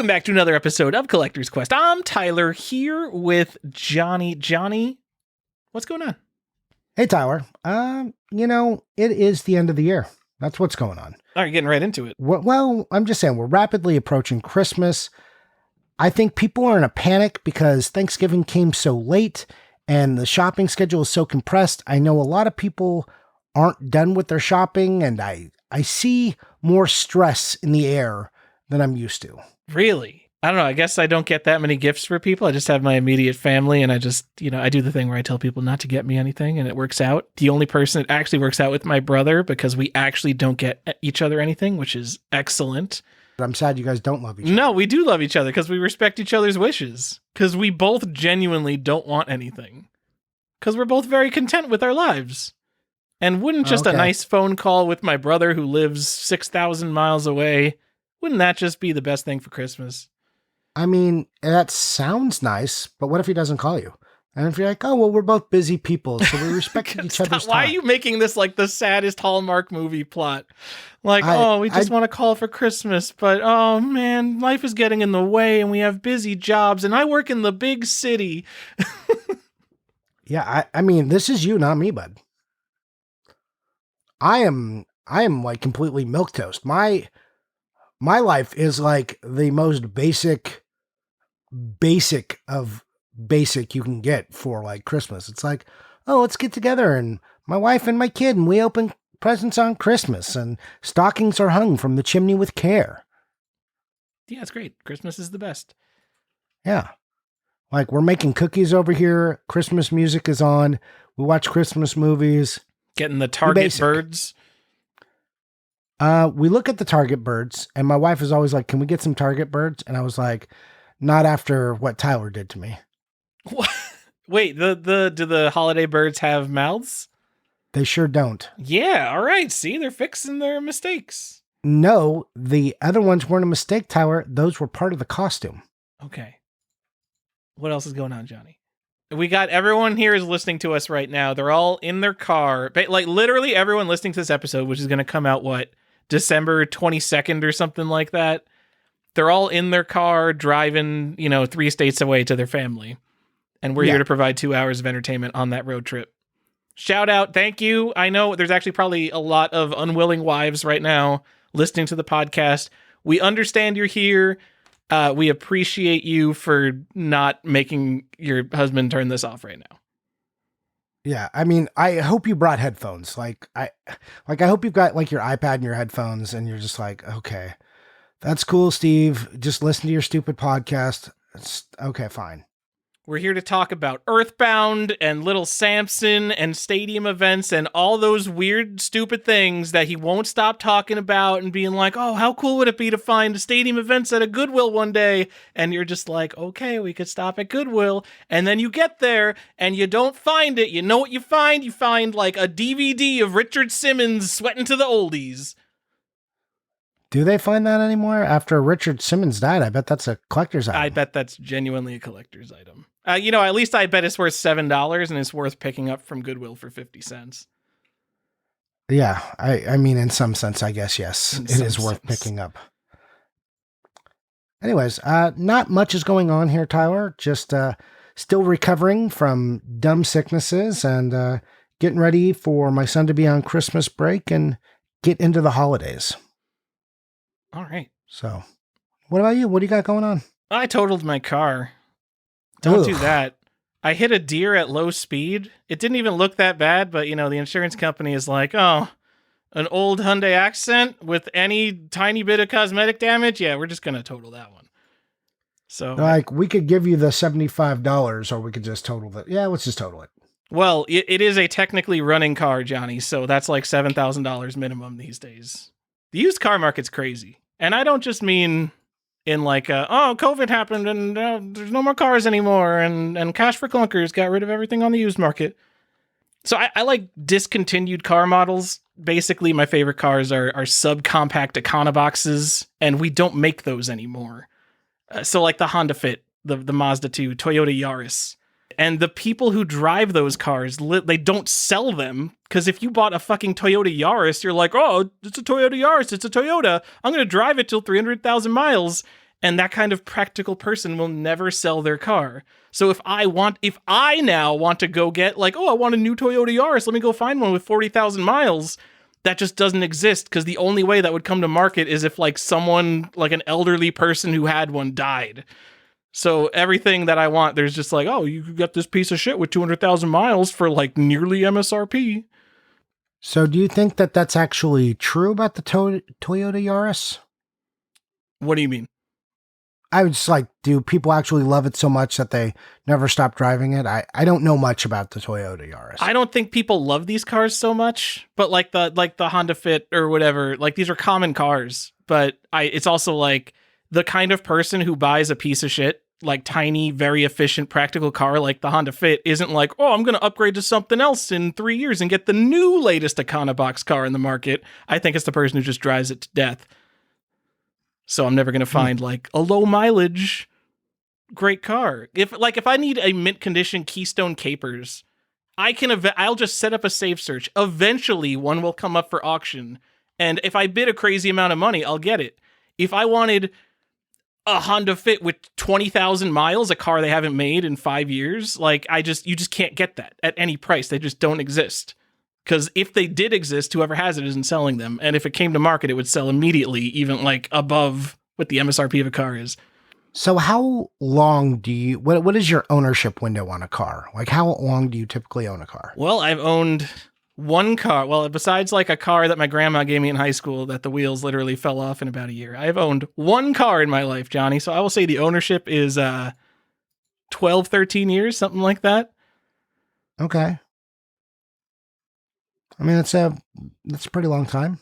Welcome back to another episode of Collector's Quest. I'm Tyler here with Johnny. Johnny, what's going on? Hey, Tyler. It is the end of the year. That's what's going on. Oh, you're getting right into it. Well, I'm just saying we're rapidly approaching Christmas. I think people are in a panic because Thanksgiving came so late and the shopping schedule is so compressed. I know a lot of people aren't done with their shopping, and I see more stress in the air than I'm used to. Really? I don't know. I guess I don't get that many gifts for people. I just have my immediate family, and I just, I do the thing where I tell people not to get me anything, and it works out. The only person it actually works out with my brother, because we actually don't get each other anything, which is excellent. I'm sad you guys don't love each other. No, we do love each other because we respect each other's wishes. Because we both genuinely don't want anything. Because we're both very content with our lives. And wouldn't just a nice phone call with my brother who lives 6,000 miles away, wouldn't that just be the best thing for Christmas? I mean, that sounds nice, but what if he doesn't call you? And if you're like, oh, well, we're both busy people, so we respect each other's time. Why are you making this like the saddest Hallmark movie plot? Like, we just want to call for Christmas, but oh man, life is getting in the way and we have busy jobs and I work in the big city. Yeah, I mean, this is you, not me, bud. I am like completely milquetoast. My life is like the most basic of basic you can get for like Christmas. It's like, oh, let's get together and my wife and my kid and we open presents on Christmas and stockings are hung from the chimney with care. Yeah, it's great. Christmas is the best. Yeah. Like we're making cookies over here. Christmas music is on. We watch Christmas movies. Getting the Target birds. We look at the Target birds and my wife is always like, can we get some Target birds? And I was like, not after what Tyler did to me. What? Wait, do the holiday birds have mouths? They sure don't. Yeah, all right. See, they're fixing their mistakes. No, the other ones weren't a mistake, Tyler. Those were part of the costume. Okay. What else is going on, Johnny? We got everyone here is listening to us right now. They're all in their car. Like literally everyone listening to this episode, which is going to come out, December 22nd or something like that. They're all in their car driving, 3 states away to their family. And we're here to provide 2 hours of entertainment on that road trip. Shout out. Thank you. I know there's actually probably a lot of unwilling wives right now listening to the podcast. We understand you're here. We appreciate you for not making your husband turn this off right now. Yeah, I mean, I hope you brought headphones. I hope you've got like your iPad and your headphones, and you're just like, okay, that's cool, Steve. Just listen to your stupid podcast. It's okay, fine. We're here to talk about Earthbound and Little Samson and stadium events and all those weird, stupid things that he won't stop talking about and being like, oh, how cool would it be to find stadium events at a Goodwill one day? And you're just like, okay, we could stop at Goodwill. And then you get there and you don't find it. You know what you find? You find like a DVD of Richard Simmons sweating to the oldies. Do they find that anymore? After Richard Simmons died, I bet that's a collector's item. I bet that's genuinely a collector's item. At least I bet it's worth $7 and it's worth picking up from Goodwill for 50 cents. Yeah, I mean, in some sense, I guess, yes, it is worth picking up. Anyways, not much is going on here, Tyler. Just still recovering from dumb sicknesses and getting ready for my son to be on Christmas break and get into the holidays. All right. So, what about you? What do you got going on? I totaled my car. Don't do that. I hit a deer at low speed. It didn't even look that bad, but, the insurance company is like, oh, an old Hyundai Accent with any tiny bit of cosmetic damage? Yeah, we're just going to total that one. So, like, we could give you the $75 or we could just total it. Yeah, let's just total it. Well, it is a technically running car, Johnny, so that's like $7,000 minimum these days. The used car market's crazy. And I don't just mean in like, COVID happened and there's no more cars anymore and Cash for Clunkers got rid of everything on the used market. So I like discontinued car models. Basically, my favorite cars are subcompact Econoboxes, and we don't make those anymore. So like the Honda Fit, the Mazda 2, Toyota Yaris. And the people who drive those cars, they don't sell them. Because if you bought a fucking Toyota Yaris, you're like, oh, it's a Toyota Yaris. It's a Toyota. I'm going to drive it till 300,000 miles. And that kind of practical person will never sell their car. So if I now want to go get like, oh, I want a new Toyota Yaris, let me go find one with 40,000 miles. That just doesn't exist, because the only way that would come to market is if like someone, like an elderly person who had one, died. So everything that I want, there's just like, oh, you could get this piece of shit with 200,000 miles for like nearly MSRP. So do you think that that's actually true about the Toyota Yaris? What do you mean? I was just like, do people actually love it so much that they never stop driving it? I don't know much about the Toyota Yaris. I don't think people love these cars so much, but like the Honda Fit or whatever, like these are common cars, but it's also like the kind of person who buys a piece of shit, like tiny, very efficient, practical car like the Honda Fit isn't like, oh, I'm going to upgrade to something else in 3 years and get the new latest Econobox car in the market. I think it's the person who just drives it to death. So I'm never going to find like a low mileage great car. If I need a mint condition Keystone Capers, I'll just set up a save search. Eventually one will come up for auction. And if I bid a crazy amount of money, I'll get it. If I wanted a Honda Fit with 20,000 miles, a car they haven't made in 5 years, like you just can't get that at any price. They just don't exist. Because if they did exist, whoever has it isn't selling them. And if it came to market, it would sell immediately, even like above what the MSRP of a car is. So how long what is your ownership window on a car? Like how long do you typically own a car? Well, I've owned one car. Well, besides like a car that my grandma gave me in high school that the wheels literally fell off in about a year, I've owned one car in my life, Johnny. So I will say the ownership is 12, 13 years, something like that. Okay. I mean, that's a pretty long time.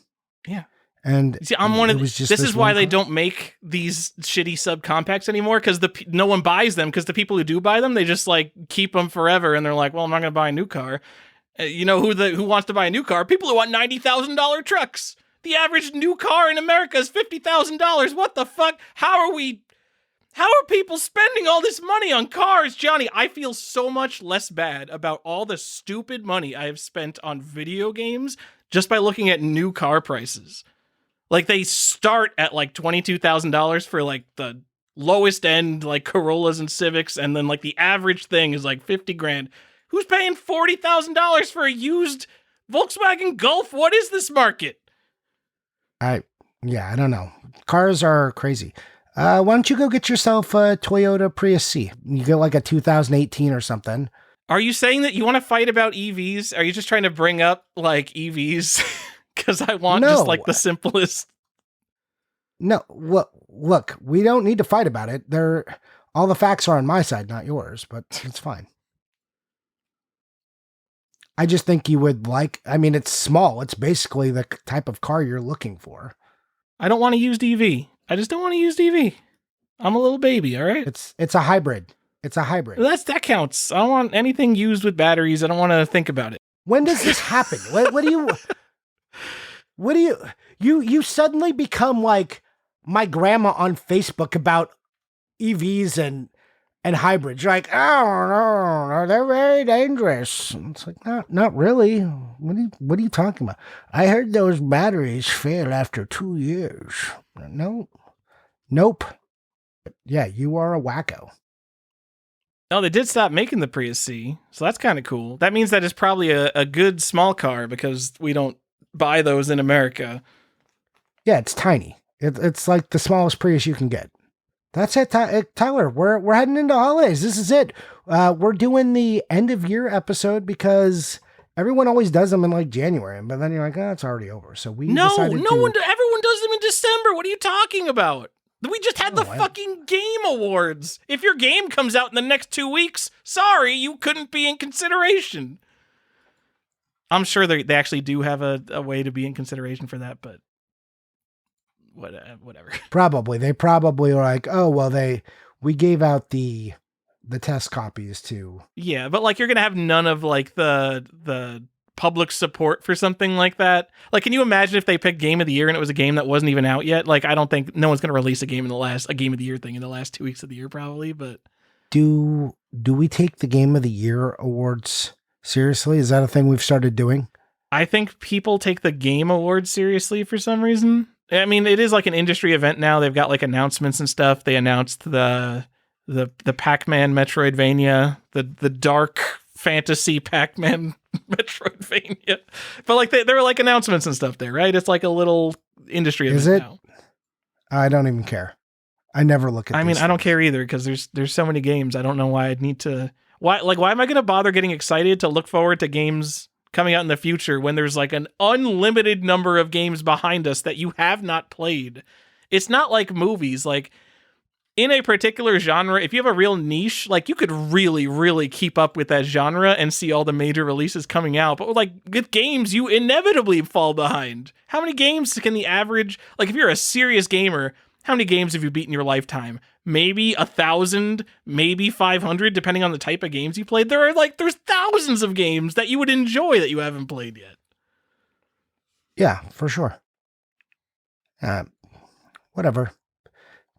Yeah. And see, this is why they don't make these shitty subcompacts anymore, because no one buys them, because the people who do buy them, they just like keep them forever, and they're like, well, I'm not going to buy a new car. You know who wants to buy a new car? People who want $90,000 trucks. The average new car in America is $50,000. What the fuck? How are people spending all this money on cars, Johnny? I feel so much less bad about all the stupid money I have spent on video games just by looking at new car prices. Like, they start at like $22,000 for like the lowest end, like Corollas and Civics, and then like the average thing is like 50 grand. Who's paying $40,000 for a used Volkswagen Golf? What is this market? I don't know. Cars are crazy. Why don't you go get yourself a Toyota Prius C? You get like a 2018 or something. Are you saying that you want to fight about EVs? Are you just trying to bring up like EVs? Because I want just like the simplest. No, look, we don't need to fight about it. All the facts are on my side, not yours, but it's fine. I just think you would it's small. It's basically the type of car you're looking for. I don't want a used EV. I just don't want a used EV. I'm a little baby, all right? It's a hybrid. It's a hybrid. That counts. I don't want anything used with batteries. I don't want to think about it. When does this happen? What do you suddenly become like my grandma on Facebook about EVs and hybrids? You're like, oh no, they're very dangerous. It's like, not really. What are you talking about? I heard those batteries fail after 2 years. No, nope. Yeah, you are a wacko. Oh, they did stop making the Prius C, so that's kind of cool. That means that it's probably a good small car, because we don't buy those in America. Yeah, it's tiny. It's like the smallest Prius you can get. That's it, Tyler. We're heading into holidays. This is it. We're doing the end of year episode because everyone always does them in like January, but then you're like, oh, it's already over. So we decided everyone does them in December. What are you talking about? We just had the fucking Game Awards. If your game comes out in the next 2 weeks, sorry, you couldn't be in consideration. I'm sure they actually do have a way to be in consideration for that, but whatever. Probably. They probably are like, oh, well, we gave out the test copies too. Yeah, but like you're going to have none of like the public support for something like that. Like, can you imagine if they picked Game of the Year and it was a game that wasn't even out yet? Like, I don't think no one's going to release a Game of the Year thing in the last 2 weeks of the year, probably, but do we take the Game of the Year awards seriously? Is that a thing we've started doing? I think people take the Game Awards seriously for some reason. I mean, it is like an industry event now. They've got like announcements and stuff. They announced the Pac-Man Metroidvania, the dark fantasy Pac-Man Metroidvania. But like there were like announcements and stuff there, right? It's like a little industry event Is it? now. I don't even care. I never look at I mean, these I don't things. care either because there's so many games. I don't know why I'd need to. Why am I going to bother getting excited to look forward to games coming out in the future when there's like an unlimited number of games behind us that you have not played? It's not like movies. Like in a particular genre, if you have a real niche, like you could really, really keep up with that genre and see all the major releases coming out. But like with games, you inevitably fall behind. How many games can the average, like if you're a serious gamer, how many games have you beaten in your lifetime? Maybe 1,000, maybe 500, depending on the type of games you played. There's thousands of games that you would enjoy that you haven't played yet. Yeah, for sure. Whatever.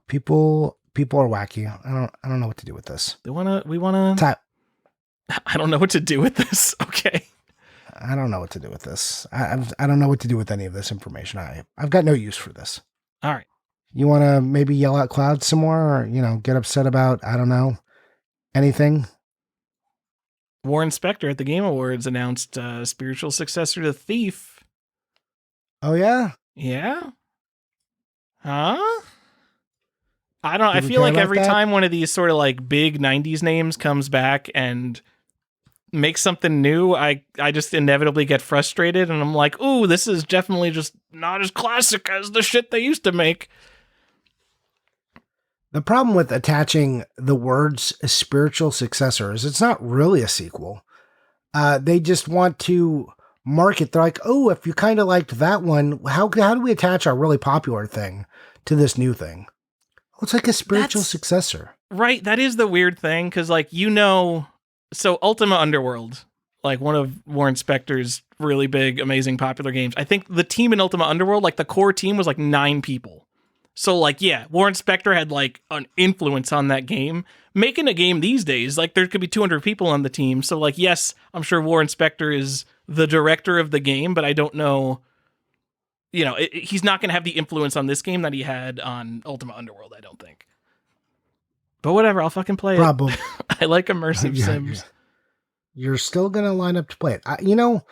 People are wacky. I don't know what to do with this. We wanna. I don't know what to do with this. Okay. I don't know what to do with this. I don't know what to do with any of this information. I've got no use for this. All right. You want to maybe yell at Cloud some more, or get upset about, I don't know, anything? Warren Spector at the Game Awards announced a spiritual successor to Thief. Oh yeah? Yeah? Huh? I we feel care like about every that? time one of these sort of like big 90s names comes back and makes something new, I just inevitably get frustrated and I'm like, ooh, this is definitely just not as classic as the shit they used to make. The problem with attaching the words spiritual successor is it's not really a sequel. They just want to market. They're like, oh, if you kind of liked that one, how do we attach our really popular thing to this new thing? Well, it's like a spiritual successor. Right, that is the weird thing, because like, so Ultima Underworld, like one of Warren Spector's really big, amazing, popular games. I think the team in Ultima Underworld, like the core team was like 9 people. So like, yeah, Warren Spector had like an influence on that game. Making a game these days, like there could be 200 people on the team. So like, yes, I'm sure Warren Spector is the director of the game, but I don't know, he's not going to have the influence on this game that he had on Ultima Underworld, I don't think. But whatever, I'll fucking play Probably. it. I like immersive sims. You're still going to line up to play it.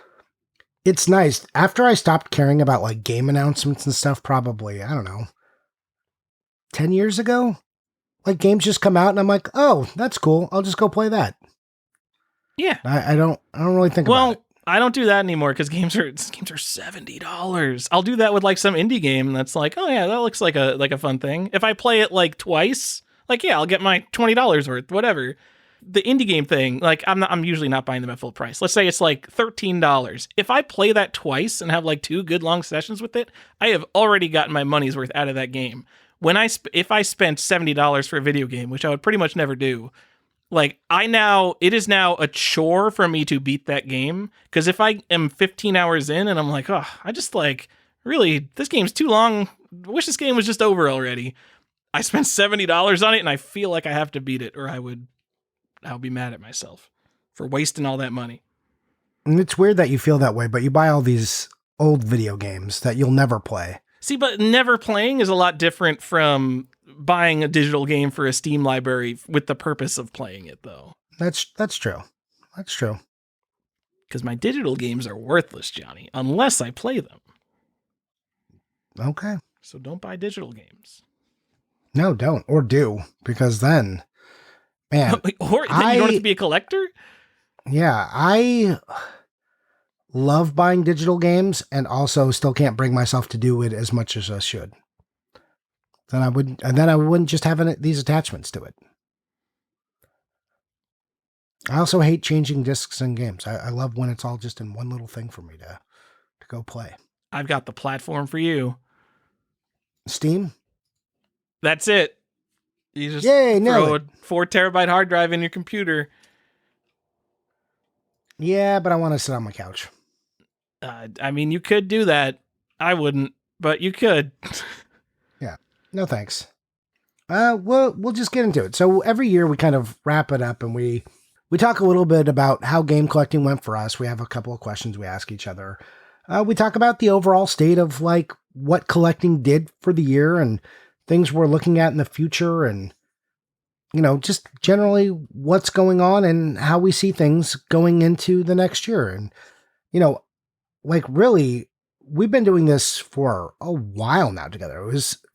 It's nice. After I stopped caring about like game announcements and stuff, probably, I don't know, 10 years ago, like games just come out and I'm like, oh, that's cool. I'll just go play that. Yeah. I don't really think about it. I don't do that anymore because games are $70. I'll do that with like some indie game that's like, oh yeah, that looks like a fun thing. If I play it like twice, like yeah, I'll get my $20 worth, whatever. The indie game thing, like I'm usually not buying them at full price. Let's say it's like $13. If I play that twice and have like 2 good long sessions with it, I have already gotten my money's worth out of that game. If I spent $70 for a video game, which I would pretty much never do, like it is now a chore for me to beat that game. Because if I am 15 hours in and I'm like, oh, I just like, really, this game's too long. I wish this game was just over already. I spent $70 on it and I feel like I have to beat it or I'll be mad at myself for wasting all that money. And it's weird that you feel that way, but you buy all these old video games that you'll never play. See, but never playing is a lot different from buying a digital game for a Steam library with the purpose of playing it, though. That's true. That's true. Because my digital games are worthless, Johnny, unless I play them. Okay. So don't buy digital games. No, don't. Or do. Because then, man. Or then you don't have to be a collector? Yeah, I love buying digital games and also still can't bring myself to do it as much as I should. Then I wouldn't just have these attachments to it. I also hate changing discs in games. I love when it's all just in one little thing for me to go play. I've got the platform for you. Steam? That's it. You just throw a 4 terabyte hard drive in your computer. Yeah, but I want to sit on my couch. I mean, you could do that. I wouldn't, but you could. Yeah. No, thanks. We'll just get into it. So every year we kind of wrap it up and we talk a little bit about how game collecting went for us. We have a couple of questions we ask each other. We talk about the overall state of like what collecting did for the year and things we're looking at in the future, and just generally what's going on and how we see things going into the next year. And really, we've been doing this for a while now together.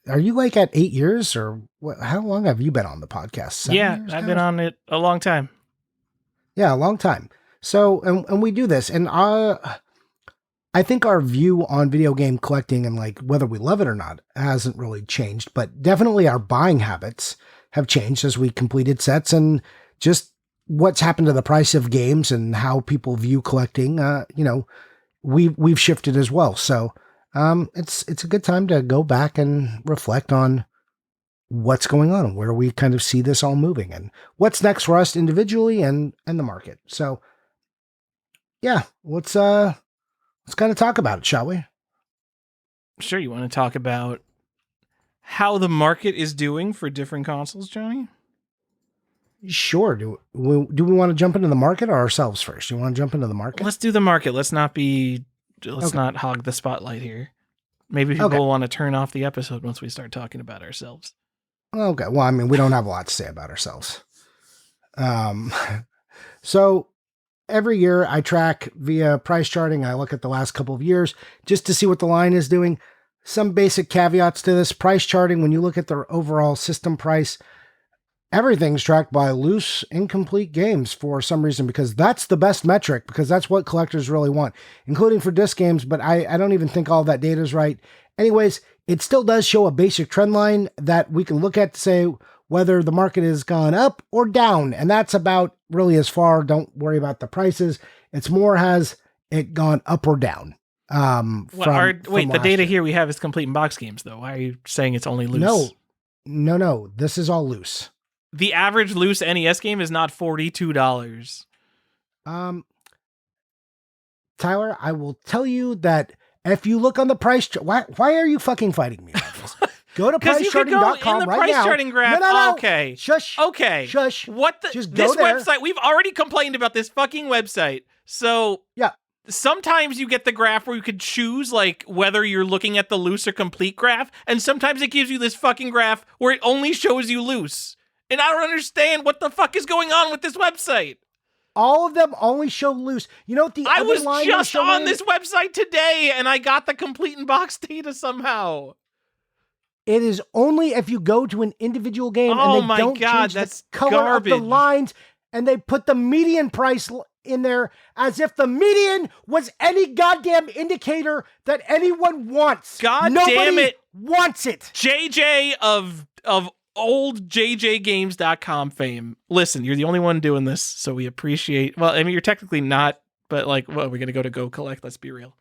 Are you like at 8 years, or what? How long have you been on the podcast? 7 years I've now? been on it a long time. Yeah, a long time. So, and we do this, and I think our view on video game collecting and like whether we love it or not hasn't really changed, but definitely our buying habits have changed as we completed sets, and just what's happened to the price of games and how people view collecting. We've shifted as well. So, it's a good time to go back and reflect on what's going on and where we kind of see this all moving and what's next for us individually and the market. So, yeah, let's kind of talk about it, shall we? Sure. You want to talk about how the market is doing for different consoles, Johnny? Sure. Do we want to jump into the market or ourselves first? Do you want to jump into the market? Let's do the market. Let's not hog the spotlight here. Maybe people will want to turn off the episode once we start talking about ourselves. Okay. Well, I mean, we don't have a lot to say about ourselves. So every year I track via price charting. I look at the last couple of years just to see what the line is doing. Some basic caveats to this price charting. When you look at the overall system price, everything's tracked by loose, incomplete games for some reason, because that's the best metric, because that's what collectors really want, including for disc games. But I don't even think all that data is right. Anyways, it still does show a basic trend line that we can look at to say whether the market has gone up or down. And that's about really as far. Don't worry about the prices. It's more, has it gone up or down? The data here we have is complete in box games, though. Why are you saying it's only loose? No. This is all loose. The average loose NES game is not $42. Tyler, I will tell you that if you look on the price, why are you fucking fighting me about this? Go to pricecharting.com right price now. Charting graph. No. Okay. Shush. Okay. Shush. What the? Just go this there. website, we've already complained about this fucking website. So yeah. Sometimes you get the graph where you could choose like whether you're looking at the loose or complete graph, and sometimes it gives you this fucking graph where it only shows you loose. And I don't understand what the fuck is going on with this website. All of them only show loose. You know what the I other was line just on showing? this website today, and I got the complete in box data somehow. It is only if you go to an individual game and they don't change the color garbage. of the lines, and they put the median price in there as if the median was any goddamn indicator that anyone wants. God Nobody damn it. wants it. JJ of old JJgames.com fame. Listen, you're the only one doing this, so we appreciate. Well, I mean, you're technically not, but like, what, are we going to go collect? Let's be real.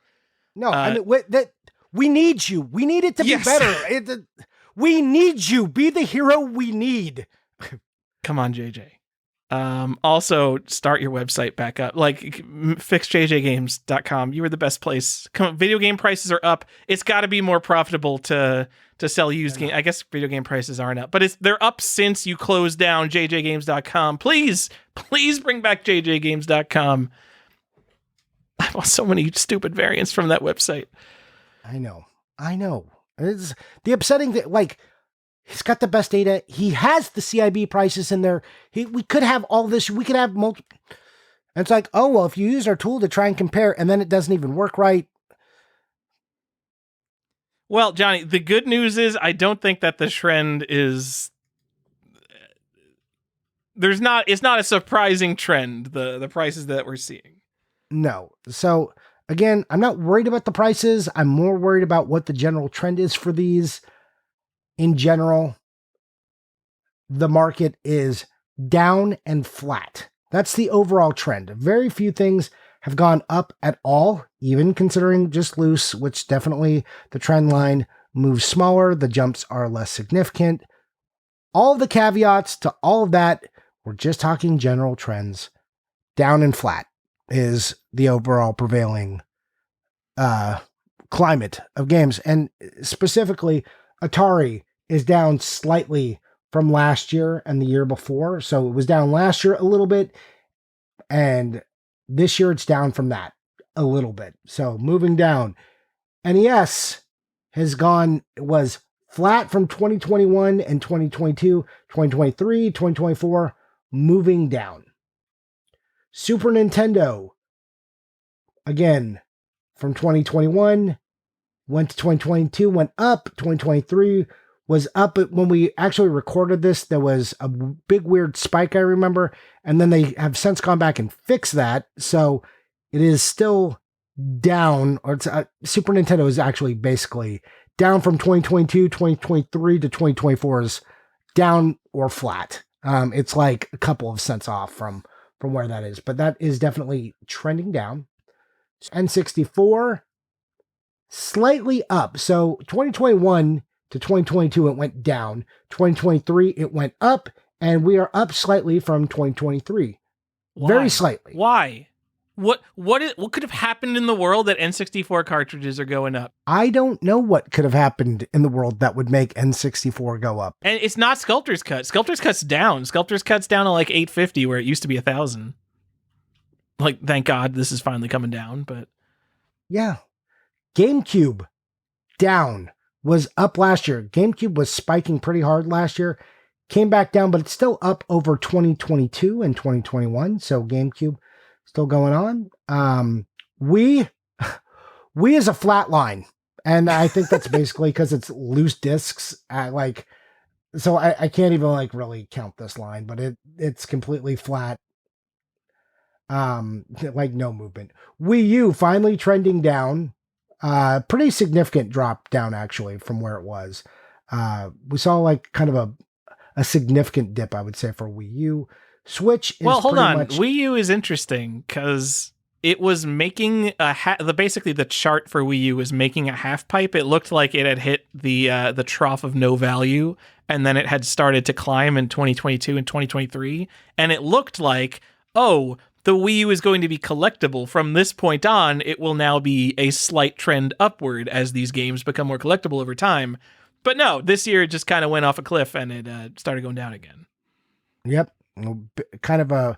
No, I mean, we need you. We need it to be better. We need you. Be the hero we need. Come on, JJ. Also, start your website back up. Like, fix jjgames.com. You were the best place. Come on, video game prices are up. It's got to be more profitable to sell used games. I guess video game prices aren't up, but they're up since you closed down jjgames.com. Please bring back jjgames.com. I want so many stupid variants from that website. I know. It's the upsetting thing. Like, he's got the best data. He has the CIB prices in there. We could have all this. We could have multiple. And it's like, oh, well, if you use our tool to try and compare and then it doesn't even work right. Well, Johnny, the good news is I don't think that the trend is... it's not a surprising trend, the prices that we're seeing. No. So, again, I'm not worried about the prices. I'm more worried about what the general trend is for these. In general, the market is down and flat. That's the overall trend. Very few things have gone up at all, even considering just loose, which definitely the trend line moves smaller. The jumps are less significant. All the caveats to all of that, we're just talking general trends. Down and flat is the overall prevailing climate of games. And specifically, Atari is down slightly from last year and the year before. So it was down last year a little bit, and this year it's down from that a little bit. So moving down. NES was flat from 2021 and 2022, 2023, 2024, moving down. Super Nintendo, again, from 2021, went to 2022, went up. 2023 was up. But when we actually recorded this, there was a big weird spike, I remember. And then they have since gone back and fixed that. So it is still down, or it's Super Nintendo is actually basically down from 2022, 2023 to 2024 is down or flat. It's like a couple of cents off from where that is, but that is definitely trending down. N64 slightly up. So 2021 to 2022 it went down. 2023 it went up, and we are up slightly from 2023. Why? Very slightly. Why? What could have happened in the world that N64 cartridges are going up? I don't know what could have happened in the world that would make N64 go up. And it's not Sculptor's Cut. Sculptor's Cut's down. Sculptor's Cut's down to like $850 where it used to be $1,000. Like, thank God this is finally coming down, but yeah. GameCube down, was up last year. GameCube was spiking pretty hard last year. Came back down, but it's still up over 2022 and 2021. So GameCube still going on. Wii is a flat line. And I think that's basically because it's loose discs. So I can't even really count this line, but it's completely flat. Like no movement. Wii U finally trending down. Pretty significant drop down actually from where it was. We saw kind of a significant dip, I would say, for Wii U. Switch is hold on. much... Wii U is interesting because it was making basically the chart for Wii U was making a half pipe. It looked like it had hit the trough of no value, and then it had started to climb in 2022 and 2023, and it looked like, oh, the Wii U is going to be collectible. From this point on, it will now be a slight trend upward as these games become more collectible over time. But no, this year it just kind of went off a cliff and it started going down again. Yep. Kind of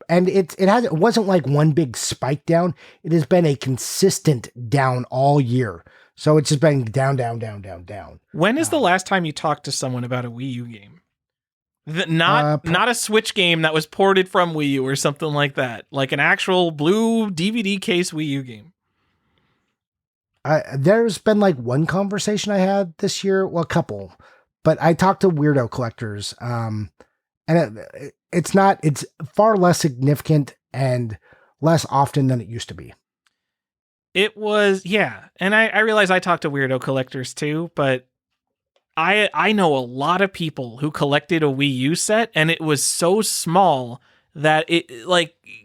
and it wasn't like one big spike down. It has been a consistent down all year. So it's just been down, down, down, down, down. When is the last time you talked to someone about a Wii U game? Not a Switch game that was ported from Wii U or something like that. Like an actual blue DVD case Wii U game. There's been one conversation I had this year. Well, a couple. But I talked to weirdo collectors. And it's far less significant and less often than it used to be. It was, yeah. And I realize I talk to weirdo collectors too, but I know a lot of people who collected a Wii U set, and it was so small that it,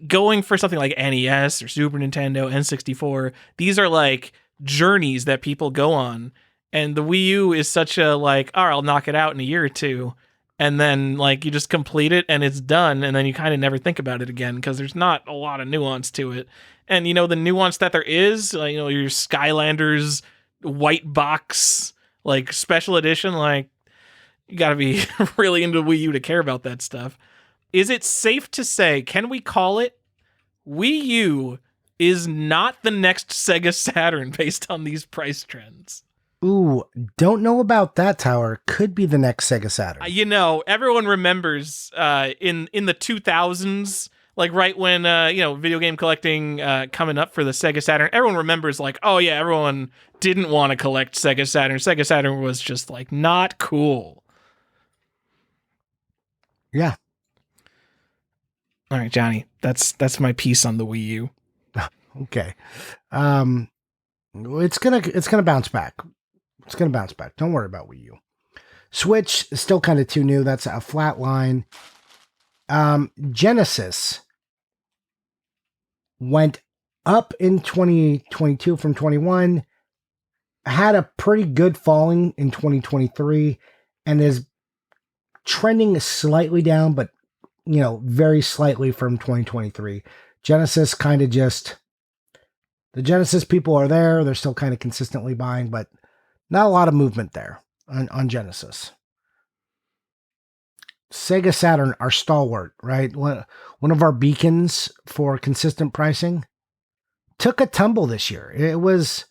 going for something like NES or Super Nintendo, N64, these are journeys that people go on. And the Wii U is such a all right, I'll knock it out in a year or two. And then you just complete it and it's done. And then you kind of never think about it again because there's not a lot of nuance to it. And, the nuance that there is, your Skylanders white box, special edition, you got to be really into Wii U to care about that stuff. Is it safe to say, can we call it Wii U is not the next Sega Saturn based on these price trends? Ooh, don't know about that, Tower. Could be the next Sega Saturn. Everyone remembers in the 2000s, right when video game collecting coming up for the Sega Saturn. Everyone remembers oh yeah, everyone didn't want to collect Sega Saturn. Sega Saturn was just not cool. Yeah. All right, Johnny, that's my piece on the Wii U. Okay. It's gonna bounce back. It's going to bounce back. Don't worry about Wii U. Switch is still kind of too new. That's a flat line. Genesis went up in 2022 from 21. Had a pretty good falling in 2023 and is trending slightly down, but very slightly from 2023. Genesis kind of just... The Genesis people are there. They're still kind of consistently buying, but not a lot of movement there on Genesis. Sega Saturn, our stalwart, right? One of our beacons for consistent pricing, took a tumble this year. It was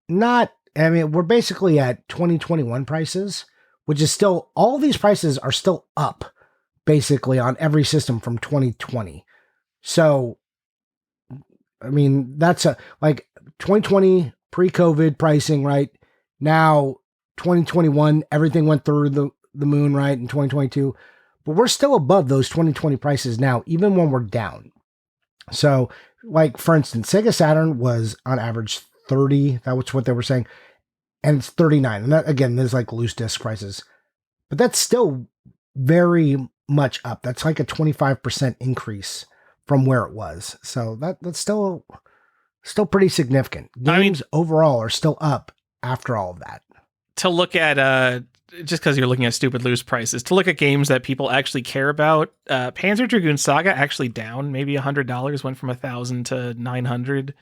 not I mean, we're basically at 2021 prices, which is still, all these prices are still up basically on every system from 2020. So, I mean, that's like 2020 pre-COVID pricing, right? Now 2021, everything went through the moon, right? In 2022, but we're still above those 2020 prices now, even when we're down. So, like for instance, Sega Saturn was on average 30. That was what they were saying, and it's 39. And that, again, there's like loose disc prices, but that's still very much up. That's like a 25% increase from where it was. So that's still pretty significant. Games overall are still up after all of that. To look at just because you're looking at stupid loose prices, to look at games that people actually care about, Panzer Dragoon Saga actually down maybe $100, went from 1,000 to 900.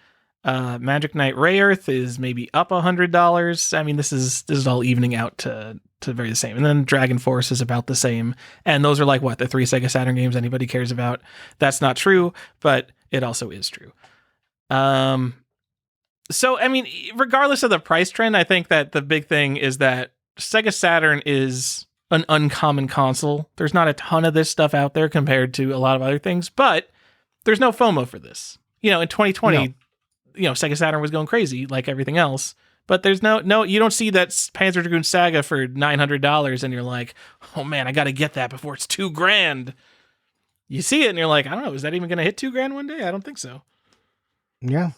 Magic Knight Ray Earth is maybe up $100. I mean, this is all evening out to very the same. And then Dragon Force is about the same. And those are like what, the 3 Sega Saturn games anybody cares about. That's not true, but it also is true. So I mean, regardless of the price trend, I think that the big thing is that Sega Saturn is an uncommon console. There's not a ton of this stuff out there compared to a lot of other things, but there's no FOMO for this. You know, in 2020, Sega Saturn was going crazy like everything else, but there's no, you don't see that Panzer Dragoon Saga for $900 and you're like, oh man, I got to get that before it's $2,000. You see it and you're like, I don't know, is that even going to hit $2,000 one day? I don't think so. Yeah.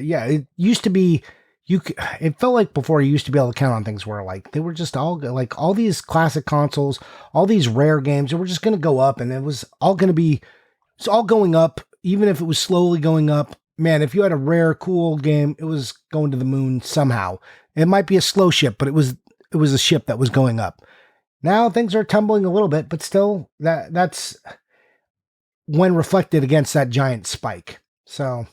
Yeah. It used to be, it felt like before you used to be able to count on things where like they were just all like all these classic consoles, all these rare games that were just going to go up, and it's all going up, even if it was slowly going up. Man, if you had a rare, cool game, it was going to the moon somehow. It might be a slow ship, but it was a ship that was going up. Now things are tumbling a little bit, but still that's when reflected against that giant spike. So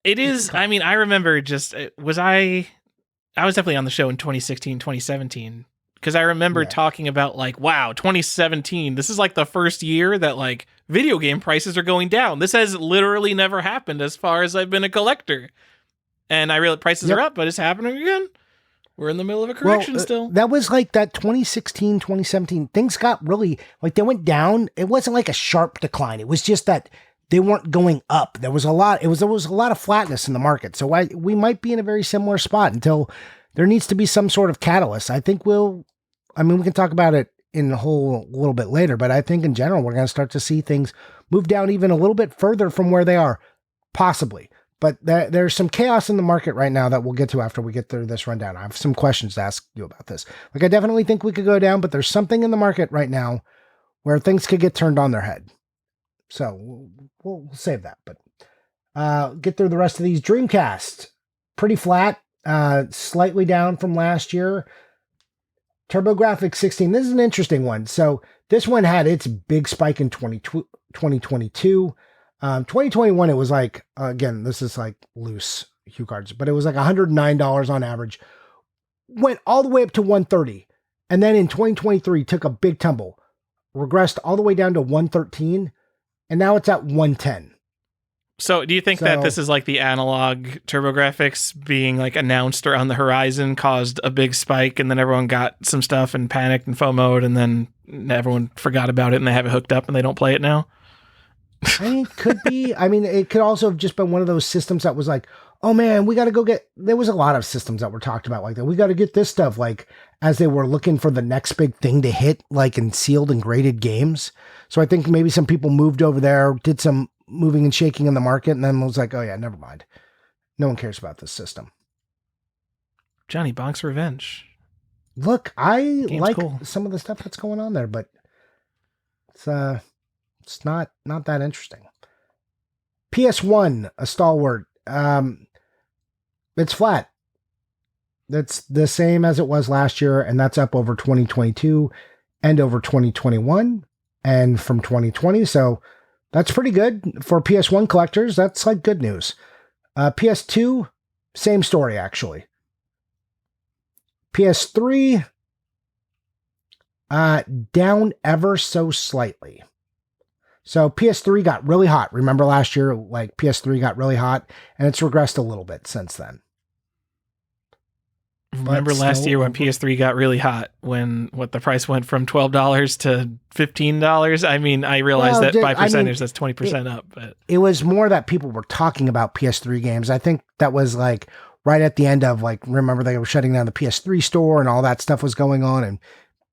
it is, I mean, I remember I was definitely on the show in 2016, 2017, because I remember talking about like, wow, 2017, this is like the first year that like video game prices are going down. This has literally never happened as far as I've been a collector. And I realize prices are up, but it's happening again. We're in the middle of a correction still. That was like that 2016, 2017, things got really, like they went down. It wasn't like a sharp decline. It was just that they weren't going up. There was a lot of flatness in the market. So we might be in a very similar spot until there needs to be some sort of catalyst. I think we can talk about it in a little bit later, but I think in general, we're going to start to see things move down even a little bit further from where they are, possibly. But there's some chaos in the market right now that we'll get to after we get through this rundown. I have some questions to ask you about this. Like, I definitely think we could go down, but there's something in the market right now where things could get turned on their head. So we'll save that, but get through the rest of these. Dreamcast, pretty flat, slightly down from last year. TurboGrafx 16, this is an interesting one. So this one had its big spike in 2022. 2021, it was like, again, this is like loose hue cards, but it was like $109 on average. Went all the way up to $130. And then in 2023, took a big tumble, regressed all the way down to $113. And now it's at $110. So do you think that this is like the analog TurboGrafx being like announced or on the horizon caused a big spike, and then everyone got some stuff and panicked and FOMO'd, and then everyone forgot about it and they have it hooked up and they don't play it now? I mean, it could be. I mean, it could also have just been one of those systems that was like, oh man, we got to go get, there was a lot of systems that were talked about like that. We got to get this stuff, like as they were looking for the next big thing to hit, like in sealed and graded games. So I think maybe some people moved over there, did some moving and shaking in the market, and then was like, oh yeah, never mind. No one cares about this system. Johnny, Bonk's Revenge. Look, I Game's like cool. some of the stuff that's going on there, but it's not that interesting. PS1, a stalwart. It's flat. That's the same as it was last year, and that's up over 2022 and over 2021 and from 2020. So that's pretty good for PS1 collectors. That's like good news. PS2, same story actually. PS3, down ever so slightly. So PS3 got really hot. Remember last year, like PS3 got really hot, and it's regressed a little bit since then. Remember but last still year when over- PS3 got really hot, when the price went from $12 to $15? I mean, I realize Well, that by I mean, percentage that's 20% up, but it was more that people were talking about PS3 games. I think that was like right at the end of, like, remember they were shutting down the PS3 store and all that stuff was going on, and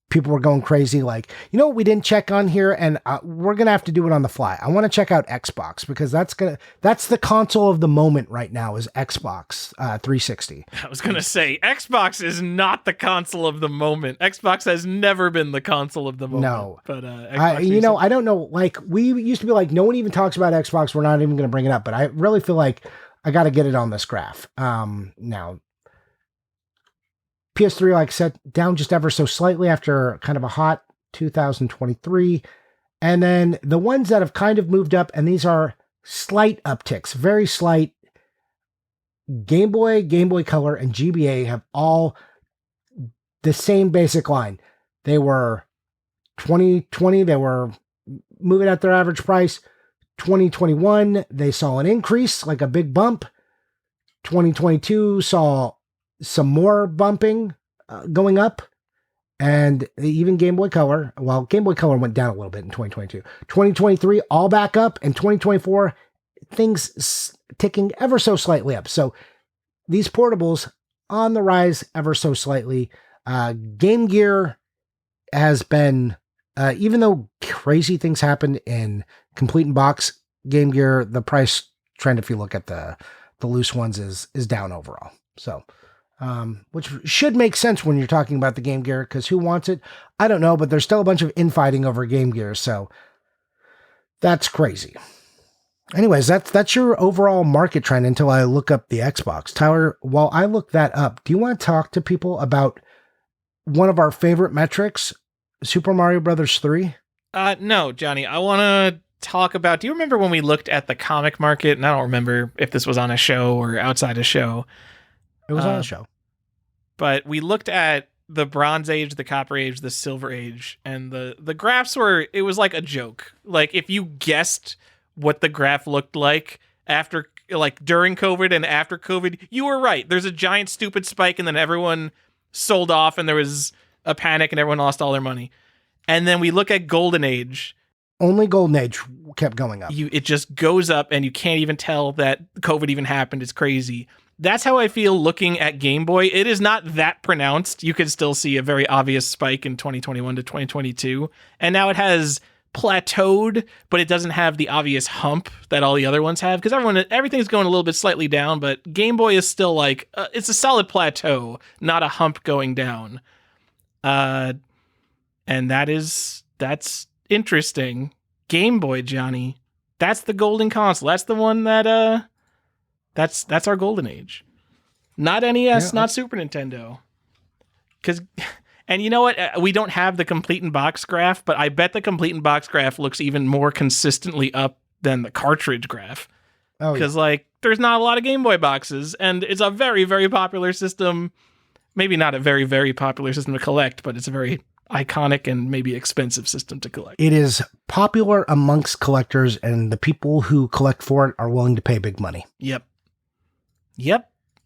people were going crazy. Like, you know what we didn't check on here, and we're gonna have to do it on the fly. I want to check out Xbox, because that's the console of the moment right now is Xbox 360. I was going to say, Xbox is not the console of the moment. Xbox has never been the console of the moment. No. But Xbox I don't know. Like, we used to be like, no one even talks about Xbox. We're not even going to bring it up. But I really feel like I got to get it on this graph. Now, PS3, like I said, down just ever so slightly after kind of a hot 2023. And then the ones that have kind of moved up, and these are slight upticks, very slight. Game Boy, Game Boy Color, and GBA have all the same basic line. They were 2020, they were moving at their average price. 2021, they saw an increase, like a big bump. 2022 saw some more bumping going up. And even Game Boy Color, well, Game Boy Color went down a little bit in 2022. 2023, all back up. And 2024, things ticking ever so slightly up. So these portables on the rise ever so slightly. Game Gear has been, even though crazy things happened in complete in box Game Gear, the price trend, if you look at the loose ones, is down overall. So, which should make sense when you're talking about the Game Gear, because who wants it? I don't know, but there's still a bunch of infighting over Game Gear, so that's crazy. Anyways, that's your overall market trend until I look up the Xbox. Tyler, while I look that up, do you want to talk to people about one of our favorite metrics, Super Mario Brothers 3? No, Johnny, I want to talk about, do you remember when we looked at the comic market? And I don't remember if this was on a show or outside a show. It was on a show. But we looked at the Bronze Age, the Copper Age, the Silver Age, and the graphs were, it was like a joke. Like, if you guessed what the graph looked like after, like, during COVID and after COVID, you were right. There's a giant stupid spike, and then everyone sold off, and there was a panic, and everyone lost all their money. And then we look at Golden Age. Only Golden Age kept going up. It just goes up, and you can't even tell that COVID even happened. It's crazy. That's how I feel looking at Game Boy. It is not that pronounced. You could still see a very obvious spike in 2021 to 2022. And now it has plateaued, but it doesn't have the obvious hump that all the other ones have, because everything's going a little bit slightly down, but Game Boy is still like, it's a solid plateau, not a hump going down. And that's interesting. Game Boy, Johnny. That's the golden console. That's the one that, that's our golden age. Not NES, not Super Nintendo. And you know what? We don't have the complete in box graph, but I bet the complete in box graph looks even more consistently up than the cartridge graph. Oh, because like there's not a lot of Game Boy boxes, and it's a very, very popular system. Maybe not a very, very popular system to collect, but it's a very iconic and maybe expensive system to collect. It is popular amongst collectors, and the people who collect for it are willing to pay big money. Yep.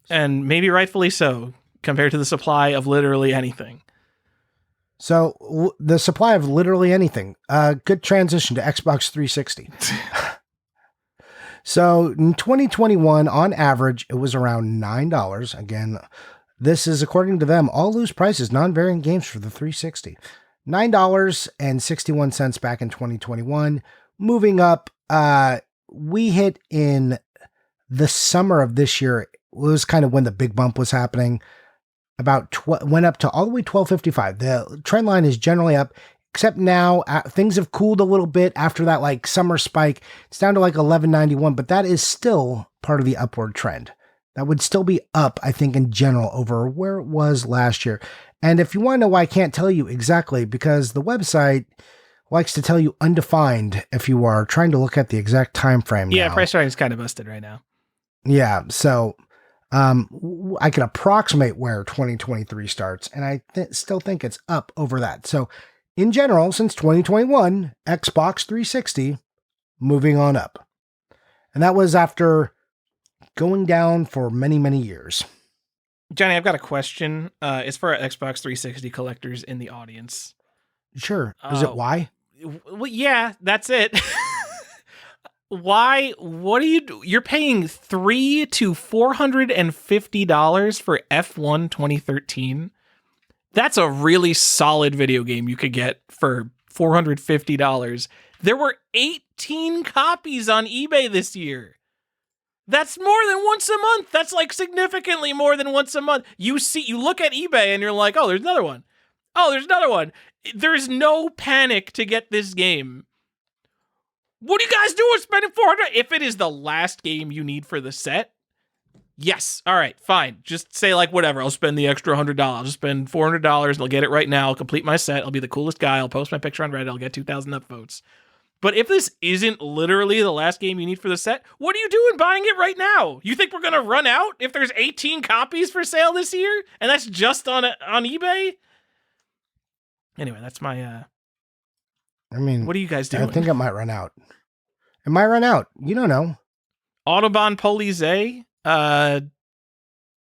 And maybe rightfully so, compared to the supply of literally anything. So the supply of literally anything. Good transition to Xbox 360. So in 2021, on average, it was around $9. Again, this is, according to them, all loose prices, non-variant games for the 360. $9.61 back in 2021. Moving up, we hit in the summer of this year. It was kind of when the big bump was happening. Went up to all the way $12.55. The trend line is generally up, except now things have cooled a little bit after that like summer spike. It's down to like $11.91, but that is still part of the upward trend. That would still be up, I think, in general over where it was last year. And if you want to know why I can't tell you exactly, because the website likes to tell you undefined if you are trying to look at the exact time frame. Yeah, now. price tracking is kind of busted right now. Yeah, so I can approximate where 2023 starts, and I still think it's up over that. So in general, since 2021, Xbox 360 moving on up. And that was after going down for many, many years. Johnny, I've got a question. It's for our Xbox 360 collectors in the audience. Sure. Is it why? Well, yeah, that's it. Why? What do you do? You're paying $300 to $450 for F1 2013. That's a really solid video game you could get for $450. There were 18 copies on eBay this year. That's more than once a month. That's like significantly more than once a month. You look at eBay and you're like, oh, there's another one. Oh, there's another one. There's no panic to get this game. What are you guys doing spending $400? If it is the last game you need for the set, yes. All right, fine. Just say like, whatever. I'll spend the extra $100. I'll spend $400 and I'll get it right now. I'll complete my set. I'll be the coolest guy. I'll post my picture on Reddit. I'll get 2,000 upvotes. But if this isn't literally the last game you need for the set, what are you doing buying it right now? You think we're going to run out if there's 18 copies for sale this year? And that's just on eBay? Anyway, that's my... I mean... What are you guys doing? I think it might run out. It might run out. You don't know. Autobahn Police.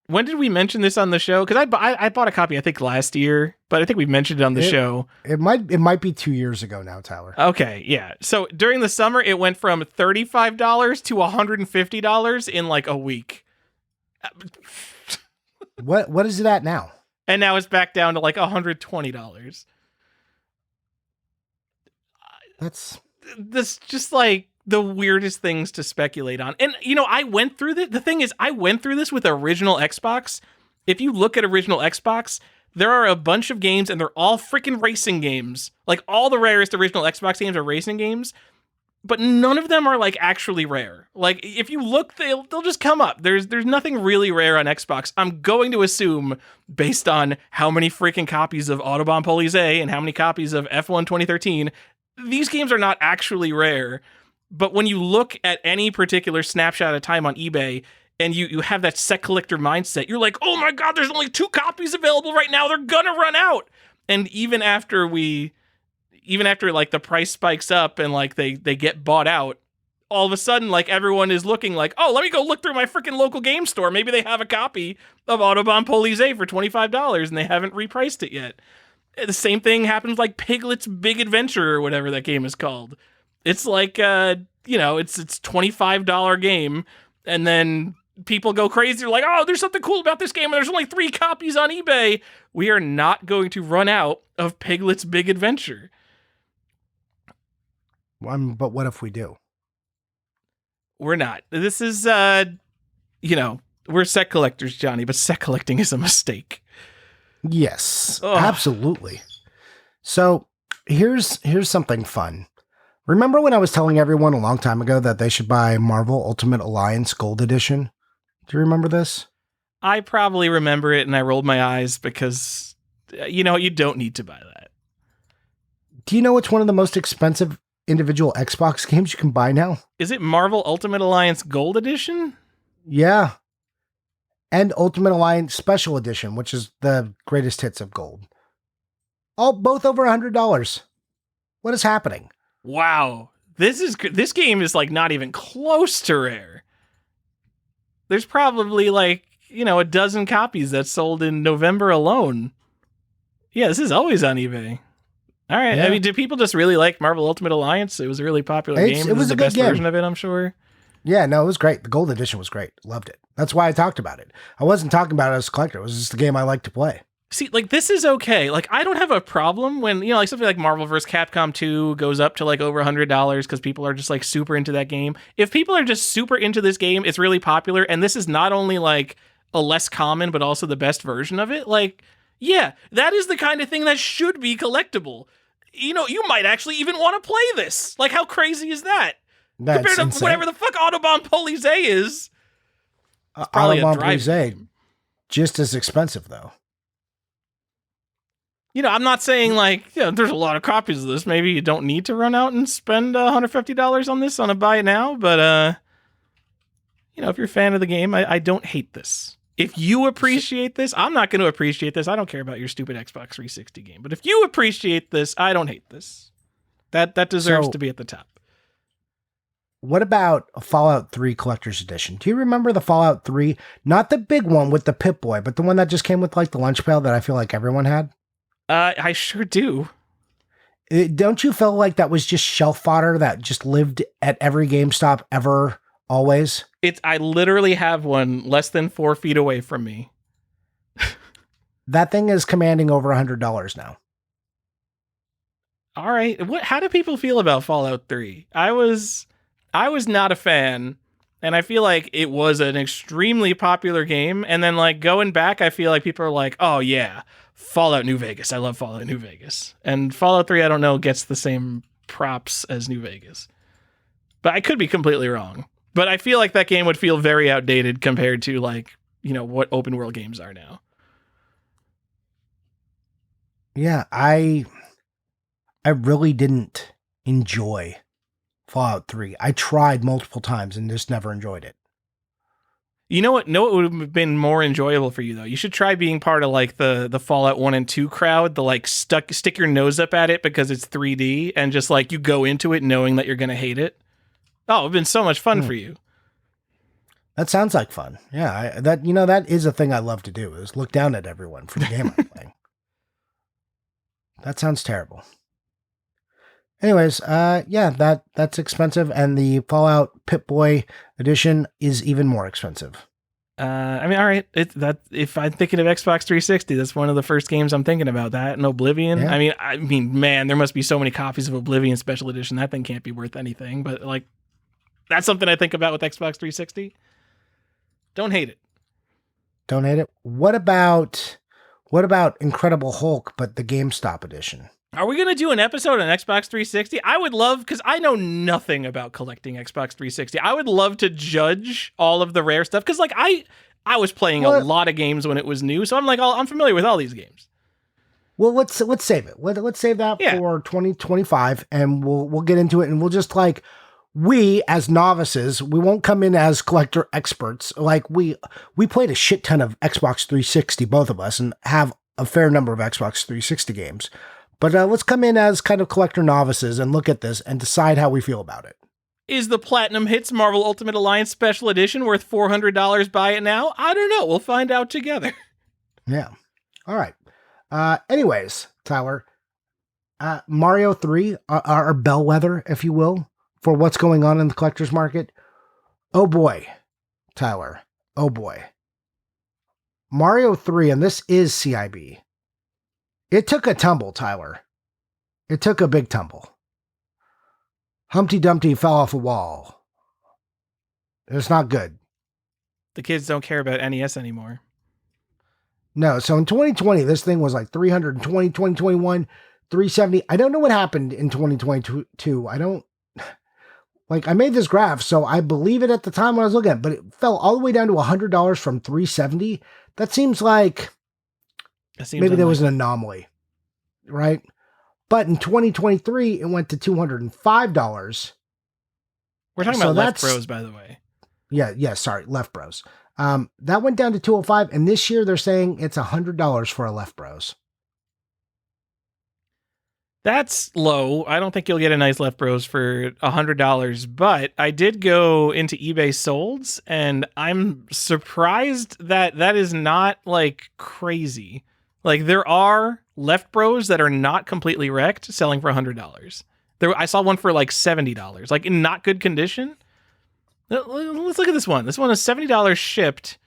When did we mention this on the show? Because I bought a copy, I think, last year, but I think we mentioned it on the show. It might be 2 years ago now, Tyler. Okay, yeah. So during the summer, it went from $35 to $150 in like a week. What is it at now? And now it's back down to like $120. That's just like the weirdest things to speculate on. And, you know, I went through the thing is, I went through this with original Xbox. If you look at original Xbox, there are a bunch of games and they're all freaking racing games. Like all the rarest original Xbox games are racing games, but none of them are like actually rare. Like if you look, they'll just come up. There's nothing really rare on Xbox. I'm going to assume based on how many freaking copies of Autobahn Police and how many copies of F1 2013, these games are not actually rare. But when you look at any particular snapshot of time on eBay and you have that set collector mindset, you're like, oh my God, there's only 2 copies available right now. They're gonna run out. And even after like the price spikes up and like they get bought out, all of a sudden like everyone is looking like, oh, let me go look through my freaking local game store. Maybe they have a copy of Autobahn Police for $25 and they haven't repriced it yet. The same thing happens like Piglet's Big Adventure or whatever that game is called. It's like, you know, it's $25 game, and then people go crazy. They're like, oh, there's something cool about this game, and there's only 3 copies on eBay. We are not going to run out of Piglet's Big Adventure. But what if we do? We're not. This is, you know, we're set collectors, Johnny, but set collecting is a mistake. Yes, absolutely. So here's something fun. Remember when I was telling everyone a long time ago that they should buy Marvel Ultimate Alliance Gold Edition? Do you remember this? I probably remember it and I rolled my eyes because, you know, you don't need to buy that. Do you know it's one of the most expensive individual Xbox games you can buy now? Is it Marvel Ultimate Alliance Gold Edition? Yeah. And Ultimate Alliance Special Edition, which is the greatest hits of gold. Both over $100. What is happening? Wow. This game is like not even close to rare. There's probably like, you know, a dozen copies that sold in November alone. Yeah, this is always on eBay. All right. Yeah. I mean, do people just really like Marvel Ultimate Alliance? It was a really popular game. It was the a good best game. Version of it, I'm sure. Yeah, no, it was great. The Gold Edition was great. Loved it. That's why I talked about it. I wasn't talking about it as a collector. It was just a game I like to play. See, like, this is okay. Like, I don't have a problem when, you know, like, something like Marvel vs. Capcom 2 goes up to, like, over $100 because people are just, like, super into that game. If people are just super into this game, it's really popular, and this is not only, like, a less common, but also the best version of it, like, yeah, that is the kind of thing that should be collectible. You know, you might actually even want to play this. Like, how crazy is that? That's compared to insane. whatever the fuck Autobahn Police is. It's probably Autobahn a drive Police, just as expensive, though. You know, I'm not saying, like, you know, there's a lot of copies of this. Maybe you don't need to run out and spend $150 on this on a buy it now. But, you know, if you're a fan of the game, I don't hate this. If you appreciate this, I'm not going to appreciate this. I don't care about your stupid Xbox 360 game. But if you appreciate this, I don't hate this. That deserves to be at the top. what about a Fallout 3 Collector's Edition? Do you remember the Fallout 3? Not the big one with the Pip-Boy, but the one that just came with like the lunch pail that I feel like everyone had? I sure do. Don't you feel like that was just shelf fodder that just lived at every GameStop ever, always? I literally have one less than 4 feet away from me. That thing is commanding over $100 now. All right. How do people feel about Fallout 3? I was not a fan, and I feel like it was an extremely popular game. And then like going back, I feel like people are like, oh yeah, Fallout New Vegas. I love Fallout New Vegas. And Fallout 3, I don't know, gets the same props as New Vegas. But I could be completely wrong. But I feel like that game would feel very outdated compared to like, what open world games are now. Yeah, I really didn't enjoy Fallout 3. I tried multiple times and just never enjoyed it. You know what? No, it would have been more enjoyable for you though. You should try being part of like the Fallout 1 and 2 crowd, the like stick your nose up at it because it's 3D and just like you go into it knowing that you're going to hate it. Oh, it'd been so much fun for you. That sounds like fun. Yeah, that is a thing I love to do, is look down at everyone for the game I'm playing. That sounds terrible. Anyways, that's expensive, and the Fallout Pip-Boy edition is even more expensive. All right. If I'm thinking of Xbox 360, that's one of the first games I'm thinking about. That and Oblivion. Yeah. I mean, man, there must be so many copies of Oblivion Special Edition. That thing can't be worth anything. But like, that's something I think about with Xbox 360. Don't hate it. Don't hate it. What about Incredible Hulk, but the GameStop edition? Are we going to do an episode on Xbox 360? I would love, because I know nothing about collecting Xbox 360. I would love to judge all of the rare stuff, because like I was playing a lot of games when it was new, so I'm familiar with all these games. Well, let's save it. Let's save that for 2025, and we'll get into it, and we'll just like, we as novices, we won't come in as collector experts. Like we played a shit ton of Xbox 360, both of us, and have a fair number of Xbox 360 games. But let's come in as kind of collector novices and look at this and decide how we feel about it. Is the Platinum Hits Marvel Ultimate Alliance Special Edition worth $400? Buy it now? I don't know. We'll find out together. Yeah. All right. Anyways, Tyler, Mario 3, our bellwether, if you will, for what's going on in the collector's market. Oh boy, Tyler. Oh boy. Mario 3, and this is CIB. It took a tumble, Tyler. It took a big tumble. Humpty Dumpty fell off a wall. It's not good. The kids don't care about NES anymore. No, so in 2020, this thing was like 320, 2021, 370. I don't know what happened in 2022. I made this graph, so I believe it at the time when I was looking at it, but it fell all the way down to $100 from 370. That seems like maybe there was an anomaly, right? But in 2023, it went to $205. We're talking about Left Bros, by the way. Yeah, sorry, Left Bros. That went down to $205, and this year they're saying it's $100 for a Left Bros. That's low. I don't think you'll get a nice Left Bros for $100, but I did go into eBay Solds, and I'm surprised that is not like crazy. Like there are Left Bros that are not completely wrecked selling for $100. I saw one for like $70, like in not good condition. Let's look at this one. This one is $70 shipped.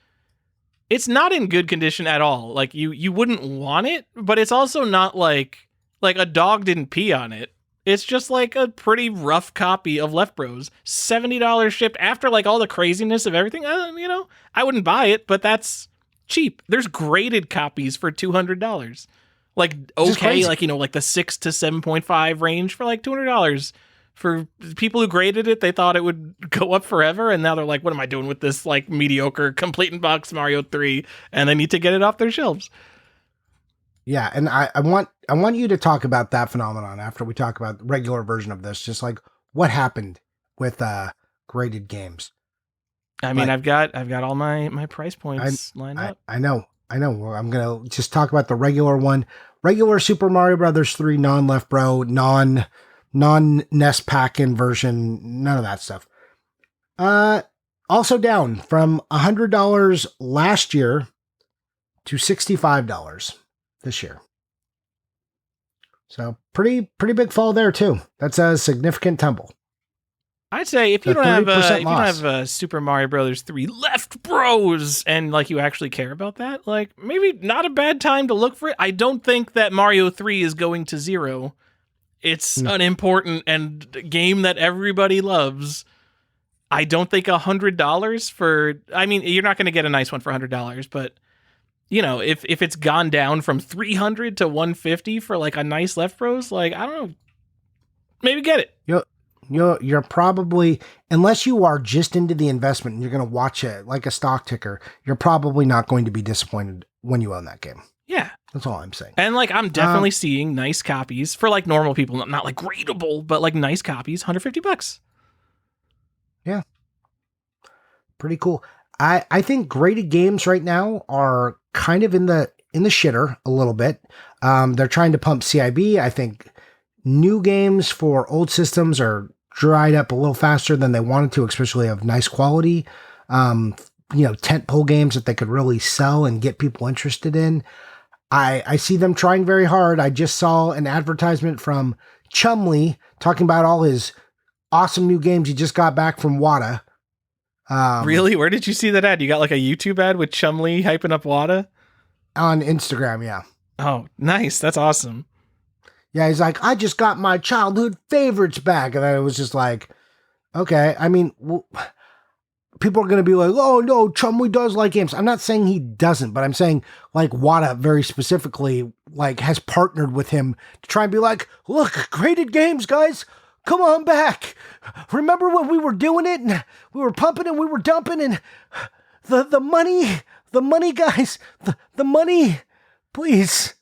It's not in good condition at all. Like you wouldn't want it, but it's also not like a dog didn't pee on it. It's just like a pretty rough copy of Left Bros. $70 shipped after like all the craziness of everything. I wouldn't buy it, but that's cheap. There's graded copies for $200. Like, okay, like the 6 to 7.5 range for like $200. For people who graded it, they thought it would go up forever, and now they're like, what am I doing with this like mediocre complete in box Mario 3? And they need to get it off their shelves. Yeah, and I want you to talk about that phenomenon after we talk about the regular version of this, just like what happened with graded games. I mean, I've got all my price points lined up. I know. I'm going to just talk about the regular one. Regular Super Mario Brothers 3 non-Left Bro, non-NES pack-in version, none of that stuff. Also down from $100 last year to $65 this year. So pretty big fall there too. That's a significant tumble. I'd say if you So don't have 30% Super Mario Brothers 3 Left Bros and like you actually care about that, like maybe not a bad time to look for it. I don't think that Mario 3 is going to zero. It's an important and game that everybody loves. I don't think $100 for, I mean, you're not going to get a nice one for $100, but you know, if it's gone down from 300 to 150 for like a nice Left Bros, like I don't know, maybe get it. You're probably, unless you are just into the investment and you're going to watch it like a stock ticker, you're probably not going to be disappointed when you own that game. Yeah. That's all I'm saying. And like, I'm definitely seeing nice copies for like normal people, not like gradable, but like nice copies, $150. Yeah. Pretty cool. I think graded games right now are kind of in the shitter a little bit. They're trying to pump CIB. I think new games for old systems are dried up a little faster than they wanted to, especially of nice quality, tentpole games that they could really sell and get people interested in. I see them trying very hard. I just saw an advertisement from Chumley talking about all his awesome new games he just got back from WATA. Really? Where did you see that ad? You got like a YouTube ad with Chumley hyping up WATA? On Instagram, yeah. Oh, nice. That's awesome. Yeah, he's like, I just got my childhood favorites back. And I was just like, okay. I mean, people are going to be like, oh, no, Chumley does like games. I'm not saying he doesn't, but I'm saying like WATA very specifically like has partnered with him to try and be like, look, graded games, guys. Come on back. Remember when we were doing it and we were pumping and we were dumping and the money, guys, the money, please.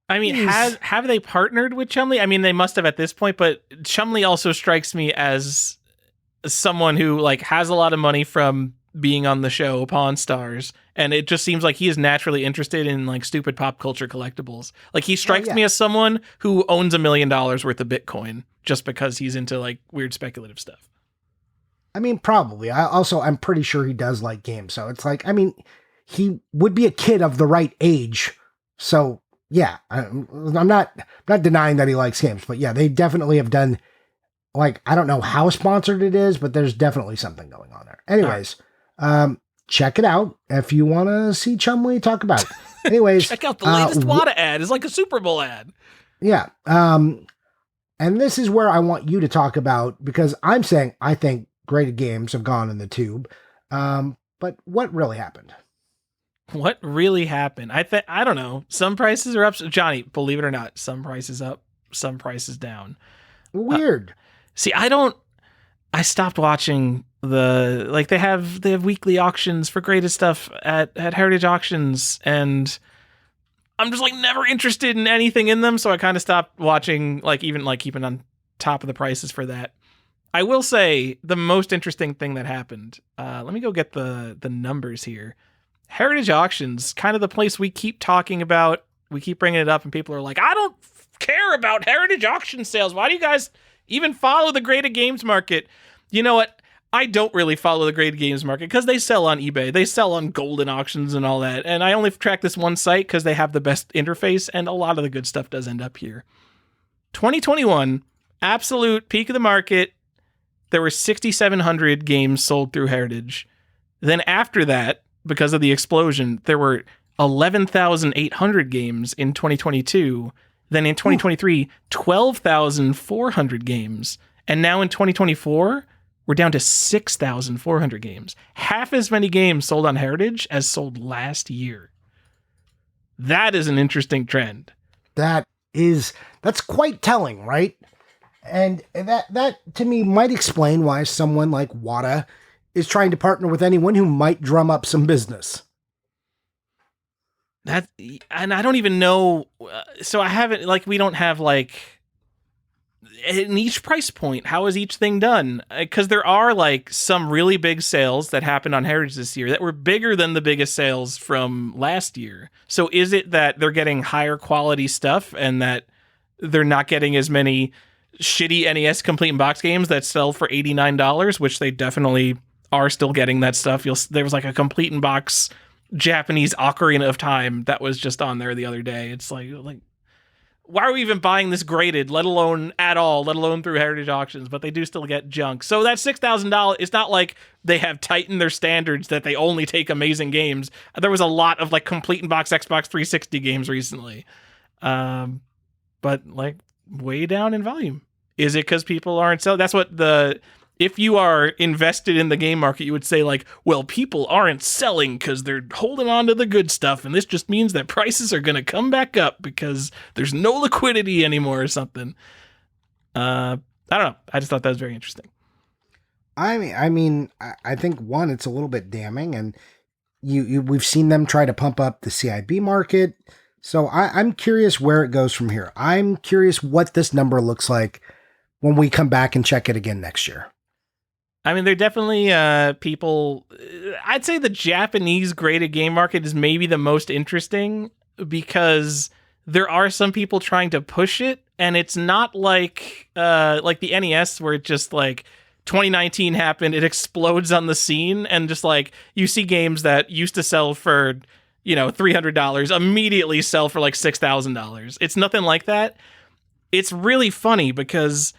I mean, have they partnered with Chumley? I mean, they must have at this point, but Chumley also strikes me as someone who like has a lot of money from being on the show Pawn Stars, and it just seems like he is naturally interested in like stupid pop culture collectibles. Like he strikes me as someone who owns $1 million worth of Bitcoin just because he's into like weird speculative stuff. I mean, probably. I'm pretty sure he does like games. So it's like, I mean, he would be a kid of the right age. So yeah, I'm not denying that he likes games, but yeah, they definitely have done, like, I don't know how sponsored it is, but there's definitely something going on there. Anyways, check it out if you want to see Chumley talk about it. Anyways, check out the latest WATA ad. It's like a Super Bowl ad. Yeah. And this is where I want you to talk about, because I'm saying I think graded games have gone in the tube. But what really happened? What really happened? I don't know. Some prices are up. Johnny, believe it or not, some prices up, some prices down. Weird. See, I stopped watching they have weekly auctions for graded stuff at Heritage Auctions, and I'm just like never interested in anything in them. So I kind of stopped watching, like even like keeping on top of the prices for that. I will say the most interesting thing that happened. Let me go get the numbers here. Heritage Auctions, kind of the place we keep talking about. We keep bringing it up and people are like, I don't care about Heritage Auction sales. Why do you guys even follow the graded games market? You know what? I don't really follow the graded games market because they sell on eBay. They sell on golden auctions and all that. And I only track this one site because they have the best interface and a lot of the good stuff does end up here. 2021, absolute peak of the market. There were 6,700 games sold through Heritage. Then after that, because of the explosion, there were 11,800 games in 2022. Then in 2023, 12,400 games. And now in 2024, we're down to 6,400 games. Half as many games sold on Heritage as sold last year. That is an interesting trend. That's quite telling, right? And that to me might explain why someone like WATA is trying to partner with anyone who might drum up some business. And I don't even know. So I haven't, like, we don't have like in each price point. How is each thing done? Because there are like some really big sales that happened on Heritage this year that were bigger than the biggest sales from last year. So is it that they're getting higher quality stuff and that they're not getting as many shitty NES complete in box games that sell for $89, which they definitely are still getting that stuff. There was like a complete in box Japanese Ocarina of Time that was just on there the other day. It's like why are we even buying this graded, let alone at all, let alone through heritage auctions? But they do still get junk. So that $6,000, it's not like they have tightened their standards that they only take amazing games. There was a lot of like complete in box Xbox 360 games recently, but like way down in volume. Is it because people aren't selling? That's what if you are invested in the game market, you would say like, well, people aren't selling because they're holding on to the good stuff. And this just means that prices are going to come back up because there's no liquidity anymore or something. I don't know. I just thought that was very interesting. I mean, I think one, it's a little bit damning, and we've seen them try to pump up the CIB market. So I'm curious where it goes from here. I'm curious what this number looks like when we come back and check it again next year. I mean, they're definitely people. I'd say the Japanese graded game market is maybe the most interesting because there are some people trying to push it, and it's not like the NES where it just like 2019 happened, it explodes on the scene, and just like you see games that used to sell for $300 immediately sell for like $6,000. It's nothing like that. It's really funny because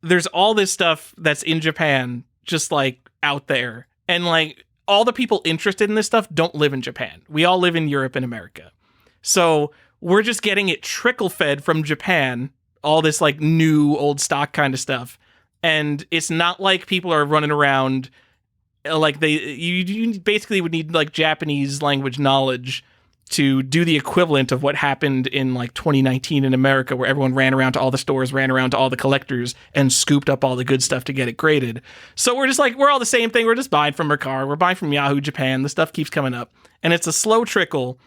there's all this stuff that's in Japan just like out there, and like all the people interested in this stuff don't live in Japan. We all live in Europe and America. So we're just getting it trickle fed from Japan, all this like new old stock kind of stuff. And it's not like people are running around like you basically would need like Japanese language knowledge to do the equivalent of what happened in like 2019 in America, where everyone ran around to all the stores, ran around to all the collectors, and scooped up all the good stuff to get it graded. So we're just like, we're all the same thing. We're just buying from Mercari. We're buying from Yahoo Japan. The stuff keeps coming up. And it's a slow trickle.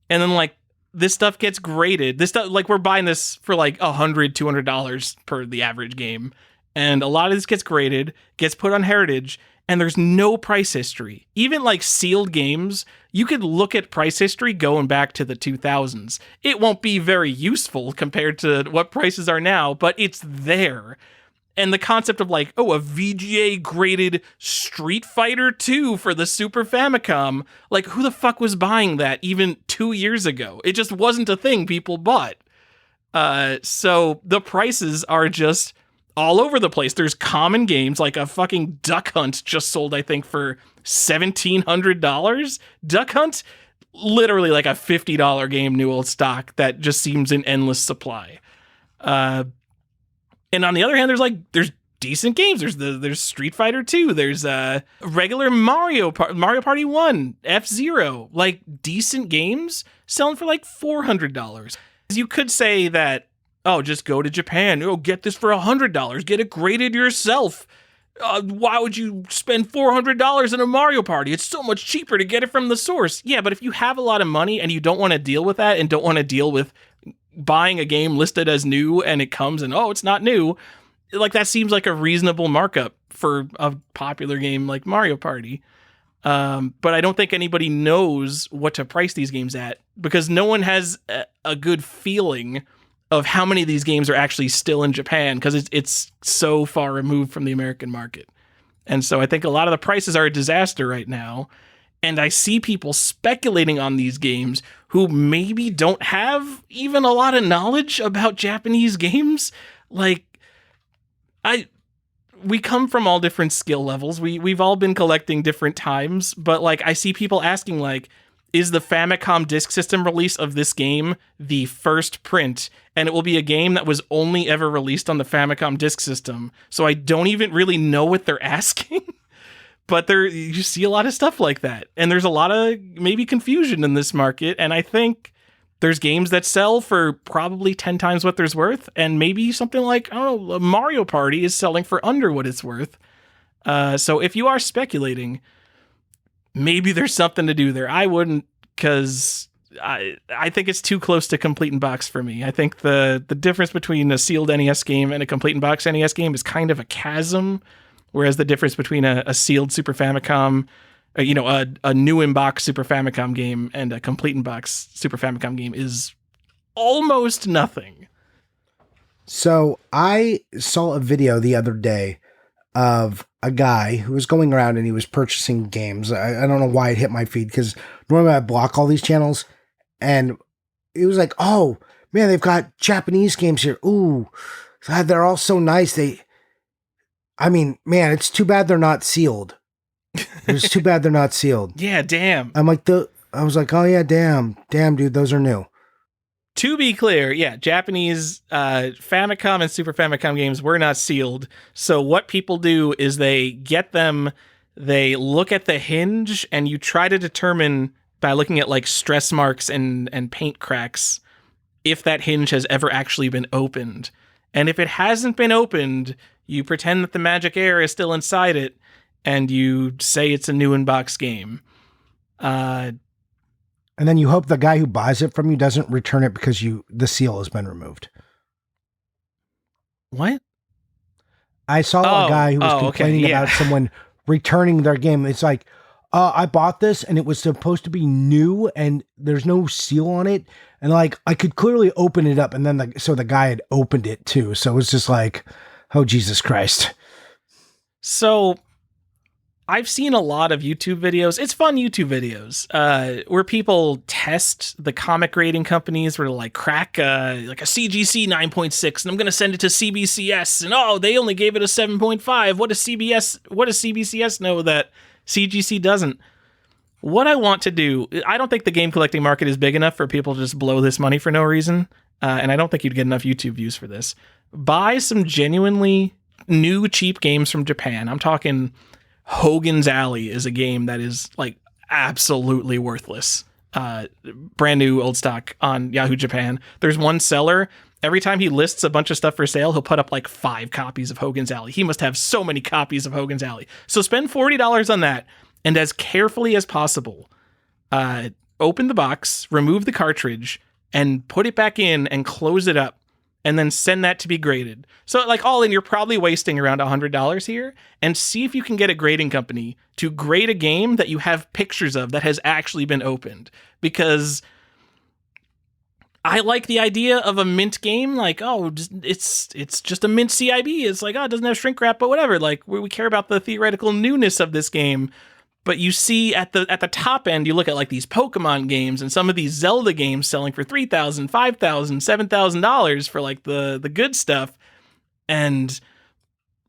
And then like this stuff gets graded. This stuff, like we're buying this for like $100, $200 per the average game. And a lot of this gets graded, gets put on Heritage, and there's no price history. Even like sealed games, you could look at price history going back to the 2000s. It won't be very useful compared to what prices are now, but it's there. And the concept of like, a VGA graded Street Fighter 2 for the Super Famicom, like who the fuck was buying that even 2 years ago? It just wasn't a thing people bought. So the prices are just all over the place. There's common games like a fucking Duck Hunt just sold, I think, for $1,700. Duck Hunt, literally like a $50 game, new old stock that just seems in endless supply. And on the other hand, there's decent games. There's Street Fighter 2. There's regular Mario Party 1, F-Zero, like decent games selling for like $400. You could say that, just go to Japan. Get this for $100. Get it graded yourself. Why would you spend $400 in a Mario Party? It's so much cheaper to get it from the source. Yeah, but if you have a lot of money and you don't want to deal with that and don't want to deal with buying a game listed as new and it comes and, it's not new, like that seems like a reasonable markup for a popular game like Mario Party. But I don't think anybody knows what to price these games at because no one has a good feeling of how many of these games are actually still in Japan because it's so far removed from the American market. And so I think a lot of the prices are a disaster right now. And I see people speculating on these games who maybe don't have even a lot of knowledge about Japanese games. Like, we come from all different skill levels. We've all been collecting different times, but like I see people asking like, is the Famicom Disk System release of this game the first print? And it will be a game that was only ever released on the Famicom Disk System. So I don't even really know what they're asking. But you see a lot of stuff like that. And there's a lot of maybe confusion in this market. And I think there's games that sell for probably 10 times what there's worth. And maybe something like, a Mario Party is selling for under what it's worth. So if you are speculating, maybe there's something to do there. I wouldn't, because I think it's too close to complete in box for me. I think the difference between a sealed NES game and a complete in box NES game is kind of a chasm, whereas the difference between a sealed Super Famicom, a new in box Super Famicom game and a complete in box Super Famicom game is almost nothing. So I saw a video the other day of a guy who was going around and he was purchasing games. I don't know why it hit my feed because normally I block all these channels, and it was like, oh man, they've got Japanese games here. Ooh, God, they're all so nice. Man, it's too bad they're not sealed. It's too bad they're not sealed. Yeah, damn. I was like, oh yeah, damn, dude, those are new. To be clear, yeah, Japanese Famicom and Super Famicom games were not sealed. So what people do is they get them, they look at the hinge, and you try to determine by looking at like stress marks and paint cracks if that hinge has ever actually been opened. And if it hasn't been opened, you pretend that the magic air is still inside it, and you say it's a new in-box game. And then you hope the guy who buys it from you doesn't return it because the seal has been removed. What? I saw a guy who was complaining about someone returning their game. It's like, I bought this and it was supposed to be new and there's no seal on it. And like, I could clearly open it up. And then the guy had opened it too. So it was just like, oh, Jesus Christ. So I've seen a lot of YouTube videos. It's fun YouTube videos where people test the comic grading companies where like crack like a CGC 9.6 and I'm going to send it to CBCS and they only gave it a 7.5. What does CBCS know that CGC doesn't? What I want to do, I don't think the game collecting market is big enough for people to just blow this money for no reason. And I don't think you'd get enough YouTube views for this. Buy some genuinely new cheap games from Japan. I'm talking Hogan's Alley is a game that is like absolutely worthless. Brand new old stock on Yahoo Japan. There's one seller. Every time he lists a bunch of stuff for sale, he'll put up like 5 copies of Hogan's Alley. He must have so many copies of Hogan's Alley. So spend $40 on that, and as carefully as possible, open the box, remove the cartridge, and put it back in and close it up. And then send that to be graded. So like all in, you're probably wasting around $100 here, and see if you can get a grading company to grade a game that you have pictures of that has actually been opened. Because I like the idea of a mint game. Like, it's just a mint CIB. It's like, it doesn't have shrink wrap, but whatever. Like we care about the theoretical newness of this game. But you see at the top end, you look at like these Pokemon games and some of these Zelda games selling for $3,000, $5,000, $7,000 for like the good stuff. And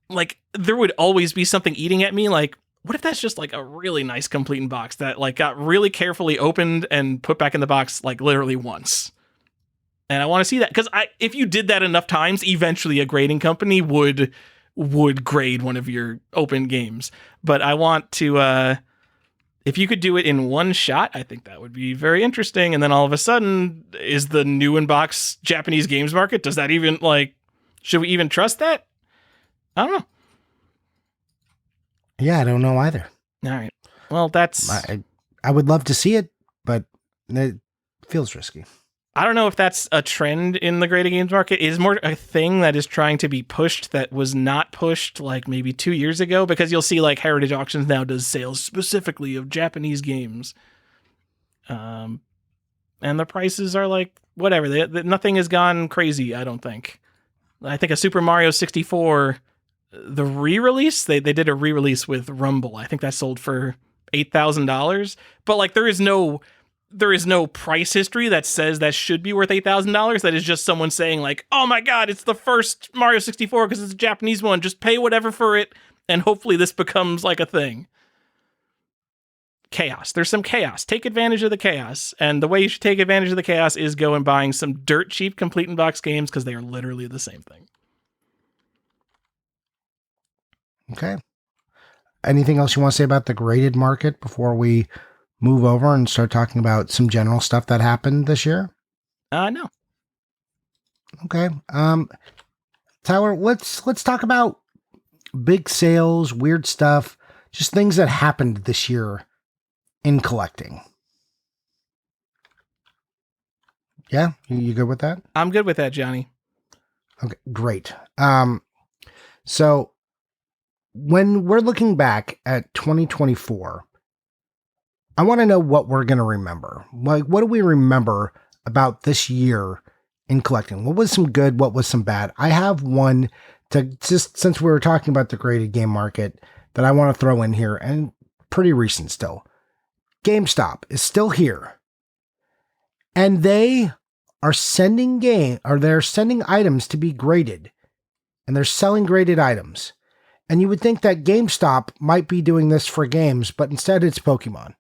like there would always be something eating at me. Like, what if that's just like a really nice complete in box that like got really carefully opened and put back in the box like literally once? And I want to see that because if you did that enough times, eventually a grading company would grade one of your open games. But I want to if you could do it in one shot, I think that would be very interesting. And then all of a sudden, is the new in-box Japanese games market, does that even, like, should we even trust that? I don't know. Yeah, I don't know either. All right. Well, that's... I would love to see it, but it feels risky. I don't know if that's a trend in the grading games market. It is more a thing that is trying to be pushed that was not pushed like maybe 2 years ago, because you'll see like Heritage Auctions now does sales specifically of Japanese games. And the prices are like, whatever. Nothing has gone crazy, I don't think. I think a Super Mario 64, the re-release, they did a re-release with Rumble. I think that sold for $8,000. But like there is no price history that says that should be worth $8,000. That is just someone saying like, oh my God, it's the first Mario 64 because it's a Japanese one. Just pay whatever for it. And hopefully this becomes like a thing. Chaos. There's some chaos. Take advantage of the chaos. And the way you should take advantage of the chaos is go and buying some dirt cheap complete in box games because they are literally the same thing. Okay. Anything else you want to say about the graded market before we move over and start talking about some general stuff that happened this year? No. Okay. Tyler, let's talk about big sales, weird stuff, just things that happened this year in collecting. Yeah, you good with that? I'm good with that, Johnny. Okay, great. So when we're looking back at 2024, I want to know what we're going to remember. Like, what do we remember about this year in collecting? What was some good? What was some bad? I have one to just, since we were talking about the graded game market, that I want to throw in here, and pretty recent still. GameStop is still here, and they are sending they're sending items to be graded, and they're selling graded items. And you would think that GameStop might be doing this for games, but instead it's Pokemon.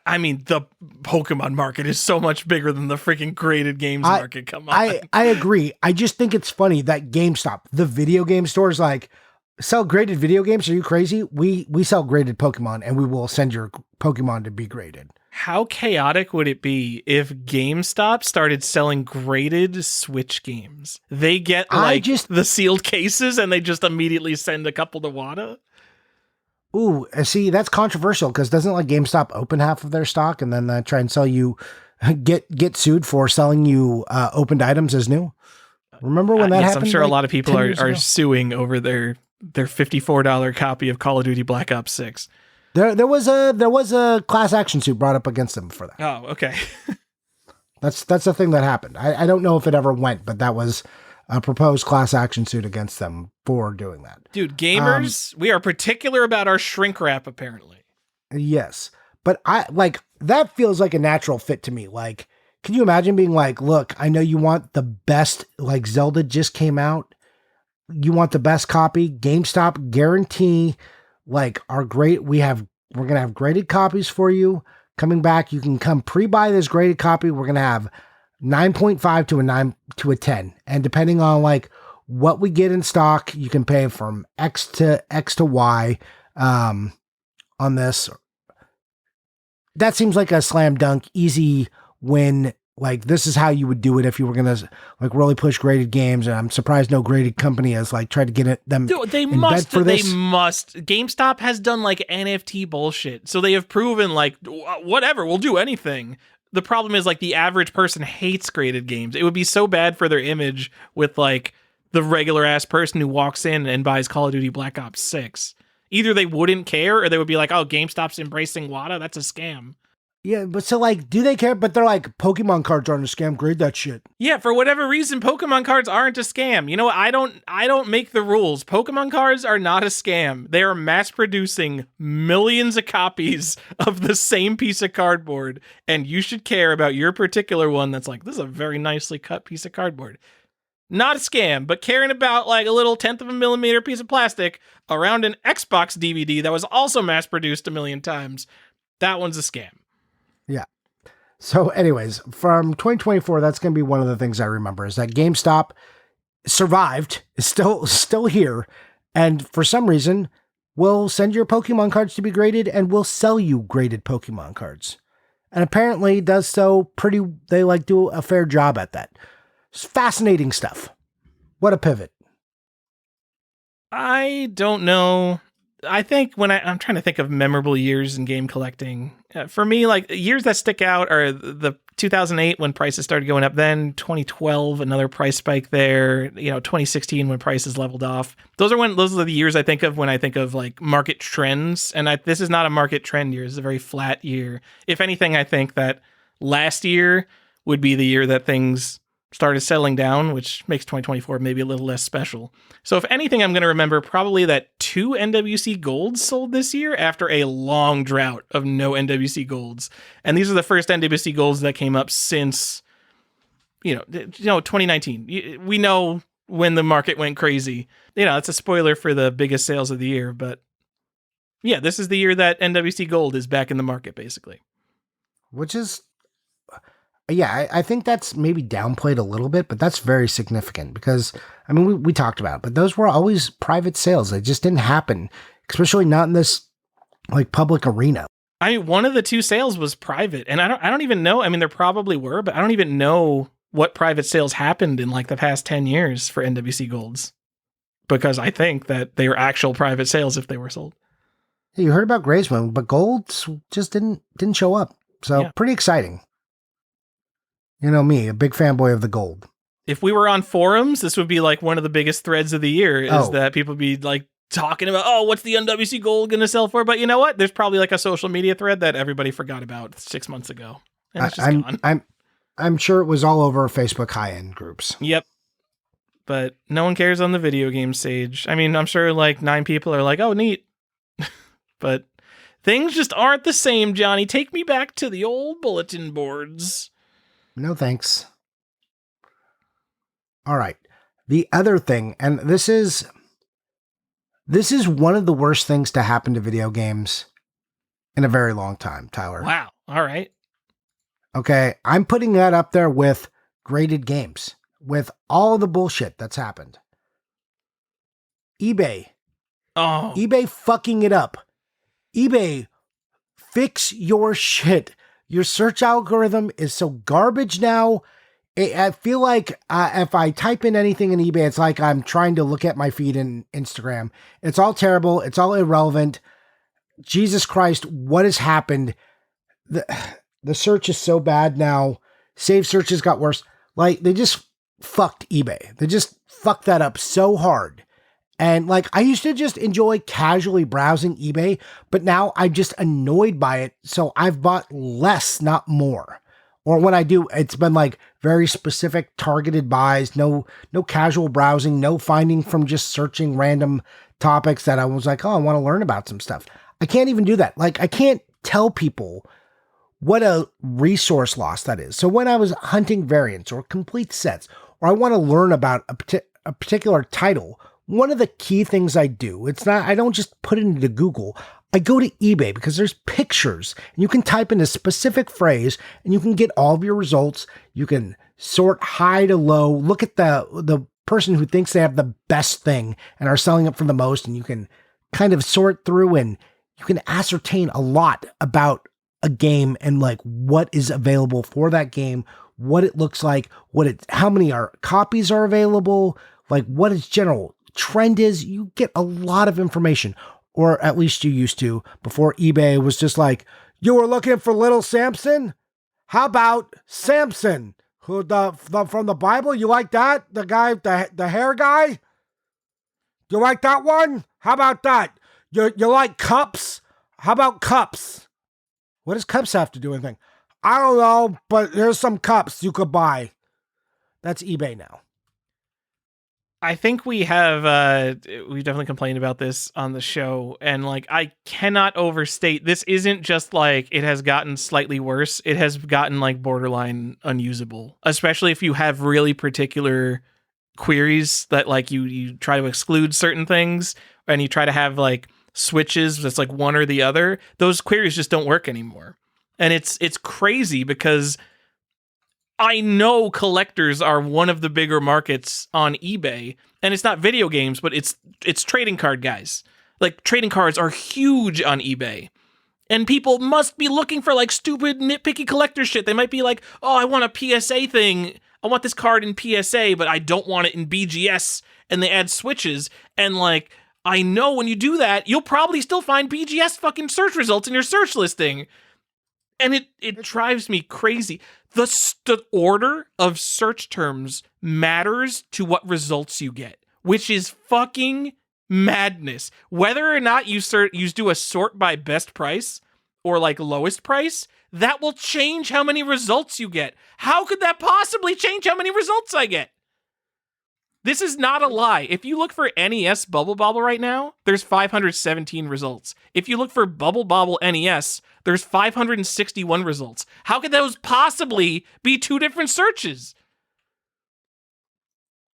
I mean, the Pokemon market is so much bigger than the freaking graded games market. Come on. I agree. I just think it's funny that GameStop, the video game store, is like, sell graded video games? Are you crazy? We sell graded Pokemon, and we will send your Pokemon to be graded. How chaotic would it be if GameStop started selling graded Switch games? They get the sealed cases and they just immediately send a couple to WADA? Ooh, see, that's controversial because doesn't GameStop open half of their stock and then try and sell you, get sued for selling you opened items as new? Remember when that happened? I'm sure a lot of people are suing over their $54 copy of Call of Duty Black Ops 6. There was a class action suit brought up against them for that. Oh, okay. That's the thing that happened. I don't know if it ever went, but that was a proposed class action suit against them for doing that. Dude, gamers, we are particular about our shrink wrap, apparently. Yes. But that feels like a natural fit to me. Like, can you imagine being like, look, I know you want the best, like Zelda just came out. You want the best copy. GameStop guarantee we're going to have graded copies for you coming back. You can come pre-buy this graded copy. We're going to have 9.5 to a 9 to a 10. And depending on what we get in stock, you can pay from X to Y on this. That seems like a slam dunk, easy win. Like, this is how you would do it if you were going to really push graded games. And I'm surprised no graded company has tried to get them. Dude, they must. GameStop has done NFT bullshit. So they have proven whatever, we'll do anything. The problem is the average person hates graded games. It would be so bad for their image with the regular ass person who walks in and buys Call of Duty Black Ops 6. Either they wouldn't care or they would be like, oh, GameStop's embracing WADA. That's a scam. Yeah, but so do they care? But they're like, Pokemon cards aren't a scam. Grade that shit. Yeah, for whatever reason, Pokemon cards aren't a scam. You know what? I don't make the rules. Pokemon cards are not a scam. They are mass producing millions of copies of the same piece of cardboard, and you should care about your particular one that's this is a very nicely cut piece of cardboard. Not a scam, but caring about a little 1/10 of a millimeter piece of plastic around an Xbox DVD that was also mass produced a million times, that one's a scam. Yeah. So anyways, from 2024, that's going to be one of the things I remember is that GameStop survived, is still here. And for some reason, will send your Pokemon cards to be graded and will sell you graded Pokemon cards. And apparently does so they do a fair job at that. It's fascinating stuff. What a pivot. I don't know. I think when I'm trying to think of memorable years in game collecting, for me, years that stick out are the 2008 when prices started going up, then 2012, another price spike there, 2016 when prices leveled off. Those are the years I think of when I think of market trends. And this is not a market trend year. It's a very flat year. If anything, I think that last year would be the year that things started settling down, which makes 2024 maybe a little less special. So if anything, I'm going to remember probably that 2 NWC golds sold this year after a long drought of no NWC golds. And these are the first NWC golds that came up since, 2019. We know when the market went crazy. It's a spoiler for the biggest sales of the year, but yeah, this is the year that NWC gold is back in the market, basically. Which is, yeah, I think that's maybe downplayed a little bit, but that's very significant because, we talked about it, but those were always private sales. They just didn't happen, especially not in this public arena. One of the 2 sales was private, and I don't even know. There probably were, but I don't even know what private sales happened in the past 10 years for NWC golds, because I think that they were actual private sales if they were sold. Yeah, you heard about Graysman, but golds just didn't show up. So yeah. Pretty exciting. Me, a big fanboy of the gold. If we were on forums, this would be one of the biggest threads of the year is that people be talking about, oh, what's the NWC gold going to sell for? But you know what? There's probably a social media thread that everybody forgot about 6 months ago. And it's just gone. I'm sure it was all over Facebook high-end groups. Yep. but no one cares on the video game stage. I mean, I'm sure like 9 people are like, oh, neat. But things just aren't the same, Johnny. Take me back to the old bulletin boards. No thanks. All right. The other thing, and this is one of the worst things to happen to video games in a very long time, Tyler. Wow. All right. Okay. I'm putting that up there with graded games, with all the bullshit that's happened. eBay. Oh. eBay fucking it up. eBay, fix your shit. Your search algorithm is so garbage now. I feel like if I type in anything in eBay, it's like I'm trying to look at my feed in Instagram. It's all terrible. It's all irrelevant. Jesus Christ, what has happened? The search is so bad now. Save searches got worse. Like, they just fucked eBay. They just fucked that up so hard. And like, I used to just enjoy casually browsing eBay, but now I'm just annoyed by it. So I've bought less, not more. Or when I do, it's been like very specific targeted buys, no casual browsing, no finding from just searching random topics that I was like, oh, I want to learn about some stuff. I can't even do that. Like, I can't tell people what a resource loss that is. So when I was hunting variants or complete sets, or I want to learn about a particular title, one of the key things I do, I don't just put it into Google. I go to eBay because there's pictures and you can type in a specific phrase and you can get all of your results. You can sort high to low, look at the person who thinks they have the best thing and are selling it for the most. And you can kind of sort through and you can ascertain a lot about a game and like what is available for that game, what it looks like, how many copies are available, like what its general trend is. You get a lot of information. Or at least you used to, before eBay was just like, you were looking for little Samson? How about Samson? Who from the Bible? You like that? The guy, the hair guy? You like that one? How about that? You like cups? How about cups? What does cups have to do with anything? I don't know, but here's some cups you could buy. That's eBay now. I think we've definitely complained about this on the show, and like, I cannot overstate, this isn't just like it has gotten slightly worse, it has gotten like borderline unusable, especially if you have really particular queries that like you try to exclude certain things and you try to have like switches that's like one or the other. Those queries just don't work anymore. And it's crazy because I know collectors are one of the bigger markets on eBay, and it's not video games, but it's trading card guys. Like, trading cards are huge on eBay, and people must be looking for like stupid nitpicky collector shit. They might be like, oh, I want a PSA thing. I want this card in PSA, but I don't want it in BGS, and they add switches. And like, I know when you do that, you'll probably still find BGS fucking search results in your search listing. And it drives me crazy. The order of search terms matters to what results you get, which is fucking madness. Whether or not you do a sort by best price or like lowest price, that will change how many results you get. How could that possibly change how many results I get? This is not a lie. If you look for NES Bubble Bobble right now, there's 517 results. If you look for Bubble Bobble NES, there's 561 results. How could those possibly be two different searches?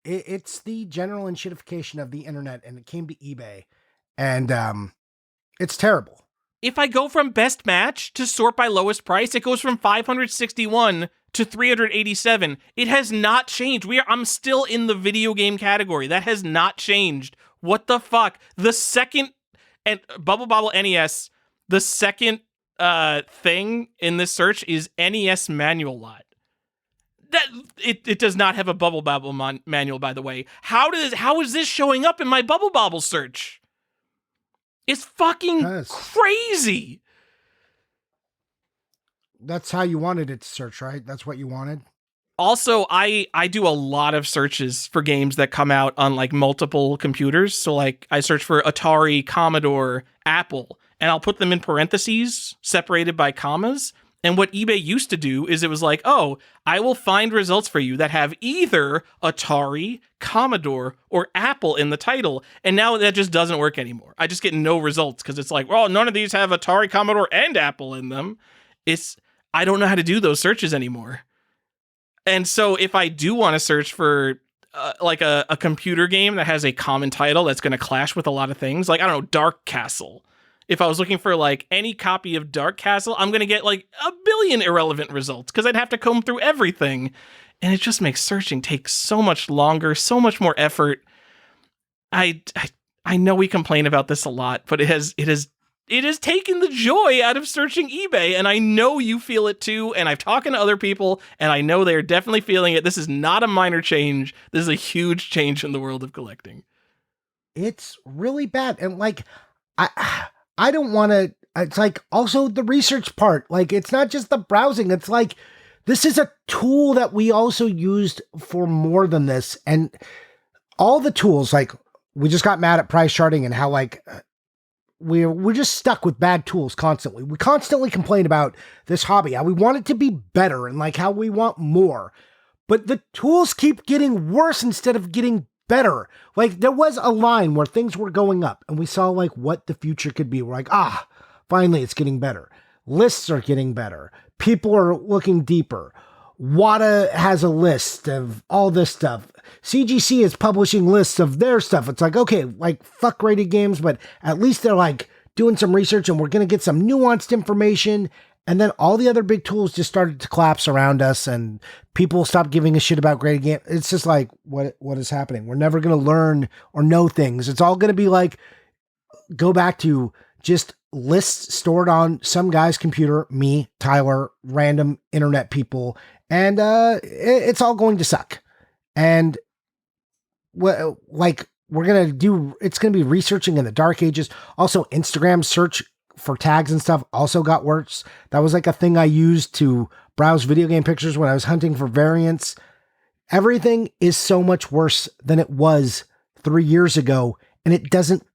It's the general enshittification of the internet, and it came to eBay, and it's terrible. If I go from best match to sort by lowest price, it goes from 561 to 387. It has not changed. I'm still in the video game category. That has not changed. What the fuck? The second, and Bubble Bobble NES, the second thing in this search is NES manual lot. That it does not have a Bubble Bobble manual, by the way. How is this showing up in my Bubble Bobble search? It's fucking crazy. That's how you wanted it to search, right? That's what you wanted? Also, I do a lot of searches for games that come out on like multiple computers. So like I search for Atari, Commodore, Apple, and I'll put them in parentheses separated by commas. And what eBay used to do is it was like, oh, I will find results for you that have either Atari, Commodore, or Apple in the title. And now that just doesn't work anymore. I just get no results because it's like, well, none of these have Atari, Commodore, and Apple in them. I don't know how to do those searches anymore. And so if I do want to search for like a computer game that has a common title that's going to clash with a lot of things, like, I don't know, Dark Castle. If I was looking for like any copy of Dark Castle, I'm going to get like a billion irrelevant results because I'd have to comb through everything. And it just makes searching take so much longer, so much more effort. I know we complain about this a lot, but it has taken the joy out of searching eBay. And I know you feel it too. And I've talked to other people and I know they're definitely feeling it. This is not a minor change. This is a huge change in the world of collecting. It's really bad. And like, I don't want to, it's like also the research part. Like, it's not just the browsing. It's like, this is a tool that we also used for more than this. And all the tools, like, we just got mad at price charting and how like, we're just stuck with bad tools constantly. We constantly complain about this hobby, how we want it to be better and like how we want more. But the tools keep getting worse instead of getting better. Like, there was a line where things were going up and we saw like what the future could be. We're like, finally it's getting better. Lists are getting better. People are looking deeper. Wata has a list of all this stuff. CGC is publishing lists of their stuff. It's like, okay, like fuck rated games, but at least they're like doing some research and we're going to get some nuanced information. And then all the other big tools just started to collapse around us and people stopped giving a shit about graded games. It's just like, what is happening? We're never going to learn or know things. It's all going to be like, go back to just lists stored on some guy's computer, me, Tyler, random internet people. And it's all going to suck. And like, it's going to be researching in the dark ages. Also, Instagram search for tags and stuff also got worse. That was like a thing I used to browse video game pictures when I was hunting for variants. Everything is so much worse than it was 3 years ago, and it doesn't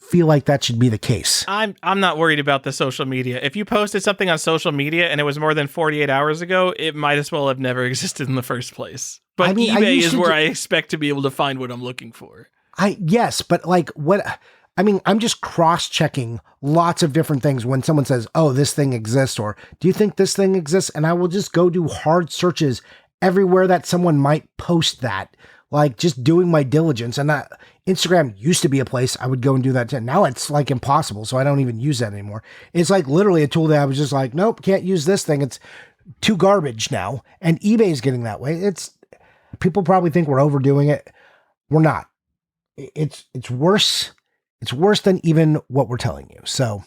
feel like that should be the case. I'm not worried about the social media. If you posted something on social media and it was more than 48 hours ago, it might as well have never existed in the first place. But I mean, eBay is where I expect to be able to find what I'm looking for. Yes, but like I'm just cross-checking lots of different things when someone says, oh, this thing exists, or do you think this thing exists? And I will just go do hard searches everywhere that someone might post that, like just doing my diligence. And Instagram used to be a place I would go and do that. Now it's like impossible, so I don't even use that anymore. It's like literally a tool that I was just like, nope, can't use this thing. It's too garbage now. And eBay's getting that way. People probably think we're overdoing it. We're not. It's worse. It's worse than even what we're telling you. So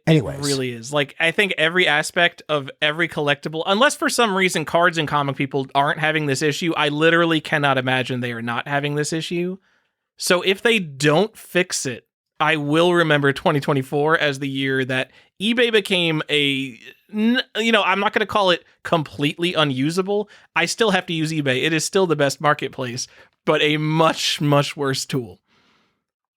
anyways. It really is. Like, I think every aspect of every collectible, unless for some reason cards and comic people aren't having this issue, I literally cannot imagine they are not having this issue. So if they don't fix it, I will remember 2024 as the year that eBay became I'm not going to call it completely unusable. I still have to use eBay. It is still the best marketplace, but a much, much worse tool.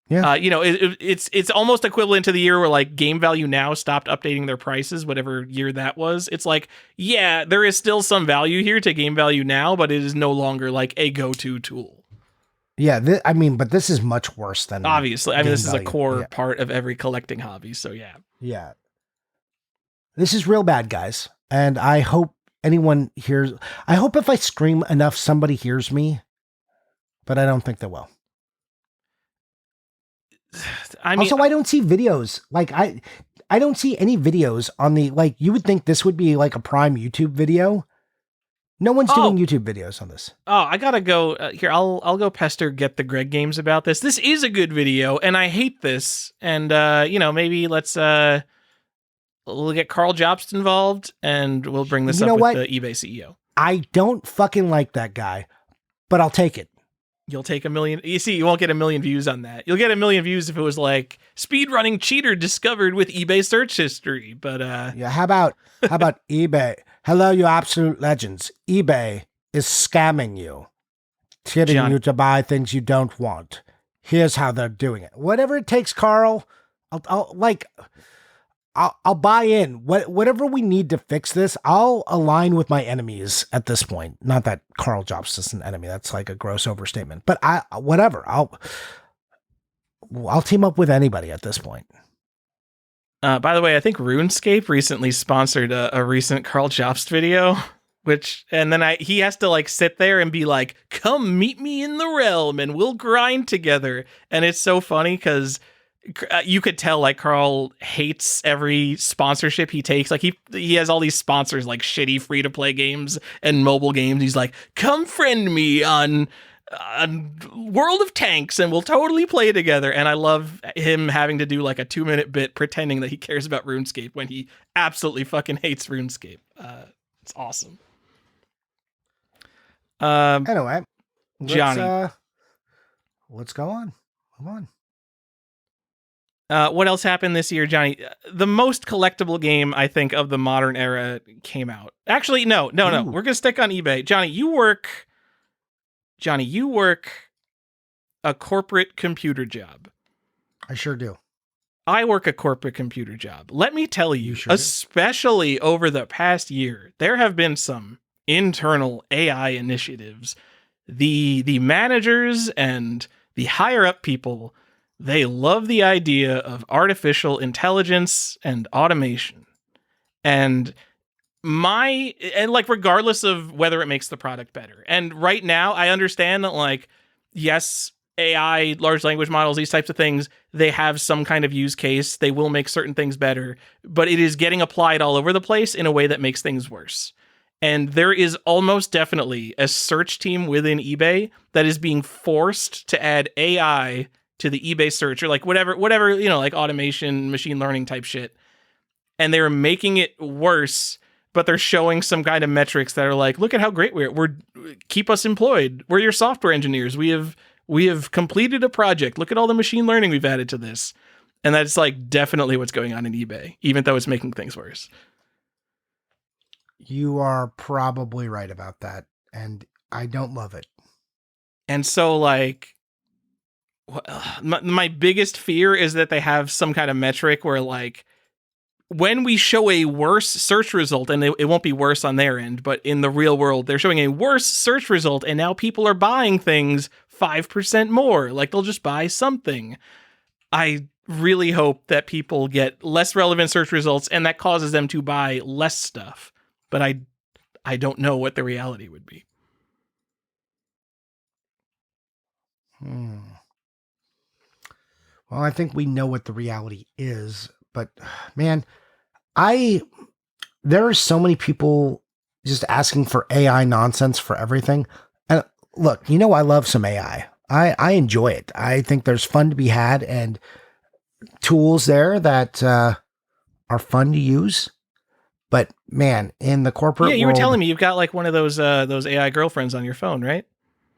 Yeah. It's almost equivalent to the year where like Game Value Now stopped updating their prices, whatever year that was. It's like, yeah, there is still some value here to Game Value Now, but it is no longer like a go-to tool. Yeah, but this is much worse than obviously. I mean, this is a core part of every collecting hobby. So yeah. Yeah. This is real bad, guys. And I hope anyone hears. I hope if I scream enough, somebody hears me. But I don't think they will. I mean, also, I don't see videos. Like I don't see any videos on the, like, you would think this would be like a prime YouTube video. No one's doing YouTube videos on this. Oh, I gotta go here. I'll go pester Get the Greg Games about this. This is a good video, and I hate this. And maybe we'll get Carl Jobst involved, and we'll bring this up with the eBay CEO. I don't fucking like that guy, but I'll take it. You'll take 1 million. You see, you won't get 1 million views on that. You'll get 1 million views if it was like speedrunning cheater discovered with eBay search history. But yeah, how about eBay? Hello, you absolute legends. eBay is scamming you, getting you to buy things you don't want. Here's how they're doing it. Whatever it takes, Carl. I'll buy in. Whatever we need to fix this, I'll align with my enemies at this point. Not that Carl Jobs is an enemy. That's like a gross overstatement. But whatever. I'll team up with anybody at this point. By the way, I think RuneScape recently sponsored a recent Carl Jobst video, and then he has to like sit there and be like, "Come meet me in the realm, and we'll grind together." And it's so funny because you could tell like Carl hates every sponsorship he takes. Like he has all these sponsors like shitty free to play games and mobile games. He's like, "Come friend me on World of Tanks and we'll totally play together." And I love him having to do like a 2-minute bit pretending that he cares about RuneScape when he absolutely fucking hates RuneScape. It's awesome. Anyway, Johnny, let's go on. Move on. What else happened this year, Johnny? The most collectible game, I think, of the modern era came out. Actually, no. We're going to stick on eBay. Johnny, you work a corporate computer job. I sure do. I work a corporate computer job. Let me tell you, especially over the past year, there have been some internal AI initiatives. The managers and the higher up people, they love the idea of artificial intelligence and automation. And regardless of whether it makes the product better. And right now, I understand that, like, yes, AI, large language models, these types of things, they have some kind of use case. They will make certain things better, but it is getting applied all over the place in a way that makes things worse. And there is almost definitely a search team within eBay that is being forced to add AI to the eBay search or like whatever, like automation, machine learning type shit. And they're making it worse, but they're showing some kind of metrics that are like, look at how great we're keep us employed. We're your software engineers. We have completed a project. Look at all the machine learning we've added to this. And that's like definitely what's going on in eBay, even though it's making things worse. You are probably right about that. And I don't love it. And so like, my biggest fear is that they have some kind of metric where like when we show a worse search result, and it won't be worse on their end, but in the real world, they're showing a worse search result and now people are buying things 5% more. Like they'll just buy something. I really hope that people get less relevant search results and that causes them to buy less stuff. But I don't know what the reality would be. Well, I think we know what the reality is, but man, there are so many people just asking for AI nonsense for everything. And look, I love some AI. I enjoy it. I think there's fun to be had and tools there that are fun to use. But man, in the corporate world, you were telling me you've got like one of those AI girlfriends on your phone, right?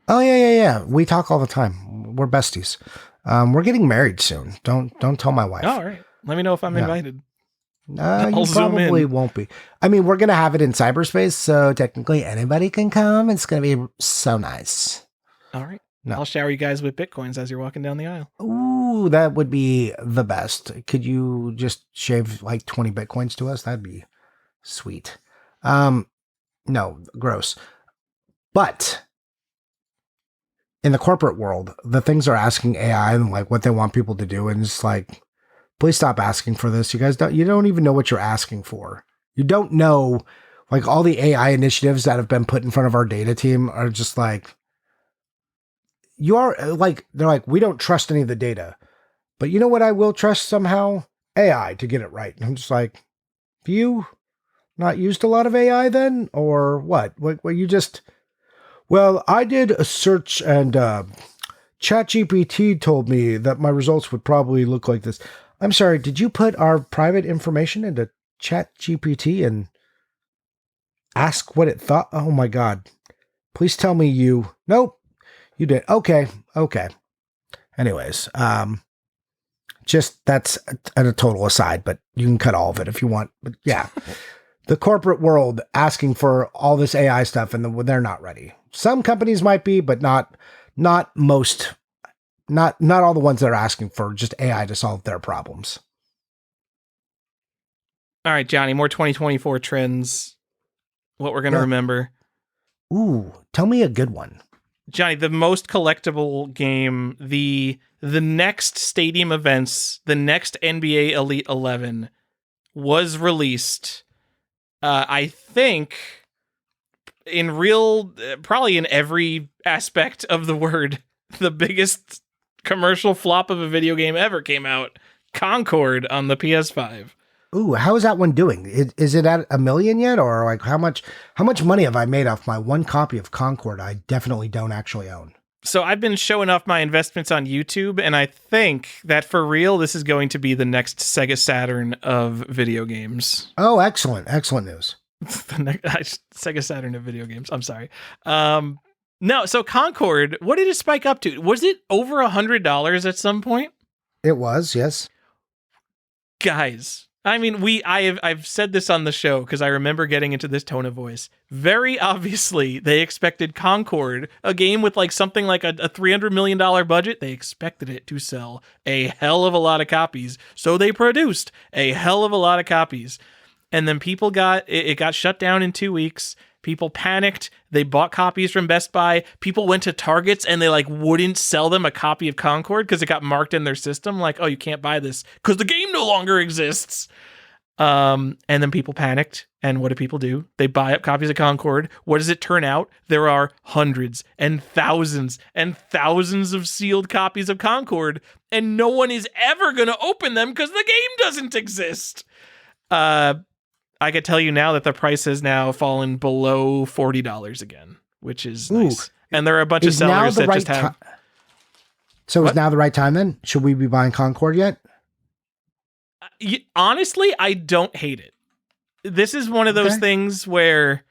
Oh yeah. We talk all the time. We're besties. We're getting married soon. Don't tell my wife. Oh, all right. Let me know if I'm invited. You probably won't be. I mean, we're going to have it in cyberspace, so technically anybody can come. It's going to be so nice. All right. No. I'll shower you guys with Bitcoins as you're walking down the aisle. Ooh, that would be the best. Could you just shave like 20 Bitcoins to us? That'd be sweet. No, gross. But in the corporate world, the things are asking AI and like what they want people to do. And it's like, please stop asking for this. You don't even know what you're asking for. You don't know, like all the AI initiatives that have been put in front of our data team are just like, they're like, we don't trust any of the data, but you know what? I will trust somehow AI to get it right. And I'm just like, have you not used a lot of AI then? Or what? Well, I did a search and ChatGPT told me that my results would probably look like this. I'm sorry, did you put our private information into ChatGPT and ask what it thought? Oh my God. Please tell me nope, you did. Okay. Anyways, just that's a total aside, but you can cut all of it if you want. But yeah, the corporate world asking for all this AI stuff and they're not ready. Some companies might be, but not most. Not all the ones that are asking for just AI to solve their problems. All right, Johnny, more 2024 trends. What we're going to remember. Ooh, tell me a good one. Johnny, the most collectible game, the next stadium events, the next NBA Elite 11 was released. I think probably in every aspect of the word, the biggest commercial flop of a video game ever came out. Concord on the PS5. Ooh, how is that one doing? Is it at 1 million yet, or like how much money have I made off my one copy of Concord I definitely don't actually own? So I've been showing off my investments on YouTube, and I think that for real, this is going to be the next Sega Saturn of video games. Oh, excellent news. Sega Saturn of video games. I'm sorry. No, so Concord, what did it spike up to? Was it over $100 at some point? It was, yes. Guys, I mean, I've said this on the show because I remember getting into this tone of voice. Very obviously, they expected Concord, a game with like something like a $300 million budget, they expected it to sell a hell of a lot of copies. So they produced a hell of a lot of copies. And then people got shut down in 2 weeks. People panicked. They bought copies from Best Buy. People went to Targets and they like wouldn't sell them a copy of Concord because it got marked in their system. Like, oh, you can't buy this because the game no longer exists. And then people panicked. And what do people do? They buy up copies of Concord. What does it turn out? There are hundreds and thousands of sealed copies of Concord. And no one is ever going to open them because the game doesn't exist. I could tell you now that the price has now fallen below $40 again, which is nice. And there are a bunch of sellers that just have... So is now the right time then? Should we be buying Concord yet? Honestly, I don't hate it. This is one of those things where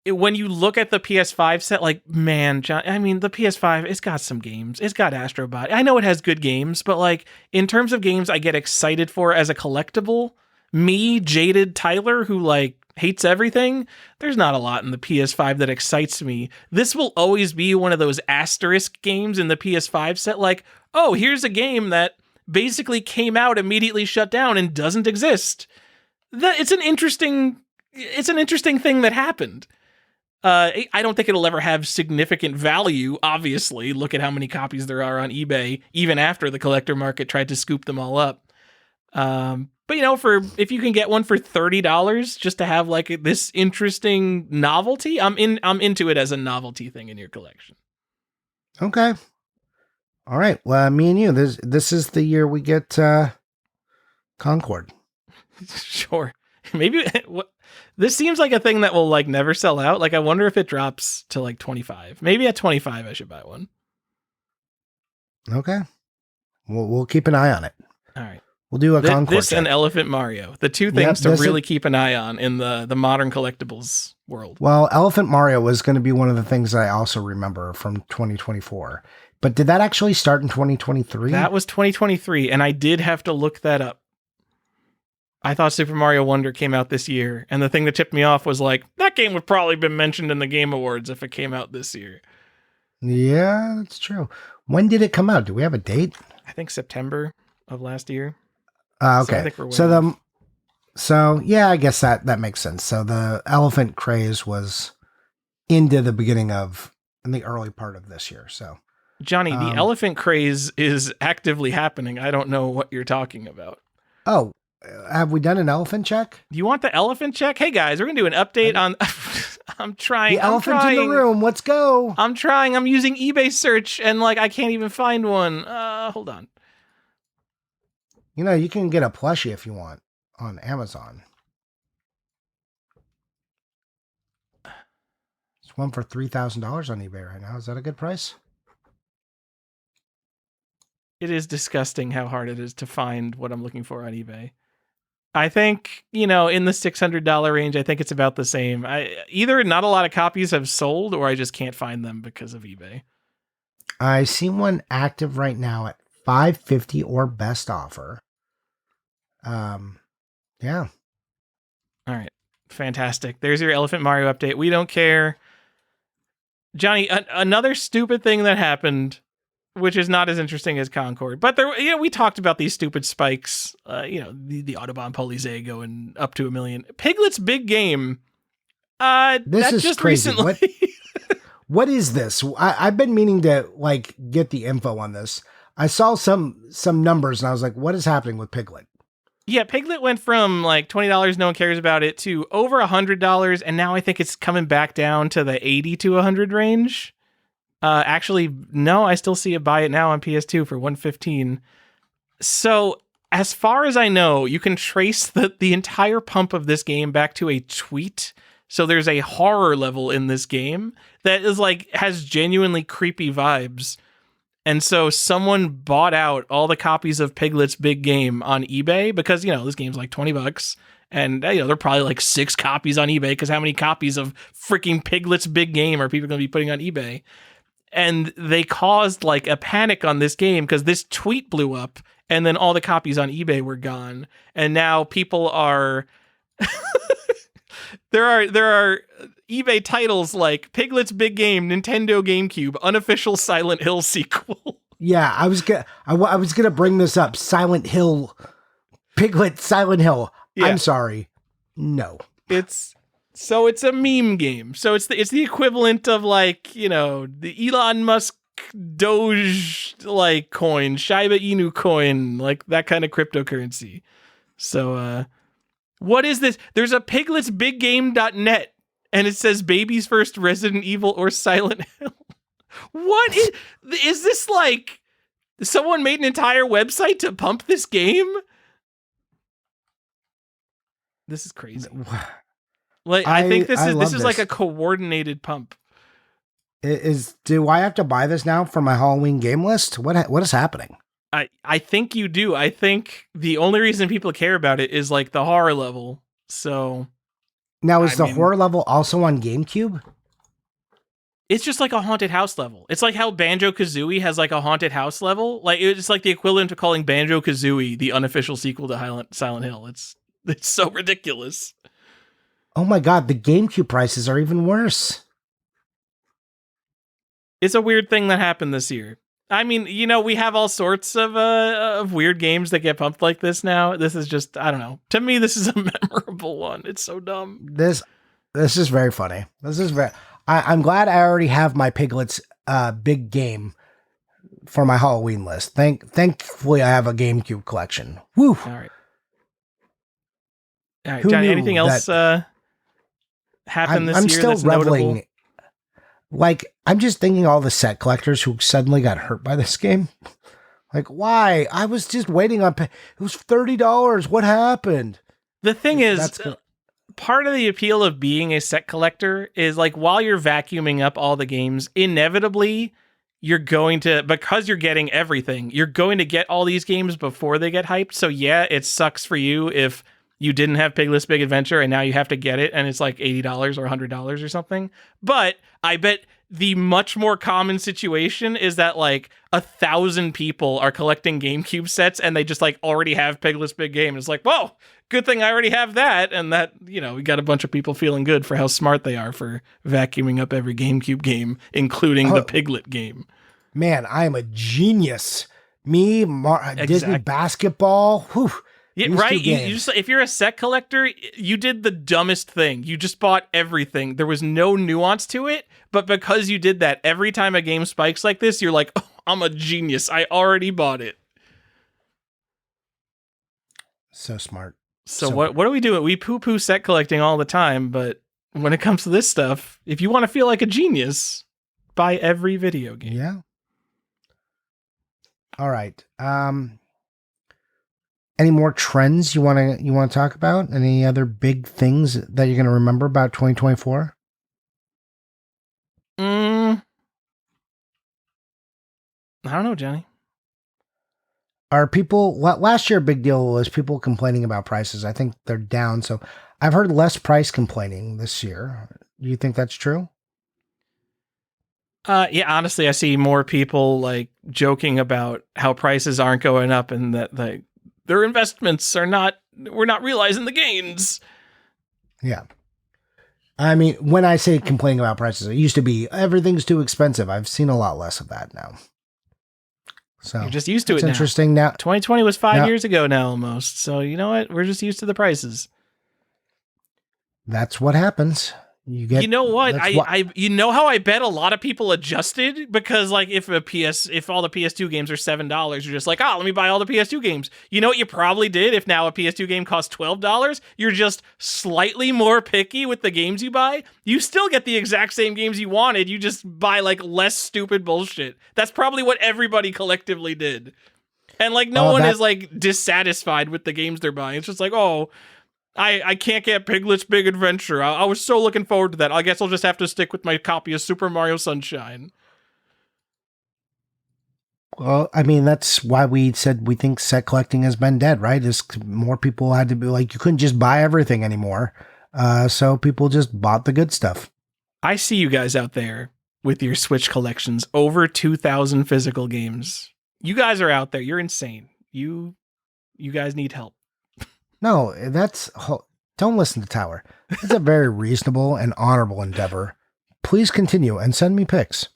when you look at the PS5 set, like, man, John, I mean, the PS5, it's got some games. It's got Astrobot. I know it has good games, but like in terms of games I get excited for as a collectible, me, jaded Tyler, who like hates everything, there's not a lot in the PS5 that excites me. This will always be one of those asterisk games in the PS5 set, like, oh, here's a game that basically came out, immediately shut down, and doesn't exist. It's an interesting thing that happened. I don't think it'll ever have significant value, obviously. Look at how many copies there are on eBay, even after the collector market tried to scoop them all up. But you know, if you can get one for $30 just to have like this interesting novelty, I'm into it as a novelty thing in your collection. Okay. All right. Well, me and you, this is the year we get Concord. Sure. Maybe this seems like a thing that will like never sell out. Like I wonder if it drops to like 25. Maybe at 25 I should buy one. Okay. We'll keep an eye on it. All right. We'll do a Concord. This and Elephant Mario, the two things to really keep an eye on in the modern collectibles world. Well, Elephant Mario was going to be one of the things that I also remember from 2024. But did that actually start in 2023? That was 2023, and I did have to look that up. I thought Super Mario Wonder came out this year, and the thing that tipped me off was like, that game would probably been mentioned in the Game Awards if it came out this year. Yeah, that's true. When did it come out? Do we have a date? I think September of last year. Okay. So yeah, I guess that makes sense. So the elephant craze was into the beginning of in the early part of this year. So Johnny, the elephant craze is actively happening. I don't know what you're talking about. Oh, have we done an elephant check? Do you want the elephant check? Hey guys, we're gonna do an update on. I'm trying. The elephant in the room. Let's go. I'm trying. I'm using eBay search and like I can't even find one. Hold on. You know, you can get a plushie if you want on Amazon. It's one for $3,000 on eBay right now. Is that a good price? It is disgusting how hard it is to find what I'm looking for on eBay. I think, you know, in the $600 range, I think it's about the same. Either not a lot of copies have sold or I just can't find them because of eBay. I see one active right now at $550 or best offer. Yeah. All right. Fantastic. There's your Elephant Mario update. We don't care. Johnny, another stupid thing that happened which is not as interesting as Concord. But there, we talked about these stupid spikes. The Audubon Polizei going up to 1 million. Piglet's Big Game. This is just crazy. recently. What is this? I've been meaning to get the info on this. I saw some numbers and I was like, what is happening with Piglet? Yeah, Piglet went from like $20, no one cares about it, to over $100, and now I think it's coming back down to the 80 to 100 range. Actually, no, I still see it buy it now on PS2 for $115. So, as far as I know, you can trace the entire pump of this game back to a tweet. So there's a horror level in this game that is has genuinely creepy vibes. And so someone bought out all the copies of Piglet's Big Game on eBay because, this game's like $20. And, there are probably 6 copies on eBay because how many copies of freaking Piglet's Big Game are people going to be putting on eBay? And they caused a panic on this game because this tweet blew up and then all the copies on eBay were gone. And now people are... There are eBay titles like Piglet's Big Game, Nintendo GameCube, unofficial Silent Hill sequel. Yeah, I was gonna bring this up. Silent Hill, Piglet, Silent Hill. Yeah. I'm sorry, no. It's a meme game. So it's the equivalent of the Elon Musk Doge coin, Shiba Inu coin, that kind of cryptocurrency. So what is this? There's a pigletsbiggame.net and it says baby's first Resident Evil or Silent Hill. What is this someone made an entire website to pump this game? This is crazy. I think this is like a coordinated pump. Do I have to buy this now for my Halloween game list? What is happening? I think you do. I think the only reason people care about it is the horror level. So now is the horror level also on GameCube? It's just like a haunted house level. It's like how Banjo-Kazooie has a haunted house level. It's like the equivalent of calling Banjo-Kazooie the unofficial sequel to Silent Hill. It's so ridiculous. Oh my god, the GameCube prices are even worse. It's a weird thing that happened this year. I mean, we have all sorts of weird games that get pumped like this now. This is just, I don't know. To me, this is a memorable one. It's so dumb. This is very funny. I'm glad I already have my Piglet's Big Game for my Halloween list. Thankfully, I have a GameCube collection. Woo! All right, Johnny, anything else happened this year? I'm still reveling. Notable? I'm just thinking all the set collectors who suddenly got hurt by this game. Why? I was just waiting on... It was $30. What happened? The thing is, part of the appeal of being a set collector is, while you're vacuuming up all the games, inevitably, you're going to... Because you're getting everything, you're going to get all these games before they get hyped. So, yeah, it sucks for you if you didn't have Piglet's Big Adventure and now you have to get it and it's $80 or $100 or something. But I bet the much more common situation is that 1,000 people are collecting GameCube sets and they just already have Piglet's Big Game. It's whoa, good thing I already have that. And that, we got a bunch of people feeling good for how smart they are for vacuuming up every GameCube game, inclling the Piglet game. Man, I am a genius. Me, Disney basketball. Whew. Yeah, right. You just, if you're a set collector, you did the dumbest thing. You just bought everything. There was no nuance to it, but because you did that, every time a game spikes like this, you're like, oh, I'm a genius. I already bought it. So smart. So what do we do? We poo-poo set collecting all the time, but when it comes to this stuff, if you want to feel like a genius, buy every video game. Yeah. All right. Any more trends you want to talk about? Any other big things that you're going to remember about 2024? I don't know, Johnny. Are people... Last year, a big deal was people complaining about prices. I think they're down. So I've heard less price complaining this year. Do you think that's true? Yeah, honestly, I see more people joking about how prices aren't going up and that their investments we're not realizing the gains. Yeah. I mean, when I say complaining about prices, it used to be everything's too expensive. I've seen a lot less of that now. So You're just used to that's it now. interesting. Now, 2020 was 5 Now- years ago now almost. So you know what? We're just used to the prices. that's what happens. You know what? that's what- You know how I bet a lot of people adjusted because like if all the PS2 games are $7, you're just like, oh, let me buy all the PS2 games. You know what you probably did if now a PS2 game costs $12? You're just slightly more picky with the games you buy. You still get the exact same games you wanted. You just buy like less stupid bullshit. That's probably what everybody collectively did. And like no one is like dissatisfied with the games they're buying. It's just like, oh, I can't get Piglet's Big Adventure. I was so looking forward to that. I guess I'll just have to stick with my copy of Super Mario Sunshine. Well, I mean, that's why we said we think set collecting has been dead, right? Is more people had to be like, you couldn't just buy everything anymore. So people just bought the good stuff. I see you guys out there with your Switch collections, over 2,000 physical games. You guys are out there. You're insane. You guys need help. No, don't listen to Tower. It's a very reasonable and honorable endeavor. Please continue and send me pics.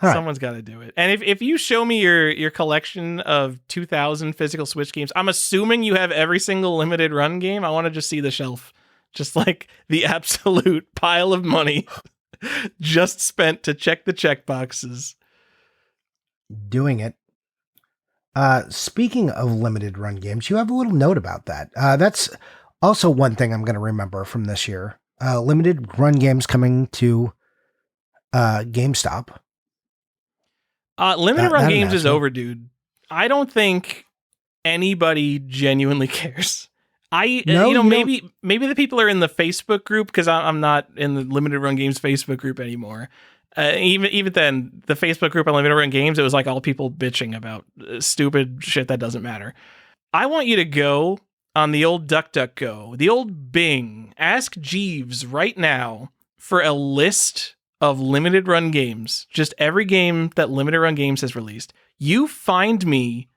Someone's got to do it. And if you show me your collection of 2,000 physical Switch games, I'm assuming you have every single limited run game. I want to just see the shelf. Just like the absolute pile of money just spent to check the checkboxes. Doing it. Speaking of limited run games, you have a little note about that. That's also one thing I'm going to remember from this year. Limited run games coming to GameStop. Limited run games is over, dude. I don't think anybody genuinely cares. Maybe the people are in the Facebook group because I'm not in the limited run games Facebook group anymore. Even then, the Facebook group on limited run games, it was like all people bitching about stupid shit that doesn't matter. I want you to go on the old DuckDuckGo, the old Bing, ask Jeeves right now for a list of limited run games, just every game that limited run games has released. You find me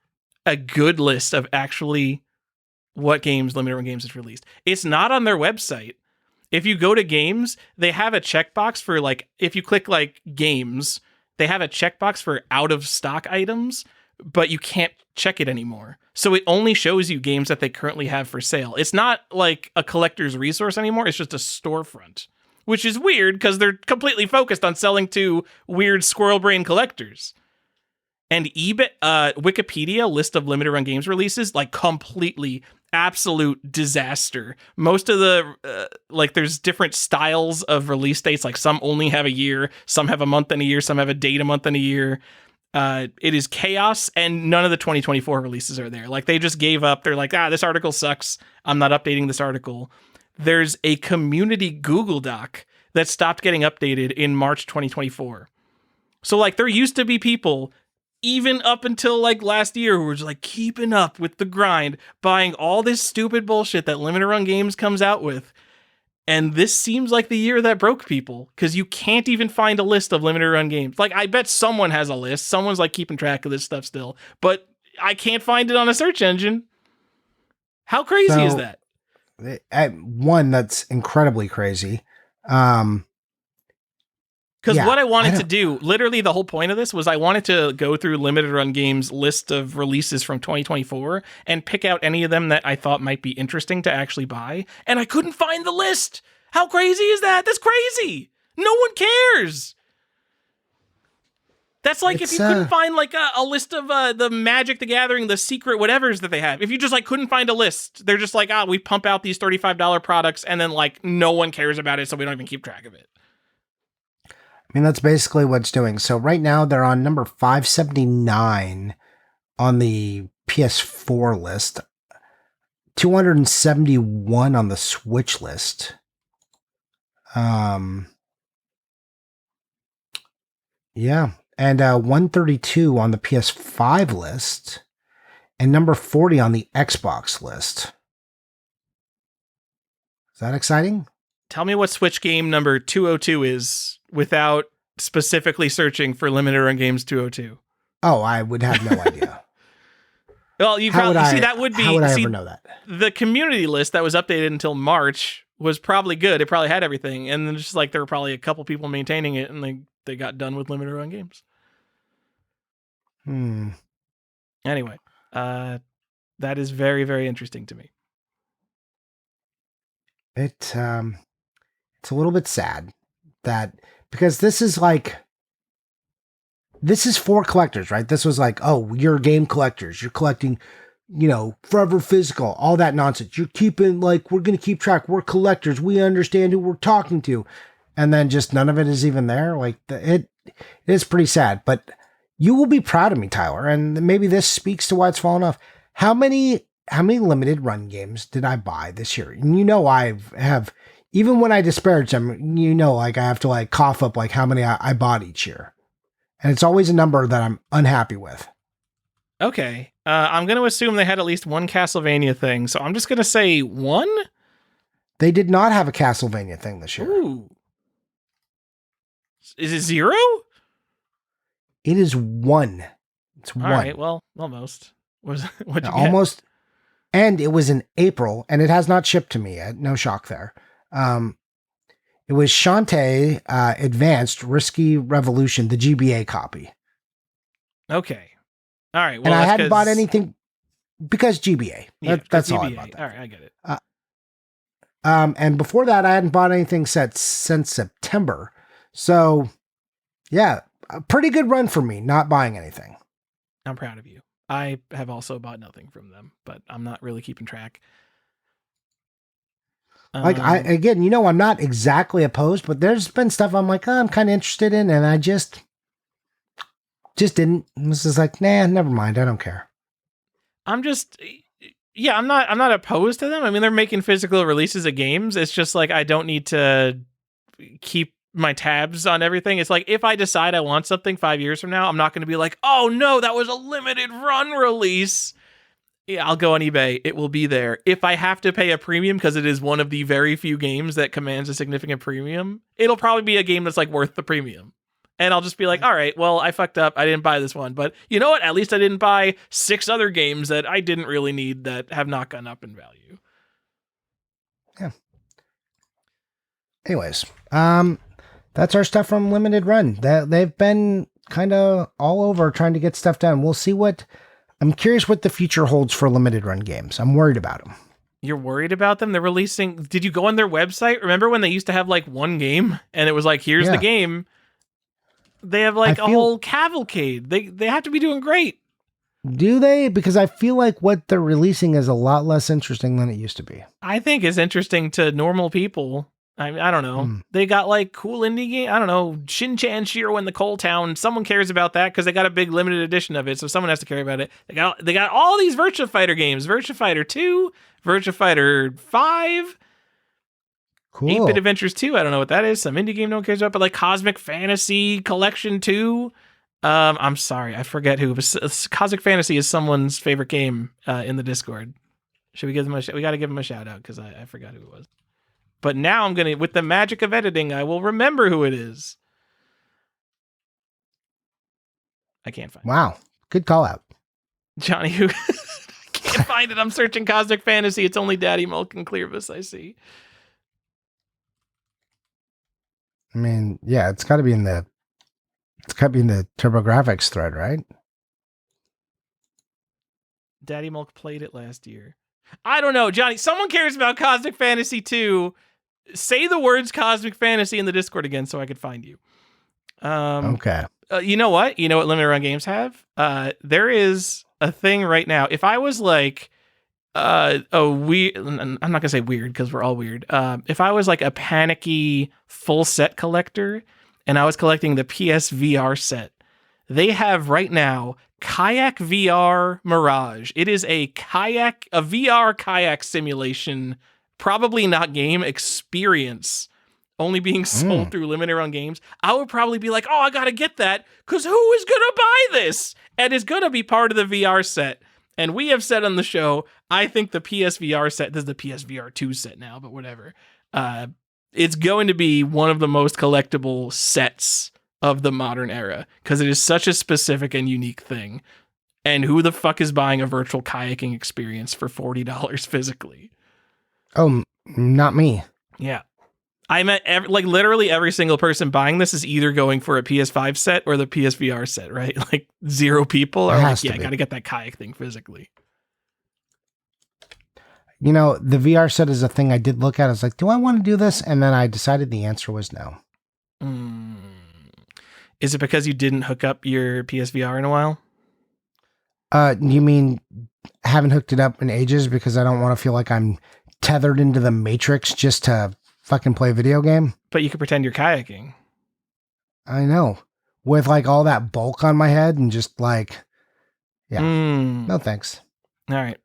a good list of actually what games limited run games has released. It's not on their website. If you go to games, they have a checkbox for like, if you click like games, they have a checkbox for out of stock items, but you can't check it anymore. So it only shows you games that they currently have for sale. It's not like a collector's resource anymore. It's just a storefront, which is weird because they're completely focused on selling to weird squirrel brain collectors. And eBay, Wikipedia list of limited run games releases, like completely absolute disaster. Most of the there's different styles of release dates. Like some only have a year, some have a month and a year, some have a date, a month and a year. It is chaos, and none of the 2024 releases are there. Like they just gave up. They're like, this article sucks. I'm not updating this article. There's a community Google Doc that stopped getting updated in March 2024. So like there used to be people even up until like last year who were just like keeping up with the grind, buying all this stupid bullshit that limited run games comes out with. And this seems like the year that broke people because you can't even find a list of limited run games. Like I bet someone has a list. Someone's like keeping track of this stuff still, but I can't find it on a search engine. How crazy is that? One, that's incredibly crazy. Because what I wanted to do, literally the whole point of this was I wanted to go through limited run games list of releases from 2024 and pick out any of them that I thought might be interesting to actually buy. And I couldn't find the list. How crazy is that? That's crazy. No one cares. That's like if you couldn't find like a list of the Magic the Gathering, the secret whatevers that they have. If you just like couldn't find a list, they're just like, we pump out these $35 products and then like no one cares about it, so we don't even keep track of it. I mean, that's basically what it's doing. So right now they're on number 579 on the PS4 list, 271 on the Switch list. Yeah. And 132 on the PS5 list and number 40 on the Xbox list. Is that exciting? Tell me what Switch game number 202 is without specifically searching for limited run games 202. Oh, I would have no idea. Well, you probably see that would be. How would I ever know that? The community list that was updated until March was probably good. It probably had everything, and then just like there were probably a couple people maintaining it, and they got done with limited run games. Anyway, that is very, very interesting to me. It's a little bit sad that because this is for collectors, right? This was like, oh, you're game collectors. You're collecting, forever physical, all that nonsense. You're keeping we're going to keep track. We're collectors. We understand who we're talking to. And then just none of it is even there. It is pretty sad, but you will be proud of me, Tyler. And maybe this speaks to why it's fallen off. How many limited run games did I buy this year? And I have, even when I disparage them, I have to cough up how many I bought each year. And it's always a number that I'm unhappy with. Okay. I'm going to assume they had at least one Castlevania thing. So I'm just going to say 1. They did not have a Castlevania thing this year. Ooh. Is it 0? It is 1. It's 1. All right. Well, almost. What'd you get? Almost. And it was in April, and it has not shipped to me yet. No shock there. It was Shantae Advanced Risky Revolution, the GBA copy. Okay. All right. Well, and I hadn't bought anything because GBA. That's GBA. all I bought. All right, I get it. And before that, I hadn't bought anything since September. So, yeah, a pretty good run for me, not buying anything. I'm proud of you. I have also bought nothing from them, but I'm not really keeping track. I'm not exactly opposed, but there's been stuff I'm like, I'm kind of interested in, and I just didn't. This is like, nah, never mind. I don't care. I'm not opposed to them. I mean, they're making physical releases of games. It's just I don't need to keep my tabs on everything. It's if I decide I want something 5 years from now, I'm not going to be like, oh no, that was a limited run release. Yeah, I'll go on eBay. It will be there. If I have to pay a premium because it is one of the very few games that commands a significant premium, it'll probably be a game that's worth the premium. And I'll just be like, all right, well, I fucked up. I didn't buy this one. But you know what? At least I didn't buy 6 other games that I didn't really need that have not gone up in value. Yeah. Anyways, that's our stuff from Limited Run. They've been kind of all over trying to get stuff done. We'll see I'm curious what the future holds for Limited Run games. I'm worried about them. You're worried about them? They're releasing... Did you go on their website? Remember when they used to have one game and it was here's the game? They have whole cavalcade. They have to be doing great. Do they? Because I feel what they're releasing is a lot less interesting than it used to be. I think it's interesting to normal people. I don't know. They got cool indie game. I don't know. Shin-Chan Shiro in the Coal Town. Someone cares about that because they got a big limited edition of it. So someone has to care about it. They got all these Virtua Fighter games. Virtua Fighter 2, Virtua Fighter 5, cool. 8-Bit Adventures 2. I don't know what that is. Some indie game no one cares about. But Cosmic Fantasy Collection 2. I'm sorry. I forget who. But Cosmic Fantasy is someone's favorite game in the Discord. Should we give them we got to give them a shout out because I forgot who it was. But now I'm going to, with the magic of editing, I will remember who it is. I can't find it. Wow. Good call out. Johnny, who I can't find it. I'm searching Cosmic Fantasy. It's only Daddy Milk and Clearvis I see. I mean, yeah, it's got to be in the TurboGrafx thread, right? Daddy Milk played it last year. I don't know, Johnny. Someone cares about Cosmic Fantasy 2. Say the words Cosmic Fantasy in the Discord again so I could find you. Okay. You know what? You know what Limited Run games have? There is a thing right now. If I was I'm not going to say weird because we're all weird. If I was a panicky full set collector and I was collecting the PSVR set, they have right now Kayak VR Mirage. It is a VR kayak simulation, probably not game experience, only being sold through Limited Run games. I would probably be like, oh, I got to get that because who is going to buy this? And it's going to be part of the VR set. And we have said on the show, I think the PSVR set, this is the PSVR 2 set now, but whatever. It's going to be one of the most collectible sets of the modern era because it is such a specific and unique thing. And who the fuck is buying a virtual kayaking experience for $40 physically? Oh, not me. Yeah. I met like literally every single person buying this is either going for a PS5 set or the PSVR set, right? Like 0 people are like, yeah, I got to get that kayak thing physically. You know, the VR set is a thing I did look at. I was like, do I want to do this? And then I decided the answer was no. Is it because you didn't hook up your PSVR in a while? You mean haven't hooked it up in ages because I don't want to feel like I'm tethered into the Matrix just to fucking play a video game? But you could pretend you're kayaking. I know. With like all that bulk on my head and just like, yeah. No thanks. All right.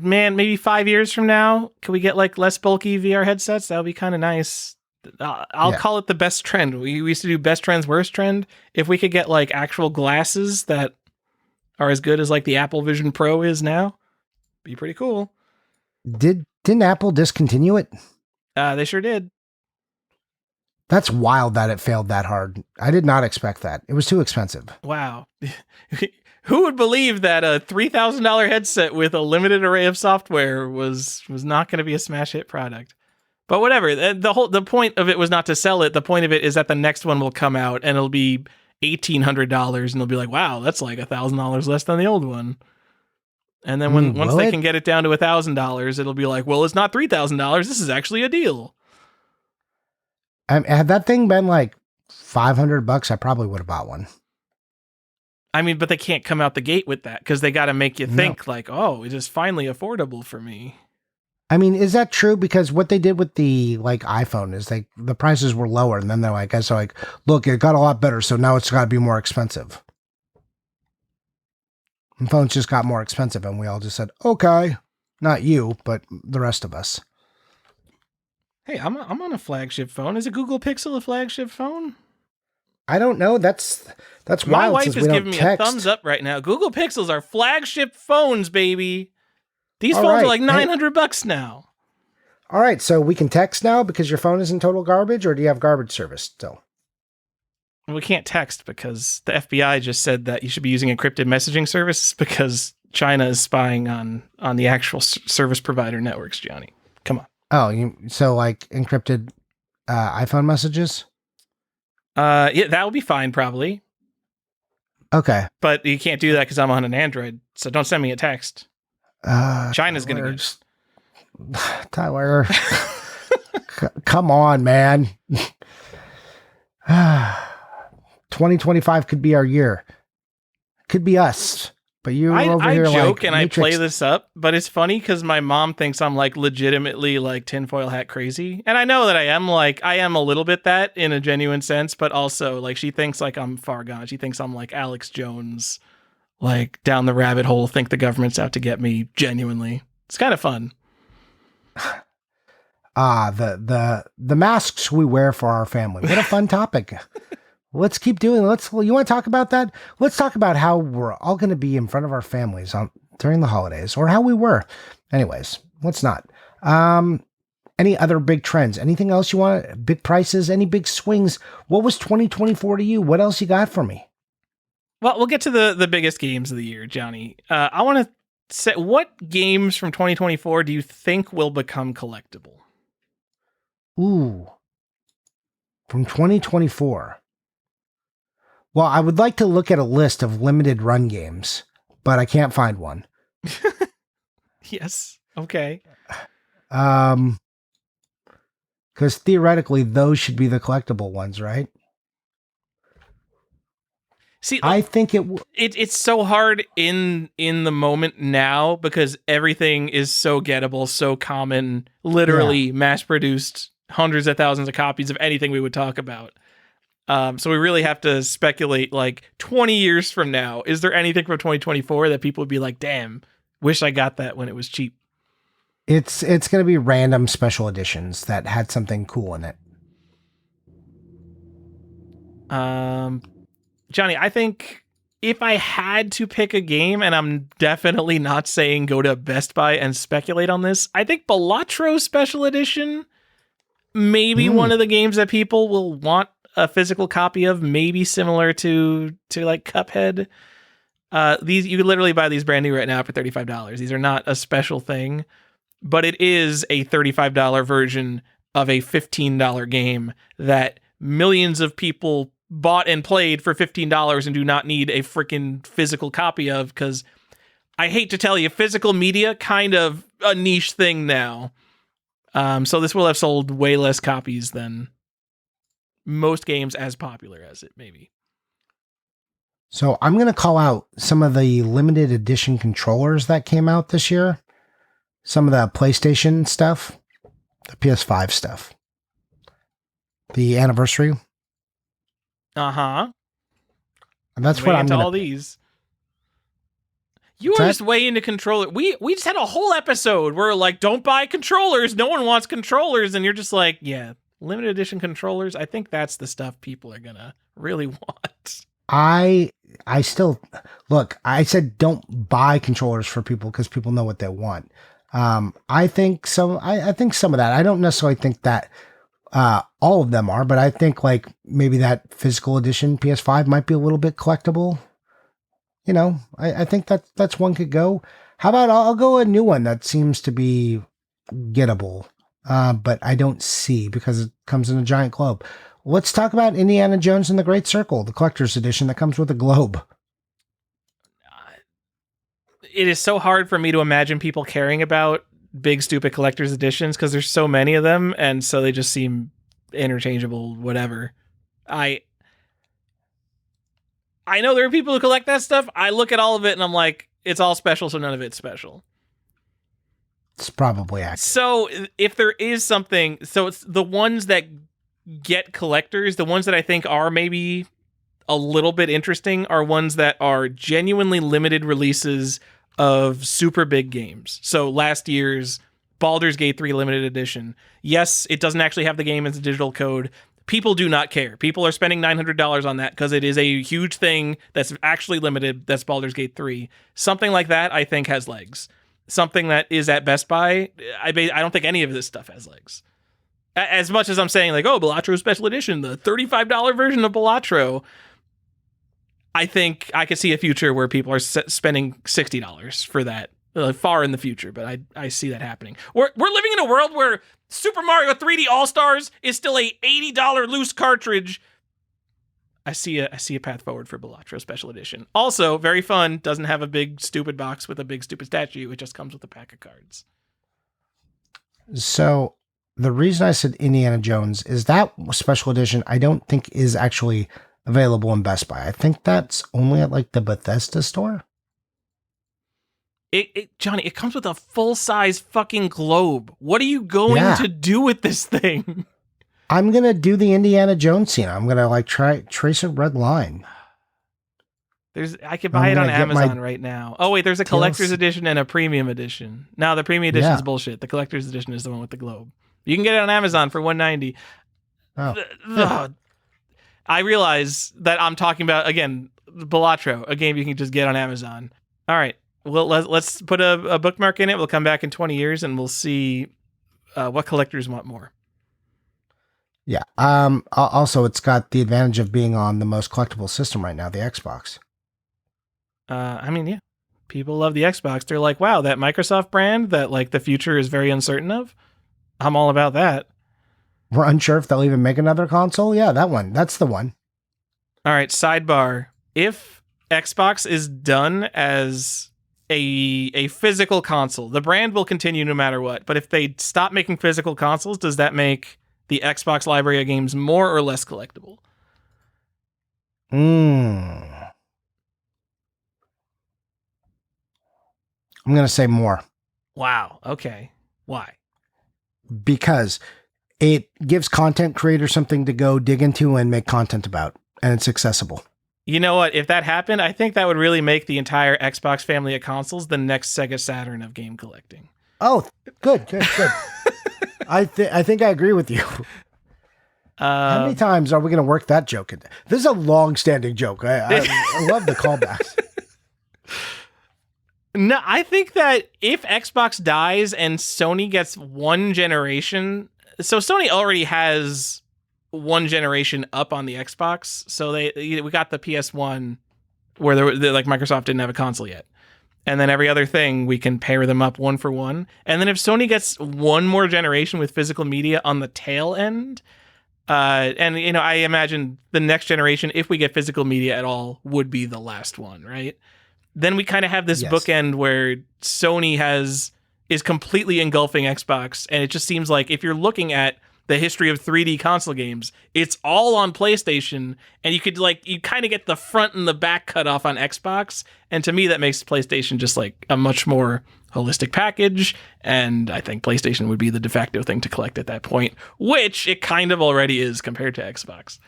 Man, maybe 5 years from now, can we get like less bulky VR headsets? That would be kind of nice. I'll call it the best trend. We used to do best trends, worst trend. If we could get like actual glasses that are as good as like the Apple Vision Pro is now, be pretty cool. Didn't Apple discontinue it? They sure did. That's wild that it failed that hard. I did not expect that. It was too expensive. Wow. Who would believe that a $3,000 headset with a limited array of software was not going to be a smash hit product? But whatever. The point of it was not to sell it. The point of it is that the next one will come out and it'll be $1,800 and they'll be like, wow, that's like $1,000 less than the old one. And then once they can get it down to $1,000, it'll be like, well, it's not $3,000. This is actually a deal. Had that thing been like $500, I probably would have bought one. I mean, but they can't come out the gate with that because they got to make you think like, oh, it is finally affordable for me. I mean, is that true? Because what they did with the like iPhone is the prices were lower, and then they're like, look, it got a lot better, so now it's got to be more expensive. And phones just got more expensive, and we all just said, okay, not you, but the rest of us. Hey, I'm on a flagship phone. Is a Google Pixel a flagship phone? I don't know. That's wild. My wife is giving me a thumbs up right now. Google Pixels are flagship phones, baby. These phones are like $900 now. All right, so we can text now because your phone is in total garbage, or do you have garbage service still? We can't text because the FBI just said that you should be using encrypted messaging service because China is spying on the actual service provider networks, Johnny. Come on. Oh, so like encrypted iPhone messages? Yeah, that would be fine, probably. Okay. But you can't do that because I'm on an Android, so don't send me a text. China's going to get it. Tyler. Come on, man. 2025 could be our year. Could be us. But you're over here I joke like and Matrix. I play this up, but it's funny because my mom thinks I'm like legitimately like tinfoil hat crazy. And I know that I am a little bit that in a genuine sense, but also like she thinks like I'm far gone. She thinks I'm like Alex Jones, like down the rabbit hole, think the government's out to get me genuinely. It's kind of fun. The masks we wear for our family. What a fun topic. Let's keep doing. You want to talk about that? Let's talk about how we're all going to be in front of our families during the holidays, or how we were. Anyways, let's not. Any other big trends? Anything else you want? Big prices? Any big swings? What was 2024 to you? What else you got for me? Well, we'll get to the biggest games of the year, Johnny. I want to say, what games from 2024 do you think will become collectible? Ooh, from 2024. Well, I would like to look at a list of limited run games, but I can't find one. Yes. Okay. Because theoretically, those should be the collectible ones, right? See, I think it's so hard in the moment now because everything is so gettable, so common, literally mass-produced hundreds of thousands of copies of anything we would talk about. So we really have to speculate, like 20 years from now, is there anything from 2024 that people would be like, damn, wish I got that when it was cheap? It's going to be random special editions that had something cool in it. Johnny, I think if I had to pick a game, and I'm definitely not saying go to Best Buy and speculate on this, I think Balatro Special Edition, maybe one of the games that people will want a physical copy of, maybe similar to like Cuphead. These you could literally buy these brand new right now for $35. These are not a special thing, but it is a $35 version of a $15 game that millions of people bought and played for $15 and do not need a freaking physical copy of, because I hate to tell you, physical media kind of a niche thing now. So this will have sold way less copies than most games as popular as it may be. So I'm going to call out some of the limited edition controllers that came out this year. Some of the PlayStation stuff, the PS5 stuff, the anniversary. Uh-huh. And that's way what I'm into going all these. You are just way into controller. We just had a whole episode where like, don't buy controllers. No one wants controllers. And you're just like, yeah, limited edition controllers. I think that's the stuff people are going to really want. I still look, I said don't buy controllers for people because people know what they want. I think some of that. I don't necessarily think that all of them are, but I think like maybe that physical edition PS5 might be a little bit collectible. You know, I think that's one could go. How about I'll go a new one that seems to be gettable, but I don't see because it comes in a giant globe. Let's talk about Indiana Jones and the Great Circle, the collector's edition that comes with a globe. It is so hard for me to imagine people caring about big, stupid collector's editions because there's so many of them, and so they just seem interchangeable, whatever. I know there are people who collect that stuff. I look at all of it, and I'm like, it's all special, so none of it's special. It's probably accurate. So if there is something... So it's the ones that get collectors, the ones that I think are maybe a little bit interesting are ones that are genuinely limited releases of super big games. So last year's Baldur's Gate 3 limited edition. Yes, it doesn't actually have the game as a digital code. People do not care. People are spending $900 on that because it is a huge thing that's actually limited. That's Baldur's Gate 3. Something like that, I think, has legs. Something that is at Best Buy, I don't think any of this stuff has legs. As much as I'm saying, like, oh, Balatro Special Edition, the $35 version of Balatro, I think I could see a future where people are spending $60 for that far in the future, but I see that happening. We're living in a world where Super Mario 3D All-Stars is still a $80 loose cartridge. I see a path forward for Balatro Special Edition. Also, very fun, doesn't have a big stupid box with a big stupid statue. It just comes with a pack of cards. So the reason I said Indiana Jones is that special edition I don't think is actually available in Best Buy. I think that's only at like the Bethesda store. Johnny, it comes with a full-size fucking globe. What are you going to do with this thing? I'm going to do the Indiana Jones scene. I'm going to like trace a red line. I could buy it on Amazon right now. Oh wait, there's a collector's edition and a premium edition. No, the premium edition is bullshit. The collector's edition is the one with the globe. You can get it on Amazon for $190. Oh. I realize that I'm talking about, again, Balatro, a game you can just get on Amazon. All right. Well, let's put a bookmark in it. We'll come back in 20 years and we'll see what collectors want more. Yeah. Also, it's got the advantage of being on the most collectible system right now, the Xbox. I mean, yeah. People love the Xbox. They're like, wow, that Microsoft brand that like the future is very uncertain of. I'm all about that. We're unsure if they'll even make another console. Yeah, that one. That's the one. All right, sidebar. If Xbox is done as a physical console, the brand will continue no matter what. But if they stop making physical consoles, does that make the Xbox library of games more or less collectible? I'm going to say more. Wow. Okay. Why? Because it gives content creators something to go dig into and make content about, and it's accessible. You know what? If that happened, I think that would really make the entire Xbox family of consoles the next Sega Saturn of game collecting. Oh, good. I think I agree with you. How many times are we going to work that joke in? This is a long-standing joke. I love the callbacks. No, I think that if Xbox dies and Sony gets one generation, so Sony already has one generation up on the Xbox, so we got the PS1 where like Microsoft didn't have a console yet, and then every other thing we can pair them up one for one. And then if Sony gets one more generation with physical media on the tail end, and I imagine the next generation, if we get physical media at all, would be the last one, right? Then we kind of have this bookend where Sony is completely engulfing Xbox, and it just seems like if you're looking at the history of 3D console games, it's all on PlayStation, and you kind of get the front and the back cut off on Xbox, and to me that makes PlayStation just like a much more holistic package, and I think PlayStation would be the de facto thing to collect at that point, which it kind of already is compared to Xbox.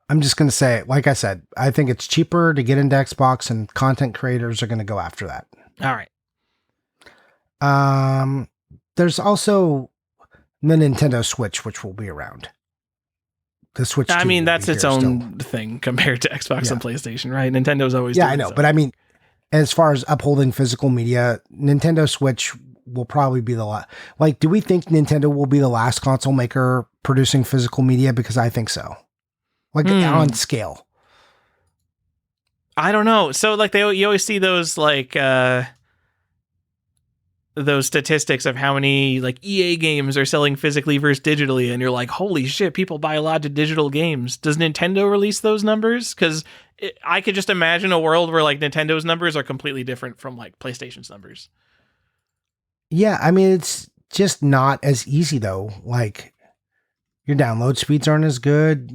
I'm just going to say, like I said, I think it's cheaper to get into Xbox, and content creators are going to go after that. All right. There's also the Nintendo Switch, which will be around. The Switch. I mean, that's its own thing compared to Xbox and PlayStation, right? Nintendo's always. Yeah, I know. But I mean, as far as upholding physical media, Nintendo Switch will probably be the last. Like, do we think Nintendo will be the last console maker producing physical media? Because I think so. Like on scale. I don't know. So like you always see those like those statistics of how many like EA games are selling physically versus digitally, and you're like, holy shit, people buy a lot of digital games. Does Nintendo release those numbers? Because I could just imagine a world where like Nintendo's numbers are completely different from like PlayStation's numbers. Yeah, I mean, it's just not as easy though. Like, your download speeds aren't as good.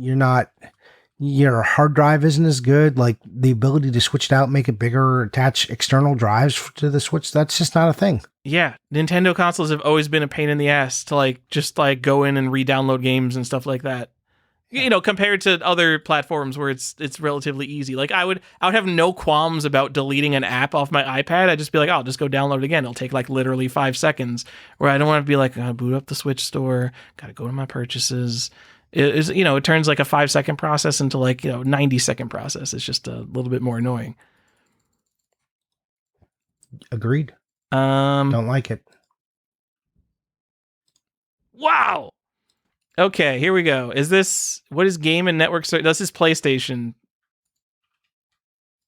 Your hard drive isn't as good. Like, the ability to switch it out, make it bigger, attach external drives to the Switch, that's just not a thing. Yeah, Nintendo consoles have always been a pain in the ass to like just like go in and re-download games and stuff like that. Compared to other platforms where it's relatively easy. Like I would have no qualms about deleting an app off my iPad. I'd just be like, I'll just go download it again. It'll take like literally 5 seconds. Where I don't want to be like, I gotta boot up the Switch store, gotta go to my purchases. It turns like a 5-second process into like 90-second process. It's just a little bit more annoying. Agreed. Don't like it. Wow. Okay, here we go. What is game and network? This is PlayStation.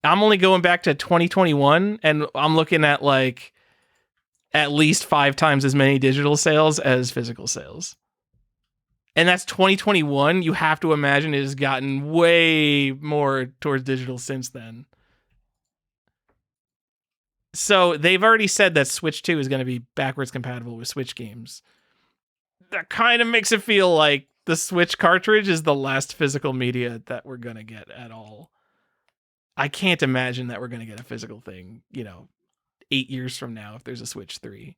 I'm only going back to 2021, and I'm looking at like at least 5 times as many digital sales as physical sales. And that's 2021. You have to imagine it has gotten way more towards digital since then. So they've already said that Switch 2 is going to be backwards compatible with Switch games. That kind of makes it feel like the Switch cartridge is the last physical media that we're going to get at all. I can't imagine that we're going to get a physical thing, 8 years from now if there's a Switch 3.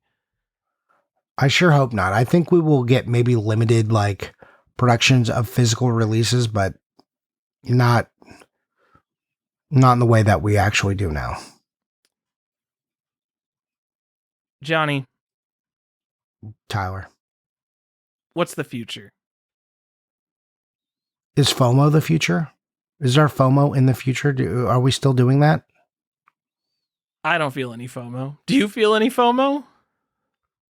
I sure hope not. I think we will get maybe limited like productions of physical releases, but not in the way that we actually do now. Johnny. Tyler. What's the future? Is FOMO the future? Is there FOMO in the future? Are we still doing that? I don't feel any FOMO. Do you feel any FOMO?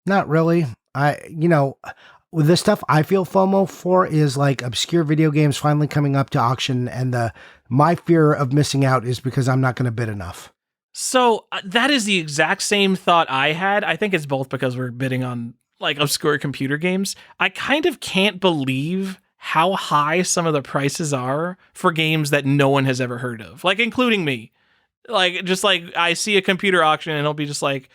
Not really. The stuff I feel FOMO for is like obscure video games finally coming up to auction, and my fear of missing out is because I'm not going to bid enough. So that is the exact same thought I had. I think it's both because we're bidding on like obscure computer games. I kind of can't believe how high some of the prices are for games that no one has ever heard of, like including me. Like just like I see a computer auction and it'll be just like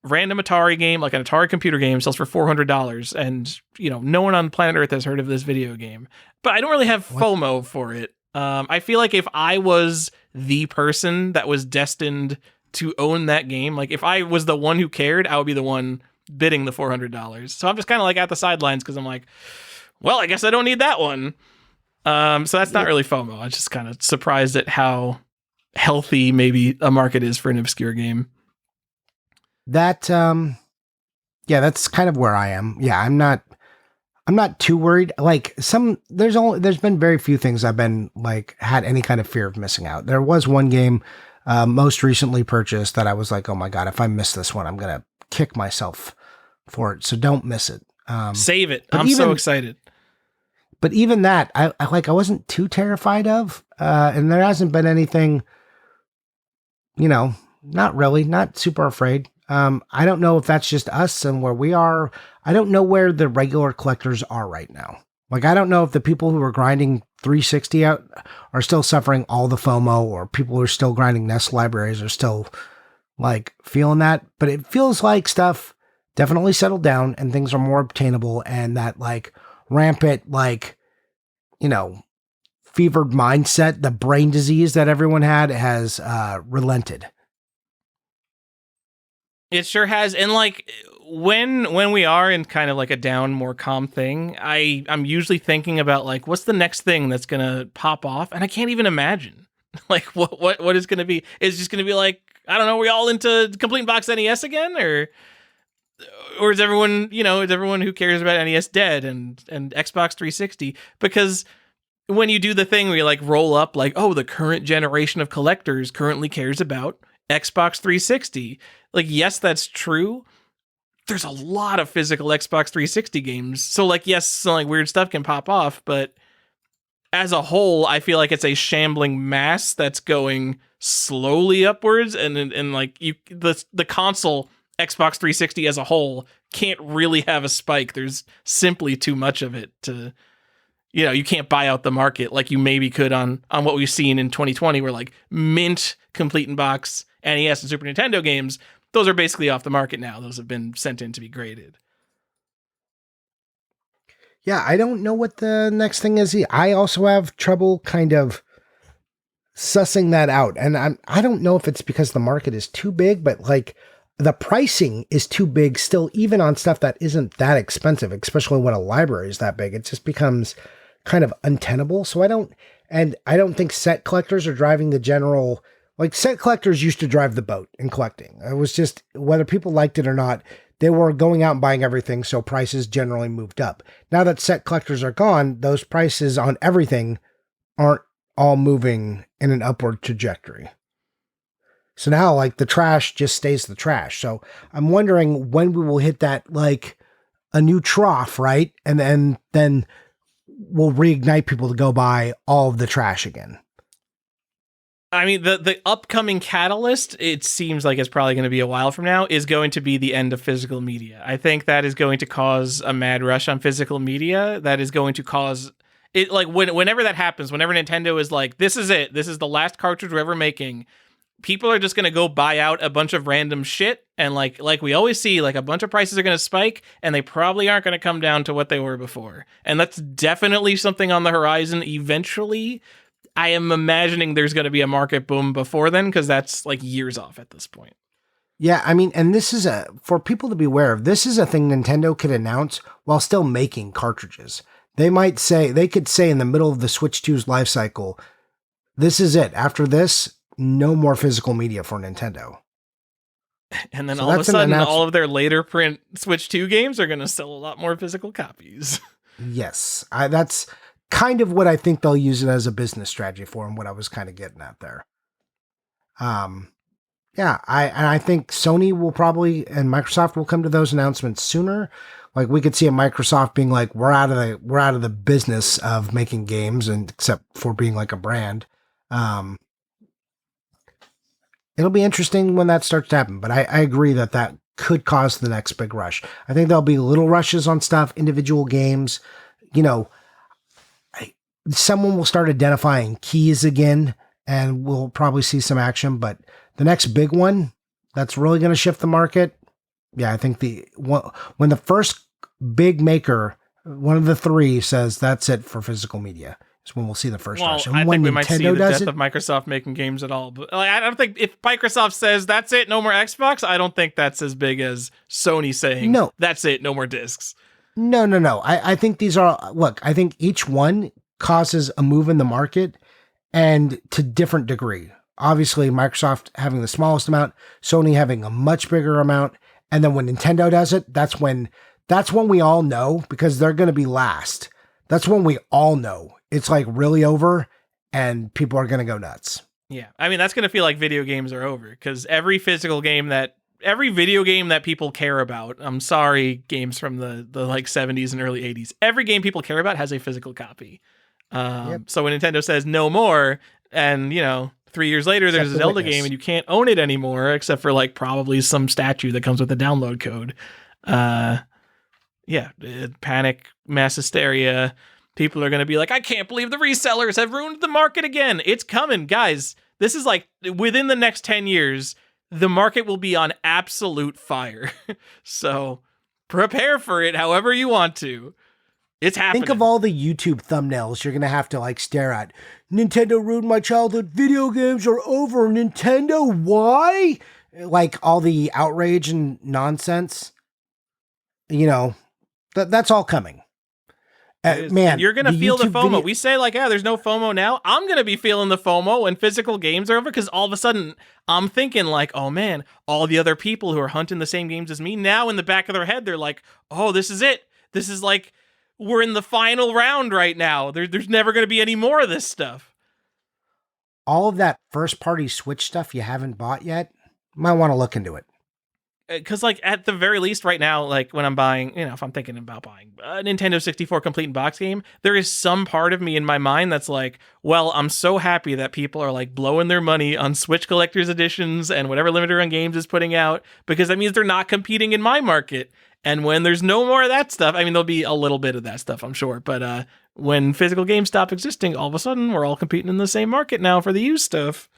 random Atari game, like an Atari computer game sells for $400, and no one on planet Earth has heard of this video game. But I don't really have FOMO for it. I feel like if I was the person that was destined to own that game, like if I was the one who cared, I would be the one bidding the $400. So I'm just kind of like at the sidelines because I'm like, well, I guess I don't need that one. So that's not really FOMO. I'm just kind of surprised at how healthy maybe a market is for an obscure game. That, that's kind of where I am. Yeah, I'm not too worried. Like there's been very few things I've been like had any kind of fear of missing out. There was one game most recently purchased that I was like, oh my God, if I miss this one, I'm going to kick myself for it. So don't miss it. Save it. I'm so excited. But even that, I wasn't too terrified of, and there hasn't been anything not really, not super afraid. I don't know if that's just us and where we are. I don't know where the regular collectors are right now. Like, I don't know if the people who are grinding 360 out are still suffering all the FOMO, or people who are still grinding Nest libraries are still like feeling that. But it feels like stuff definitely settled down and things are more obtainable, and that like rampant, like, fevered mindset, the brain disease that everyone had has relented. It sure has. And like when we are in kind of like a down, more calm thing, I'm usually thinking about like what's the next thing that's gonna pop off, and I can't even imagine. Like what is gonna be? Is just gonna be like, I don't know, are we all into complete box NES again, or is everyone, is everyone who cares about NES dead and Xbox 360? Because when you do the thing where you like roll up like, oh, the current generation of collectors currently cares about Xbox 360. Like, yes, that's true. There's a lot of physical Xbox 360 games. So like, yes, some like weird stuff can pop off, but as a whole, I feel like it's a shambling mass that's going slowly upwards, and like the console Xbox 360 as a whole can't really have a spike. There's simply too much of it to, you can't buy out the market like you maybe could on what we've seen in 2020, where like mint complete in box NES and Super Nintendo games, those are basically off the market now. Those have been sent in to be graded. Yeah, I don't know what the next thing is. I also have trouble kind of sussing that out. And I don't know if it's because the market is too big, but like the pricing is too big still, even on stuff that isn't that expensive, especially when a library is that big. It just becomes kind of untenable. So I don't think set collectors are driving the general, like set collectors used to drive the boat in collecting. It was just whether people liked it or not, they were going out and buying everything. So prices generally moved up. Now that set collectors are gone, those prices on everything aren't all moving in an upward trajectory. So now like the trash just stays the trash. So I'm wondering when we will hit that, like a new trough, right? And then we'll reignite people to go buy all of the trash again. I mean, the upcoming catalyst, it seems like it's probably going to be a while from now, is going to be the end of physical media. I think that is going to cause a mad rush on physical media. That is going to cause it, like whenever that happens, whenever Nintendo is like, this is it, this is the last cartridge we're ever making, people are just going to go buy out a bunch of random shit. And like we always see, like a bunch of prices are going to spike, and they probably aren't going to come down to what they were before. And that's definitely something on the horizon eventually. I am imagining there's going to be a market boom before then, because that's like years off at this point. Yeah, I mean, and this is for people to be aware of, this is a thing Nintendo could announce while still making cartridges. They could say in the middle of the Switch 2's life cycle, this is it. After this, no more physical media for Nintendo. And then all of a sudden, all of their later print Switch 2 games are going to sell a lot more physical copies. Yes, that's kind of what I think they'll use it as a business strategy for, and what I was kind of getting at there. Yeah, I think Sony will probably, and Microsoft will come to those announcements sooner. Like we could see a Microsoft being like, we're out of the business of making games, and except for being like a brand. It'll be interesting when that starts to happen, but I agree that could cause the next big rush. I think there'll be little rushes on stuff, individual games, someone will start identifying keys again, and we'll probably see some action. But the next big one that's really going to shift the market, yeah, I think when the first big maker, one of the three, says that's it for physical media, is when we'll see the first rush. And I when think we Nintendo might see the death of Microsoft making games at all. But I don't think if Microsoft says that's it, no more Xbox, I don't think that's as big as Sony saying no, that's it, no more discs. No. I think these are, look, I think each one causes a move in the market, and to different degree. Obviously, Microsoft having the smallest amount, Sony having a much bigger amount, and then when Nintendo does it, that's when we all know, because they're going to be last. That's when we all know it's like really over, and people are going to go nuts. Yeah, I mean that's going to feel like video games are over, because every video game that people care about, I'm sorry, games from the like 70s and early 80s, every game people care about has a physical copy. So when Nintendo says no more, and 3 years later, there's a Except the Zelda witness. game and you can't own it anymore, except for like probably some statue that comes with the download code. Panic, mass hysteria. People are going to be like, I can't believe the resellers have ruined the market again. It's coming, guys. This is like within the next 10 years, the market will be on absolute fire. So prepare for it however you want to. It's happening. Think of all the YouTube thumbnails you're going to have to like stare at. Nintendo ruined my childhood. Video games are over. Nintendo, why? Like all the outrage and nonsense. You know, that's all coming. Man, and you're going to feel the YouTube FOMO. We say like, there's no FOMO now. I'm going to be feeling the FOMO when physical games are over because all of a sudden I'm thinking like, oh man, all the other people who are hunting the same games as me now in the back of their head, they're like, oh, this is it. This is like, we're in the final round right now. There's never going to be any more of this stuff. All of that first party Switch stuff you haven't bought yet, might want to look into it. Because, like, at the very least right now, like, when I'm buying, if I'm thinking about buying a Nintendo 64 complete in box game, there is some part of me in my mind that's like, well, I'm so happy that people are, like, blowing their money on Switch collector's editions and whatever limited run games is putting out, because that means they're not competing in my market. And when there's no more of that stuff, I mean, there'll be a little bit of that stuff, I'm sure. But when physical games stop existing, all of a sudden, we're all competing in the same market now for the used stuff.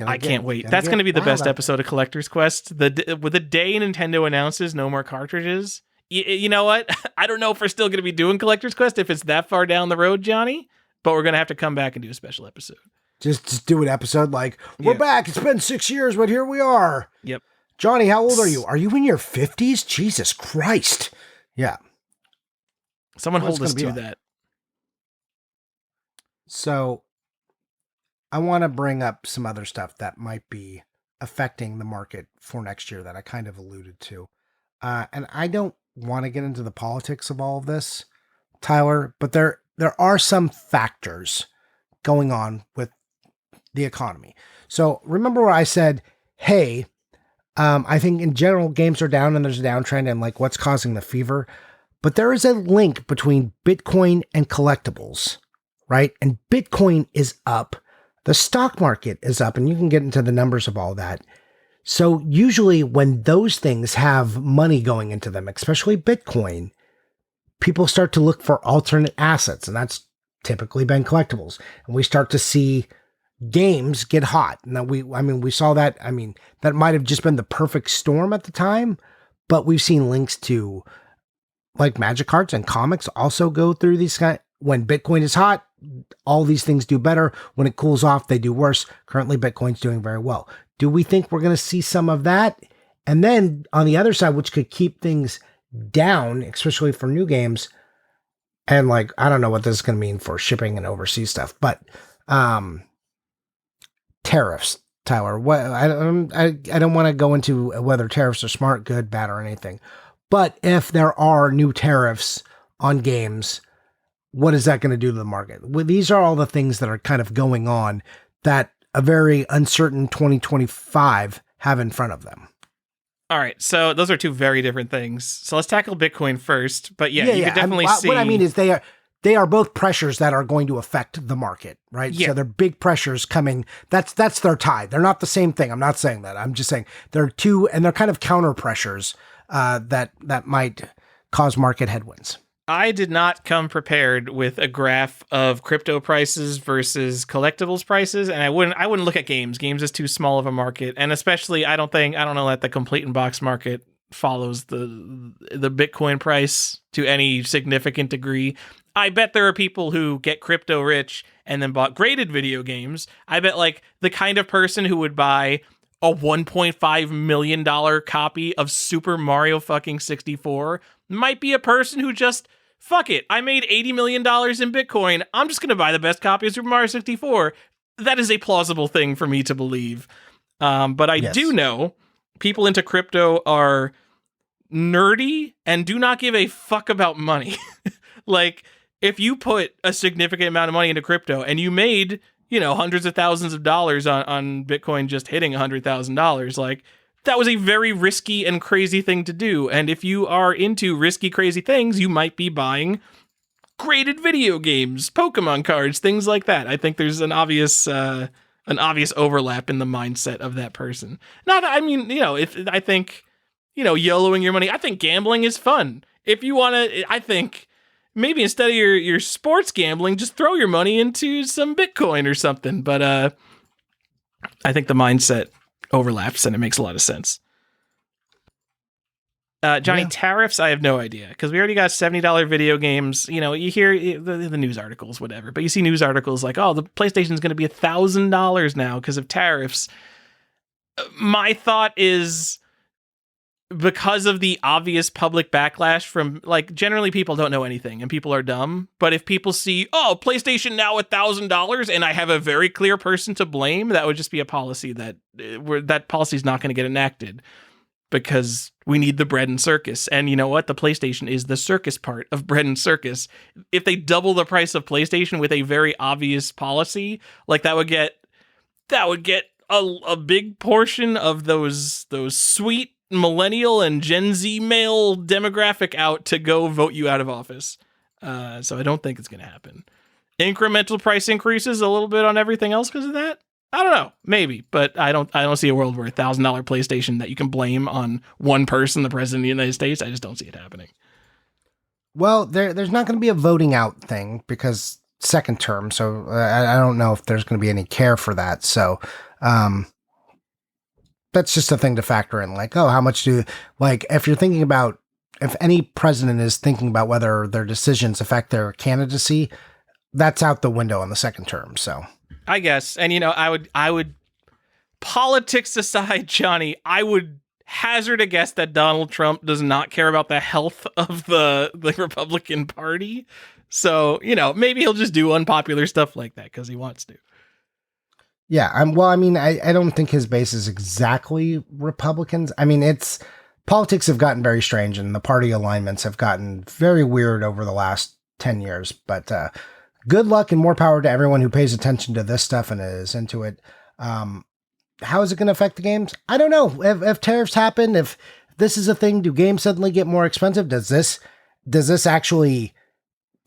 I can't wait. That's going to be the best episode of Collector's Quest. With the day Nintendo announces no more cartridges, you know what? I don't know if we're still going to be doing Collector's Quest if it's that far down the road, Johnny, but we're going to have to come back and do a special episode. Just do an episode like, we're back. It's been 6 years, but here we are. Yep. Johnny, how old are you? Are you in your 50s? Jesus Christ. Yeah. Someone hold us to that. So I want to bring up some other stuff that might be affecting the market for next year that I kind of alluded to. And I don't want to get into the politics of all of this, Tyler, but there are some factors going on with the economy. So remember where I said, hey, I think in general games are down and there's a downtrend and like what's causing the fever. But there is a link between Bitcoin and collectibles, right? And Bitcoin is up. The stock market is up, and you can get into the numbers of all that. So usually when those things have money going into them, especially Bitcoin, people start to look for alternate assets, and that's typically been collectibles. And we start to see games get hot. Now we saw that. I mean, that might have just been the perfect storm at the time, but we've seen links to like Magic cards and comics also go through these kind. When Bitcoin is hot, all these things do better. When it cools off, they do worse. Currently, Bitcoin's doing very well. Do we think we're going to see some of that? And then on the other side, which could keep things down, especially for new games, and like, I don't know what this is going to mean for shipping and overseas stuff, but tariffs, Tyler. What I don't want to go into whether tariffs are smart, good, bad, or anything. But if there are new tariffs on games, what is that going to do to the market? Well, these are all the things that are kind of going on that a very uncertain 2025 have in front of them. All right, so those are two very different things. So let's tackle Bitcoin first. But you could definitely see. What I mean is they are both pressures that are going to affect the market, right? Yeah. So they're big pressures coming. That's their tide. They're not the same thing. I'm not saying that. I'm just saying they're two, and they're kind of counter pressures that might cause market headwinds. I did not come prepared with a graph of crypto prices versus collectibles prices, and I wouldn't look at games. Games is too small of a market, and especially I don't know that the complete in box market follows the Bitcoin price to any significant degree. I bet there are people who get crypto rich and then bought graded video games. I bet like the kind of person who would buy a $1.5 million copy of Super Mario fucking 64 might be a person who just, fuck it, I made $80 million in Bitcoin. I'm just going to buy the best copy of Super Mario 64. That is a plausible thing for me to believe. But I do know people into crypto are nerdy and do not give a fuck about money. Like, if you put a significant amount of money into crypto and you made, hundreds of thousands of dollars on Bitcoin just hitting $100,000, like, that was a very risky and crazy thing to do. And if you are into risky, crazy things, you might be buying graded video games, Pokemon cards, things like that. I think there's an obvious overlap in the mindset of that person. I mean, I think, YOLOing your money. I think gambling is fun. If you want to, I think maybe instead of your sports gambling, just throw your money into some Bitcoin or something. But I think the mindset overlaps and it makes a lot of sense. Johnny, Yeah. tariffs, I have no idea, because we already got $70 video games. You hear the news articles, whatever, but you see news articles like, oh, the PlayStation's going to be $1,000 now because of tariffs. My thought is, because of the obvious public backlash from, like, generally people don't know anything and people are dumb. But if people see, oh, PlayStation now $1,000 and I have a very clear person to blame, that would just be a policy that policy is not going to get enacted, because we need the bread and circus. And you know what? The PlayStation is the circus part of bread and circus. If they double the price of PlayStation with a very obvious policy, like that would get a big portion of those sweet millennial and Gen Z male demographic out to go vote you out of office. So I don't think it's going to happen. Incremental price increases a little bit on everything else because of that. I don't know, maybe, but I don't see a world where $1,000 PlayStation that you can blame on one person, the president of the United States. I just don't see it happening. Well, there's not going to be a voting out thing because second term, so I don't know if there's going to be any care for that. So that's just a thing to factor in. Like, oh, how much if you're thinking about, if any president is thinking about whether their decisions affect their candidacy, that's out the window on the second term. So I guess. And, I would, politics aside, Johnny, I would hazard a guess that Donald Trump does not care about the health of the Republican Party. So, maybe he'll just do unpopular stuff like that because he wants to. Yeah. I don't think his base is exactly Republicans. I mean, politics have gotten very strange and the party alignments have gotten very weird over the last 10 years, but, good luck and more power to everyone who pays attention to this stuff and is into it. How is it going to affect the games? I don't know. If tariffs happen, if this is a thing, do games suddenly get more expensive? Does this actually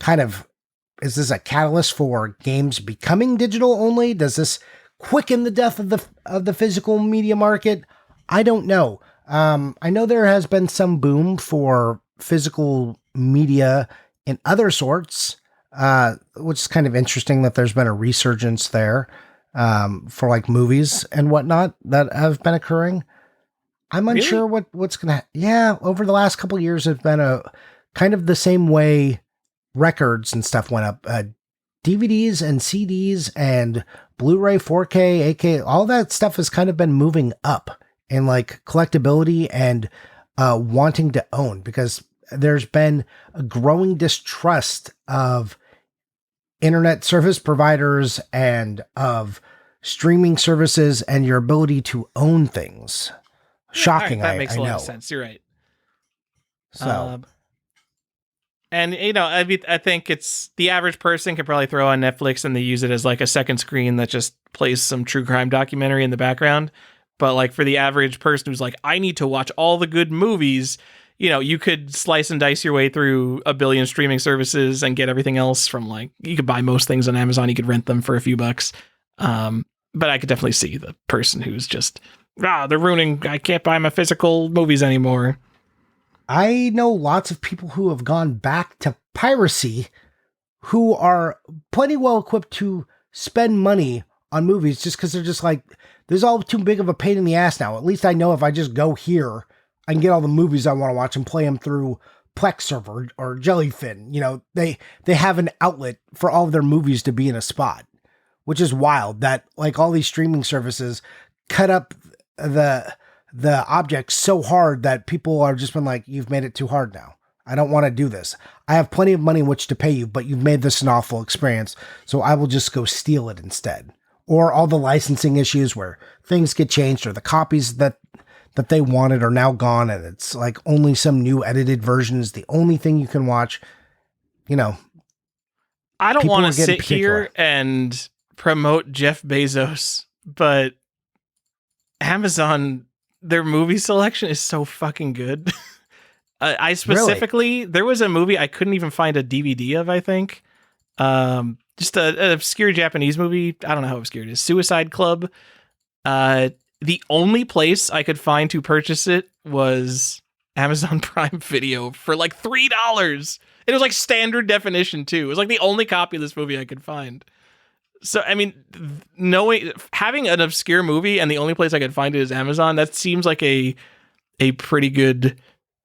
is this a catalyst for games becoming digital only? Does this quicken the death of the physical media market? I don't know. I know there has been some boom for physical media in other sorts, which is kind of interesting that there's been a resurgence there for like movies and whatnot that have been occurring. I'm unsure what's going to yeah, over the last couple of years have been a kind of the same way records and stuff went up. DVDs and CDs and Blu-ray, 4K, 8K, all that stuff has kind of been moving up in like collectability and wanting to own, because there's been a growing distrust of internet service providers and of streaming services and your ability to own things. Shocking. That makes I a lot know. of sense. You're right. So, and I think it's the average person can probably throw on Netflix and they use it as like a second screen that just plays some true crime documentary in the background. But like for the average person who's like, I need to watch all the good movies, you could slice and dice your way through a billion streaming services and get everything else from like, you could buy most things on Amazon. You could rent them for a few bucks. But I could definitely see the person who's just, they're ruining, I can't buy my physical movies anymore. I know lots of people who have gone back to piracy who are plenty well equipped to spend money on movies just because they're just like, this is all too big of a pain in the ass now. At least I know if I just go here, I can get all the movies I want to watch and play them through Plex server or Jellyfin. They have an outlet for all of their movies to be in a spot, which is wild that like all these streaming services cut up the object so hard that people are just been like, you've made it too hard now. I don't want to do this. I have plenty of money in which to pay you, but you've made this an awful experience. So I will just go steal it instead. Or all the licensing issues where things get changed or the copies that they wanted are now gone. And it's like only some new edited version is the only thing you can watch. I don't want to sit here and promote Jeff Bezos, but Amazon, their movie selection is so fucking good. I specifically, there was a movie I couldn't even find a DVD of, I think. Just an obscure Japanese movie. I don't know how obscure it is. Suicide Club. The only place I could find to purchase it was Amazon Prime Video for like $3. It was like standard definition too. It was like the only copy of this movie I could find. So, I mean, having an obscure movie and the only place I could find it is Amazon, that seems like a pretty good,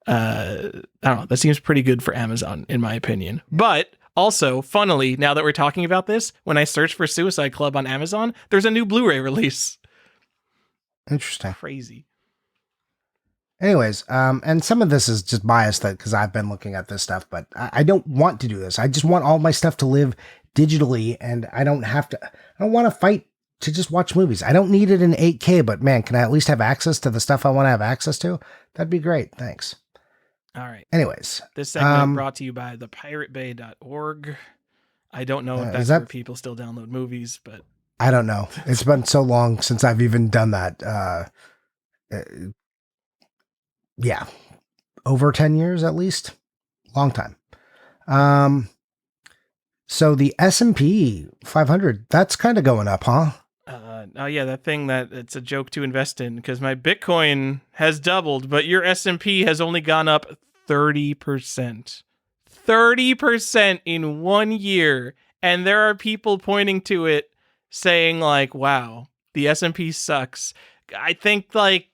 I don't know, that seems pretty good for Amazon, in my opinion. But also, funnily, now that we're talking about this, when I search for Suicide Club on Amazon, there's a new Blu-ray release. Interesting. Crazy. Anyways, and some of this is just biased because I've been looking at this stuff, but I don't want to do this. I just want all my stuff to live digitally, and I don't want to fight to just watch movies. I don't need it in 8K, but man, can I at least have access to the stuff I want to have access to? That'd be great. Thanks. All right. Anyways. This segment brought to you by thepiratebay.org. I don't know if that's where people still download movies, but I don't know. It's been so long since I've even done that. Yeah. Over 10 years at least. Long time. So the S&P 500, that's kind of going up, huh? Oh yeah, that thing that it's a joke to invest in because my Bitcoin has doubled, but your S&P has only gone up 30%. 30% in 1 year. And there are people pointing to it saying like, wow, the S&P sucks. I think like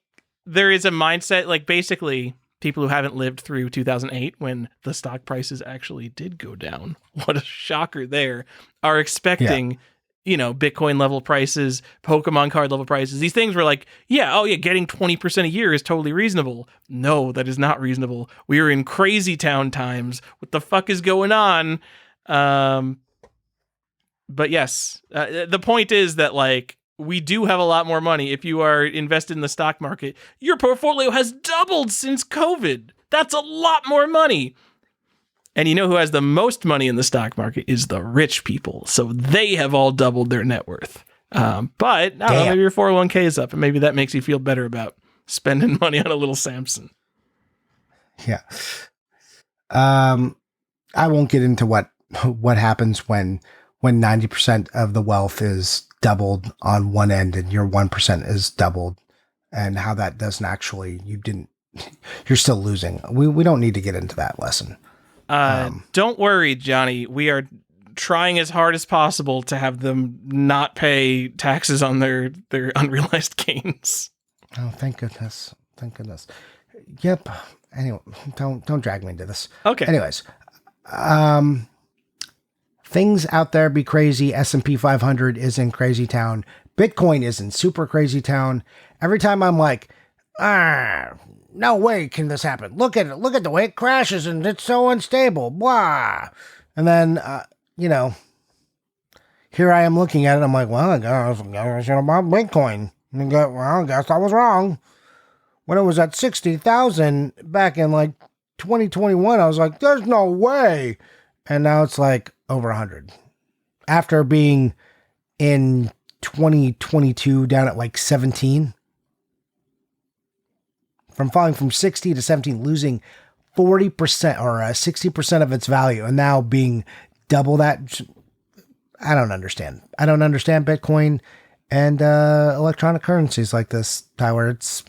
there is a mindset, like basically people who haven't lived through 2008 when the stock prices actually did go down. What a shocker there. Are expecting, Bitcoin level prices, Pokemon card level prices. These things were like, getting 20% a year is totally reasonable. No, that is not reasonable. We are in crazy town times. What the fuck is going on? But yes, the point is that like we do have a lot more money. If you are invested in the stock market, your portfolio has doubled since COVID. That's a lot more money. And you know who has the most money in the stock market is the rich people. So they have all doubled their net worth. But I don't know, maybe your 401k is up and maybe that makes you feel better about spending money on a little Samson. Yeah. I won't get into what happens when 90% of the wealth is doubled on one end and your 1% is doubled and how that doesn't actually, you're still losing. We don't need to get into that lesson. Don't worry, Johnny. We are trying as hard as possible to have them not pay taxes on their unrealized gains. Oh, thank goodness. Thank goodness. Yep. Anyway, don't drag me into this. Okay. Anyways, things out there be crazy. S&P 500 is in crazy town. Bitcoin is in super crazy town. Every time I'm like, no way can this happen. Look at it. Look at the way it crashes and it's so unstable. Blah. And then, here I am looking at it. I'm like, well, I should have bought Bitcoin. Well, I guess I was wrong. When it was at 60,000 back in like 2021, I was like, there's no way. And now it's like over 100. After being in 2022 down at like 17. From falling from 60 to 17, losing 40% or 60% of its value, and now being double that. I don't understand. I don't understand Bitcoin and electronic currencies like this, Tyler. It's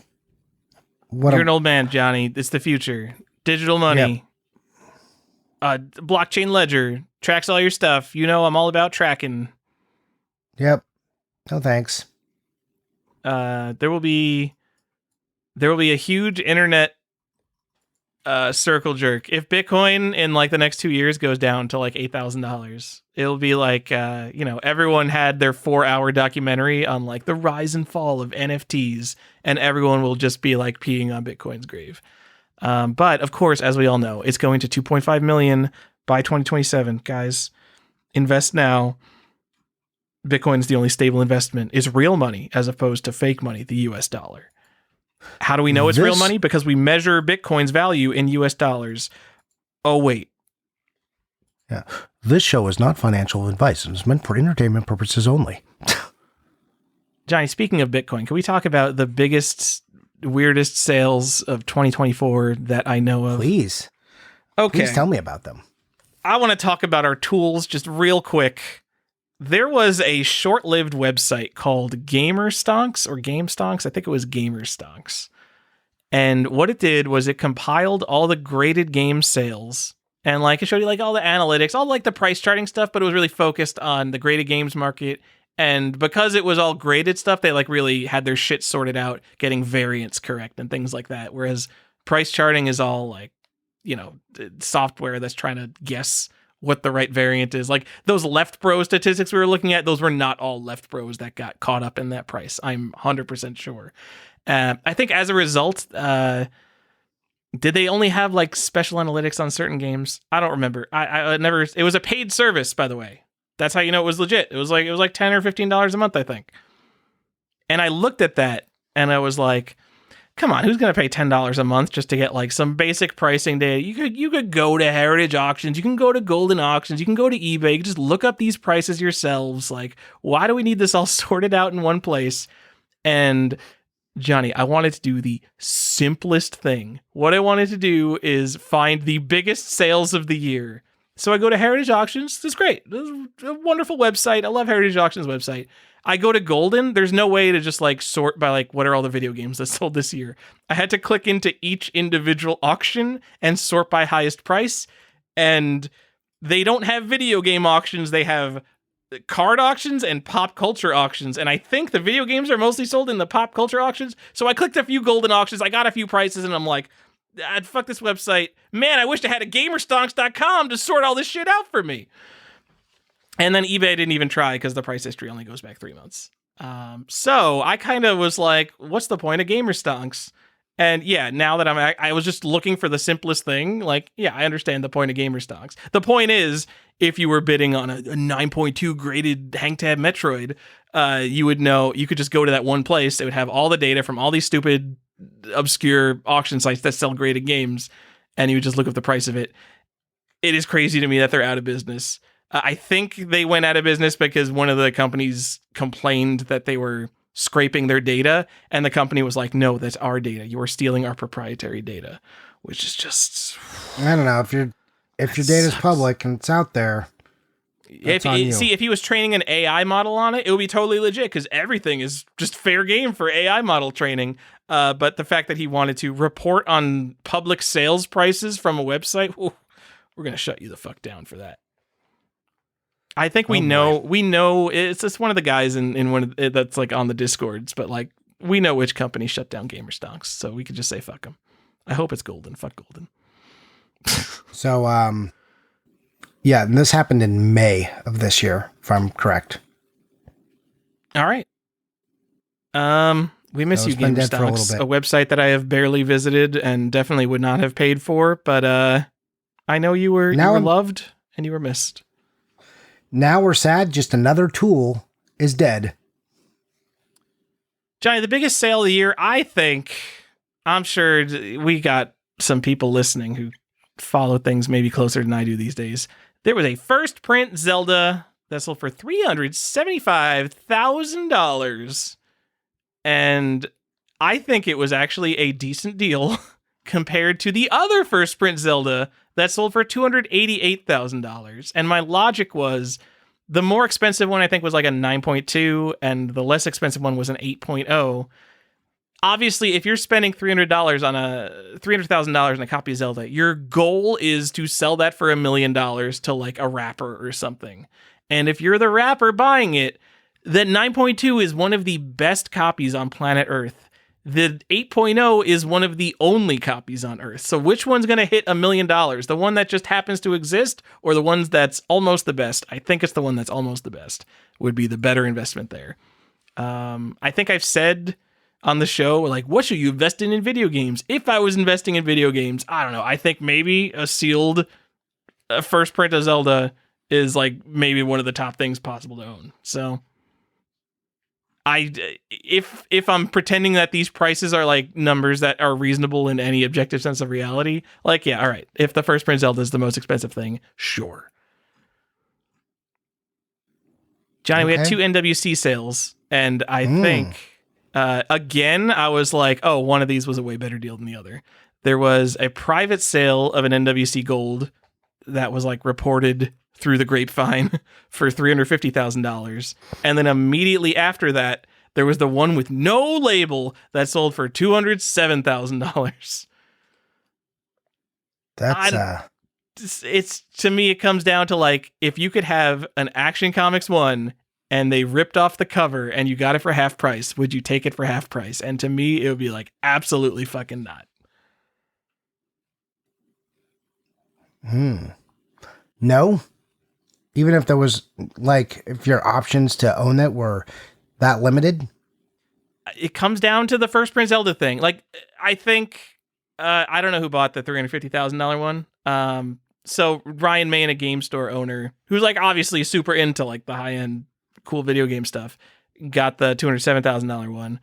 You're an old man, Johnny. It's the future. Digital money. Yep. Blockchain ledger tracks all your stuff. I'm all about tracking. Yep. No thanks. There will be a huge internet circle jerk. If Bitcoin in like the next 2 years goes down to like $8,000, it'll be like, everyone had their 4-hour documentary on like the rise and fall of NFTs and everyone will just be like peeing on Bitcoin's grave. But of course, as we all know, it's going to 2.5 million by 2027. Guys, invest now. Bitcoin is the only stable investment. It's real money as opposed to fake money, the US dollar. How do we know it's real money? Because we measure Bitcoin's value in US dollars. Oh, wait. Yeah. This show is not financial advice and is meant for entertainment purposes only. Johnny, speaking of Bitcoin, can we talk about the biggest weirdest sales of 2024 that I know of. Please. Okay. Please tell me about them. I want to talk about our tools just real quick. There was a short-lived website called GamerStonks or GameStonks. I think it was GamerStonks. And what it did was it compiled all the graded game sales. And like it showed you like all the analytics, all like the price charting stuff, but it was really focused on the graded games market. And because it was all graded stuff, they like really had their shit sorted out, getting variants correct and things like that. Whereas price charting is all like, you know, software that's trying to guess what the right variant is. Like those left bro statistics we were looking at, those were not all left bros that got caught up in that price. I'm 100% sure. I think as a result, did they only have like special analytics on certain games? I don't remember. I never. It was a paid service, by the way. That's how you know it was legit. It was like $10 or $15 a month, I think. And I looked at that and I was like, come on, who's gonna pay $10 a month just to get like some basic pricing data? You could go to Heritage Auctions, you can go to Golden Auctions, you can go to eBay, you can just look up these prices yourselves. Like, why do we need this all sorted out in one place? And Johnny, I wanted to do the simplest thing. What I wanted to do is find the biggest sales of the year. So I go to Heritage Auctions. It's great. This is a wonderful website. I love Heritage Auctions website. I go to Golden. There's no way to just like sort by like what are all the video games that sold this year. I had to click into each individual auction and sort by highest price. And they don't have video game auctions. They have card auctions and pop culture auctions. And I think the video games are mostly sold in the pop culture auctions. So I clicked a few Golden auctions. I got a few prices and I'm like, fuck this website. Man, I wish I had a gamerstonks.com to sort all this shit out for me. And then eBay didn't even try because the price history only goes back 3 months. So I kind of was like, what's the point of Gamerstonks? And yeah, now that I was just looking for the simplest thing. Like, yeah, I understand the point of Gamerstonks. The point is, if you were bidding on a 9.2 graded hang tab Metroid, you would know, you could just go to that one place. It would have all the data from all these stupid, obscure auction sites that sell graded games. And you would just look up the price of it. It is crazy to me that they're out of business. I think they went out of business because one of the companies complained that they were scraping their data, and the company was like, no, that's our data. You are stealing our proprietary data, which is just... I don't know. If your data's public and it's out there, if he was training an AI model on it, it would be totally legit because everything is just fair game for AI model training. But the fact that he wanted to report on public sales prices from a website, we're going to shut you the fuck down for that. I think we know it's just one of the guys in one of, that's like on the Discords, but like we know which company shut down Gamerstonks, so we could just say fuck them. I hope it's Golden. Fuck Golden. So yeah, and this happened in May of this year, if I'm correct. All right. We miss you, Gamerstonks, a website that I have barely visited and definitely would not have paid for, but I know you were loved and you were missed. Now we're sad. Just another tool is dead. Johnny, the biggest sale of the year, I think, I'm sure we got some people listening who follow things maybe closer than I do these days. There was a first print Zelda that sold for $375,000. And I think it was actually a decent deal compared to the other first print Zelda that sold for $288,000. And my logic was the more expensive one, I think, was like a 9.2, and the less expensive one was an 8.0. Obviously, if you're spending $300,000 on a copy of Zelda, your goal is to sell that for $1 million to like a rapper or something. And if you're the rapper buying it, that 9.2 is one of the best copies on planet Earth. The 8.0 is one of the only copies on Earth. So which one's going to hit $1 million? The one that just happens to exist, or the one that's almost the best? I think it's the one that's almost the best would be the better investment there. I think I've said on the show, like, what should you invest in video games? If I was investing in video games, I don't know. I think maybe a sealed first print of Zelda is like maybe one of the top things possible to own. So if I'm pretending that these prices are like numbers that are reasonable in any objective sense of reality, like, yeah, all right. If the first print Zelda is the most expensive thing, sure. Johnny, we had 2 NWC sales, and I think Again, I was like, oh, one of these was a way better deal than the other. There was a private sale of an NWC Gold that was like reported through the grapevine for $350,000. And then immediately after that, there was the one with no label that sold for $207,000. It's to me, it comes down to like, if you could have an Action Comics 1 and they ripped off the cover and you got it for half price, would you take it for half price? And to me, it would be like, absolutely fucking not. No. Even if there was like, if your options to own it were that limited. It comes down to the first Prince Zelda thing. Like, I think, I don't know who bought the $350,000 one. So Ryan Main, a game store owner, who's like obviously super into like the high end cool video game stuff, got the $207,000 one.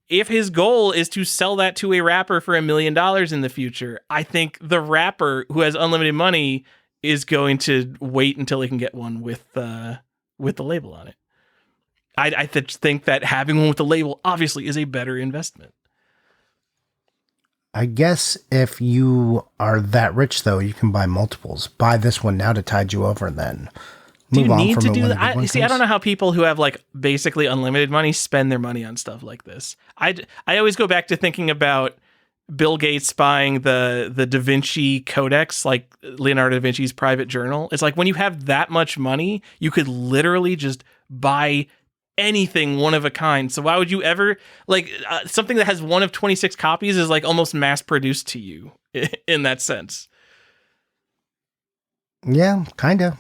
If his goal is to sell that to a rapper for $1 million in the future, I think the rapper who has unlimited money is going to wait until he can get one with the label on it. I think that having one with the label obviously is a better investment. I guess if you are that rich, though, you can buy multiples. Buy this one now to tide you over, and then do you need to do that? I don't know how people who have like basically unlimited money spend their money on stuff like this. I always go back to thinking about Bill Gates buying the Da Vinci Codex, like Leonardo da Vinci's private journal. It's like when you have that much money, you could literally just buy anything one of a kind. So why would you ever like something that has one of 26 copies is like almost mass produced to you in that sense? Yeah, kind of.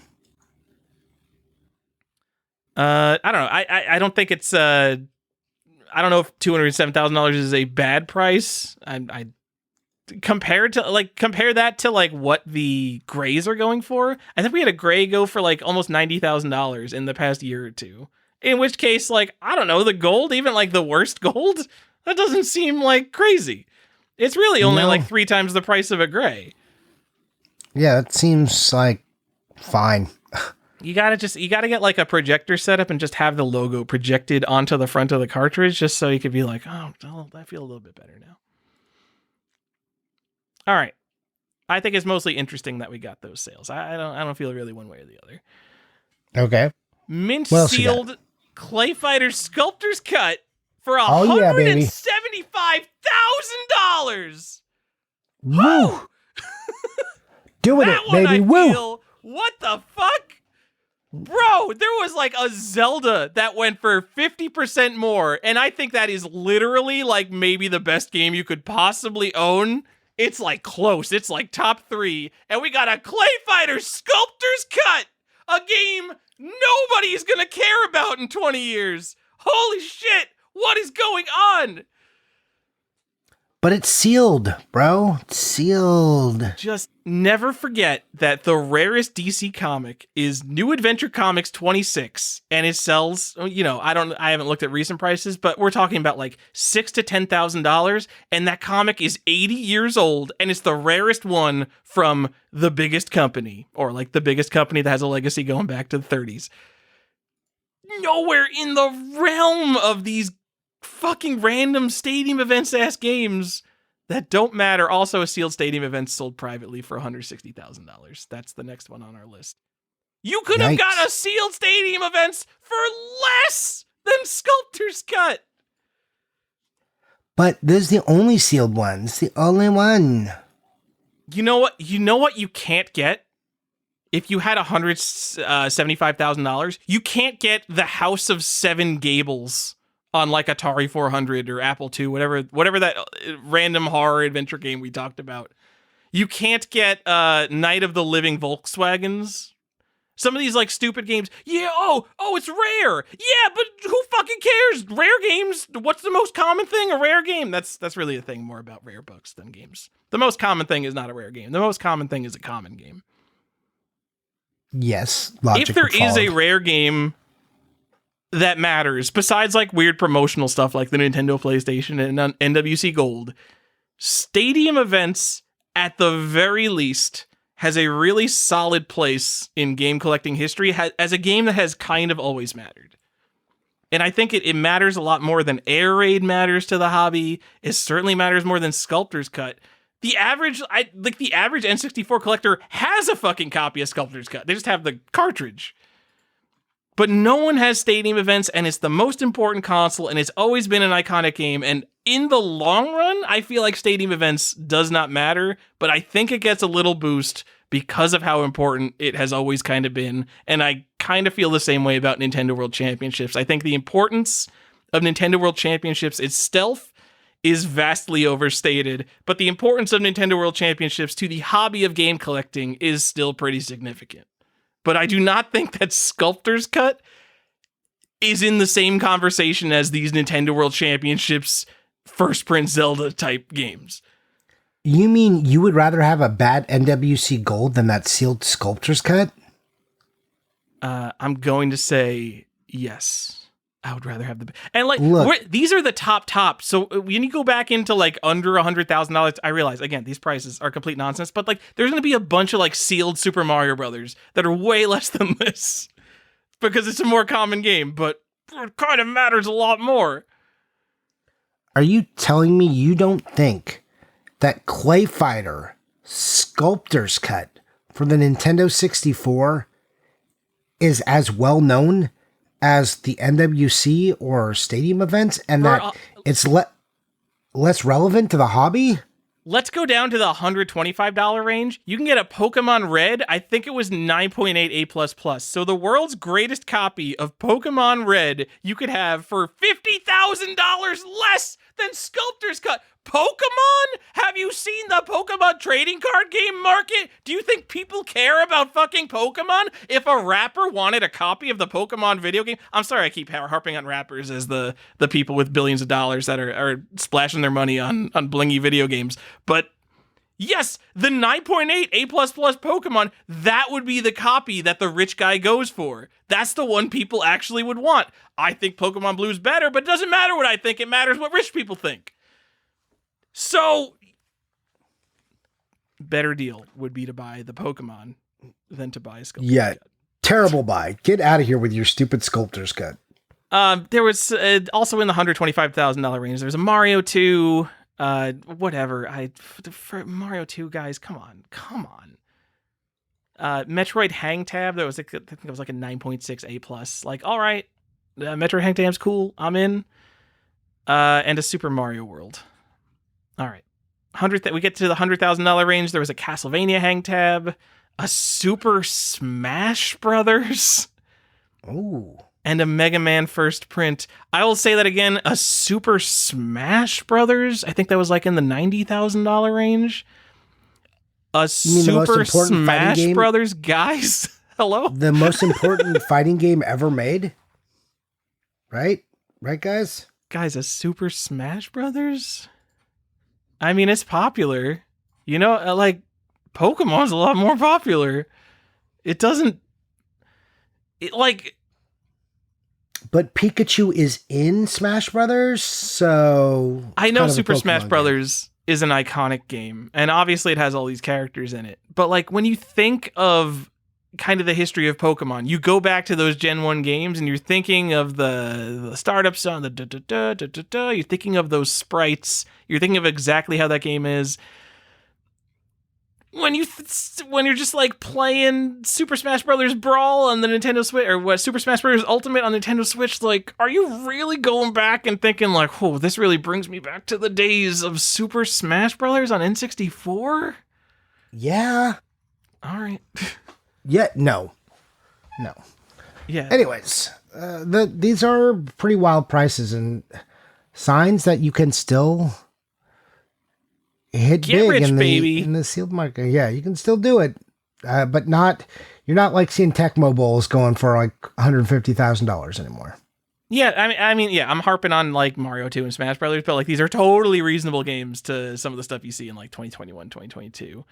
I don't know. I don't think it's I don't know if $207,000 is a bad price. I compare that to like what the grays are going for. I think we had a gray go for like almost $90,000 in the past year or two. In which case, like, I don't know, the gold, even like the worst gold, that doesn't seem like crazy. It's really only like 3 times the price of a gray. Yeah, it seems like fine. You gotta get like a projector set up and just have the logo projected onto the front of the cartridge just so you could be like, oh, I feel a little bit better now. All right. I think it's mostly interesting that we got those sales. I don't feel really one way or the other. Okay. Mint sealed Clay Fighter Sculptor's Cut for $175,000. Woo! Doing it, baby. Woo! What the fuck? Bro, there was like a Zelda that went for 50% more, and I think that is literally like maybe the best game you could possibly own. It's like close. It's like top 3. And we got a Clay Fighter Sculptor's Cut, a game nobody's gonna care about in 20 years. Holy shit, what is going on? But it's sealed, bro. It's sealed. Just never forget that the rarest DC comic is New Adventure Comics 26, and it sells, you know, I haven't looked at recent prices, but we're talking about like $6,000 to $10,000, and that comic is 80 years old, and it's the rarest one from the biggest company, or like the biggest company that has a legacy going back to the 30s. Nowhere in the realm of these fucking random stadium events ass games that don't matter. Also, a sealed stadium event sold privately for $160,000. That's the next one on our list. You could have got a sealed stadium events for less than Sculptor's Cut. But this is the only sealed one. It's the only one. You know what? You know what you can't get? If you had $175,000, you can't get the House of Seven Gables on like Atari 400 or Apple II, whatever that random horror adventure game we talked about. You can't get Night of the Living Volkswagens. Some of these like stupid games. Yeah, oh, it's rare. Yeah, but who fucking cares? Rare games. What's the most common thing? A rare game. That's really a thing more about rare books than games. The most common thing is not a rare game. The most common thing is a common game. Yes, logic. If there is a rare game that matters, besides like weird promotional stuff like the Nintendo PlayStation and NWC Gold, stadium events at the very least has a really solid place in game collecting history as a game that has kind of always mattered. And I think it matters a lot more than Air Raid matters to the hobby. It certainly matters more than Sculptor's Cut. The average N64 collector has a fucking copy of Sculptor's Cut. They just have the cartridge. But no one has stadium events, and it's the most important console, and it's always been an iconic game. And in the long run, I feel like stadium events does not matter, but I think it gets a little boost because of how important it has always kind of been. And I kind of feel the same way about Nintendo World Championships. I think the importance of Nintendo World Championships itself is vastly overstated, but the importance of Nintendo World Championships to the hobby of game collecting is still pretty significant. But I do not think that Sculptor's Cut is in the same conversation as these Nintendo World Championships First Prince Zelda type games. You mean you would rather have a bad NWC Gold than that sealed Sculptor's Cut? I'm going to say yes. I would rather have the... And like, Look, these are the top. So when you go back into like under $100,000, I realize, again, these prices are complete nonsense, but like there's going to be a bunch of like sealed Super Mario Brothers that are way less than this because it's a more common game, but it kind of matters a lot more. Are you telling me you don't think that Clay Fighter Sculptor's Cut for the Nintendo 64 is as well known as the NWC or stadium events, and that it's less relevant to the hobby? Let's go down to the $125 range. You can get a Pokemon Red. I think it was 9.8 A++. So the world's greatest copy of Pokemon Red you could have for $50,000 less than Sculptor's Cut. Pokemon? Have you seen the Pokemon trading card game market? Do you think people care about fucking Pokemon? If a rapper wanted a copy of the Pokemon video game, I'm sorry I keep harping on rappers as the people with billions of dollars that are splashing their money on blingy video games. But yes, the 9.8 A++ Pokemon, that would be the copy that the rich guy goes for. That's the one people actually would want. I think Pokemon Blue's better, but it doesn't matter what I think. It matters what rich people think. So, better deal would be to buy the Pokemon than to buy a Sculptor's Cut. Terrible buy. Get out of here with your stupid Sculptor's Cut. There was also in the $125,000 range, there's a Mario 2, whatever. For Mario 2, guys, come on. Metroid Hang Tab, I think it was like a 9.6 A+. Like, all right, Metroid Hang Tab's cool. I'm in. And a Super Mario World. All right. We get to the $100,000 range. There was a Castlevania Hang Tab, a Super Smash Brothers. Oh. And a Mega Man First Print. I will say that again, a Super Smash Brothers. I think that was like in the $90,000 range. A Super Smash Brothers, guys. Hello? The most important fighting game ever made? Right? Right, guys? Guys, a Super Smash Brothers? I mean, it's popular. You know, like, Pokemon's a lot more popular. It doesn't... But Pikachu is in Smash Brothers, so... I know Super Smash Brothers is an iconic game, and obviously it has all these characters in it. But, like, when you think of kind of the history of Pokemon, you go back to those Gen 1 games, and you're thinking of the startup sound, you're thinking of those sprites, you're thinking of exactly how that game is. When you're just like playing Super Smash Bros. Brawl on the Nintendo Switch, or what, Super Smash Bros. Ultimate on Nintendo Switch, like, are you really going back and thinking like, oh, this really brings me back to the days of Super Smash Bros. On N64? Yeah. All right. Yeah. No. Yeah. Anyways, these are pretty wild prices and signs that you can still hit Get big rich, in the sealed market. Yeah, you can still do it, but you're not like seeing Tecmo Bowls going for like $150,000 anymore. Yeah, I mean, yeah, I'm harping on like Mario 2 and Smash Brothers, but like these are totally reasonable games to some of the stuff you see in like 2021, 2022.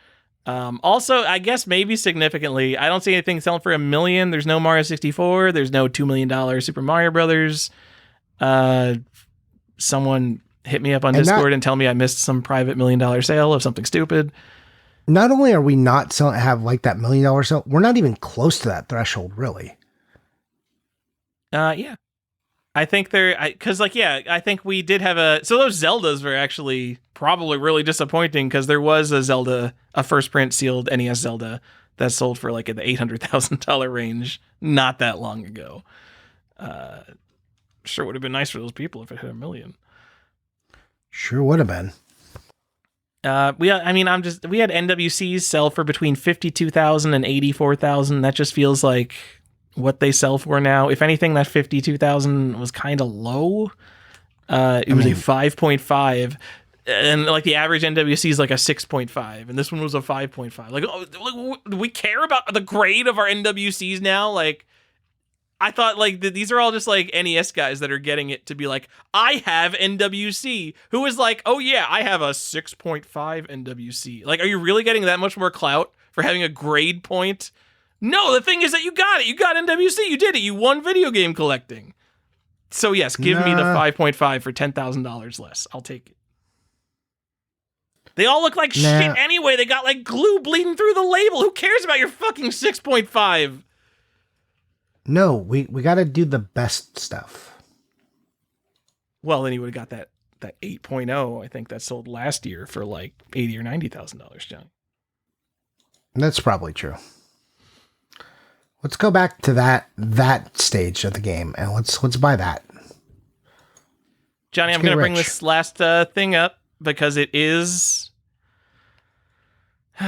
Also, I guess maybe significantly, I don't see anything selling for $1 million. There's no Mario 64. There's no $2 million Super Mario Brothers. Someone hit me up on Discord and tell me I missed some private $1 million sale of something stupid. Not only are we not have like that $1 million sale, we're not even close to that threshold, really. Yeah. I think because I think we did have so those Zeldas were actually probably really disappointing because there was a first print sealed NES Zelda that sold for like in the $800,000 range not that long ago. Sure would have been nice for those people if it hit 1 million. Sure would have been. We had NWCs sell for between 52,000 and 84,000. That just feels like what they sell for now. If anything, that 52,000 was kind of low. It was a 5.5, and like the average NWC is like a 6.5, and this one was a 5.5. Like, do we care about the grade of our NWCs now? Like, I thought like these are all just like NES guys that are getting it to be like, I have NWC. Who is like, oh yeah, I have a 6.5 NWC. Like, are you really getting that much more clout for having a grade point? No, the thing is that you got it. You got NWC. You did it. You won video game collecting. So yes, give me the 5.5 for $10,000 less. I'll take it. They all look like shit anyway. They got like glue bleeding through the label. Who cares about your fucking 6.5? No, we got to do the best stuff. Well, then you would have got that 8.0. I think that sold last year for like $80,000 or $90,000, John. That's probably true. Let's go back to that stage of the game and let's buy that. Johnny, I'm going to bring this last thing up because it is. All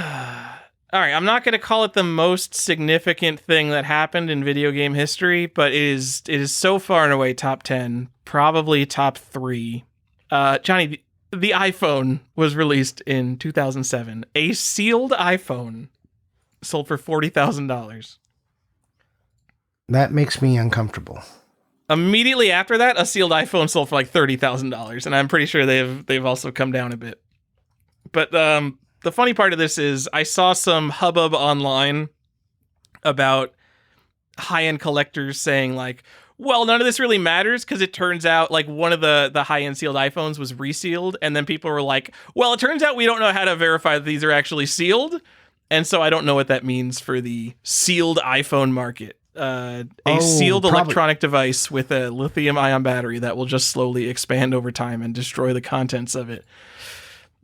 right, I'm not going to call it the most significant thing that happened in video game history, but it is so far and away top 10, probably top 3. Johnny, the iPhone was released in 2007. A sealed iPhone sold for $40,000. That makes me uncomfortable. Immediately after that, a sealed iPhone sold for like $30,000, and I'm pretty sure they've also come down a bit. But the funny part of this is I saw some hubbub online about high-end collectors saying like, well, none of this really matters because it turns out like one of the high-end sealed iPhones was resealed, and then people were like, well, it turns out we don't know how to verify that these are actually sealed, and so I don't know what that means for the sealed iPhone market. Sealed electronic device with a lithium-ion battery that will just slowly expand over time and destroy the contents of it.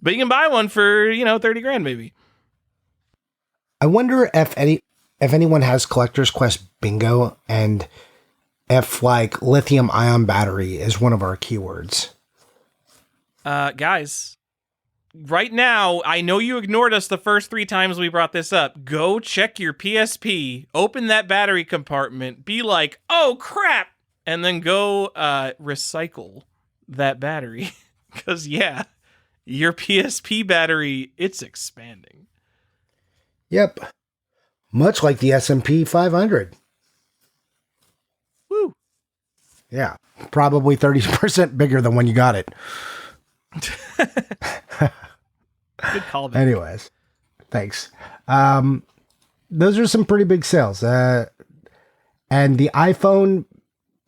But you can buy one for, $30,000 maybe. I wonder if anyone has Collector's Quest bingo and if like lithium-ion battery is one of our keywords. Guys, right now, I know you ignored us the first 3 times we brought this up. Go check your PSP, open that battery compartment, be like, oh crap, and then go recycle that battery. Because, yeah, your PSP battery, it's expanding. Yep. Much like the S&P 500. Woo. Yeah, probably 30% bigger than when you got it. Good callback. Anyways, thanks. Those are some pretty big sales. And the iPhone,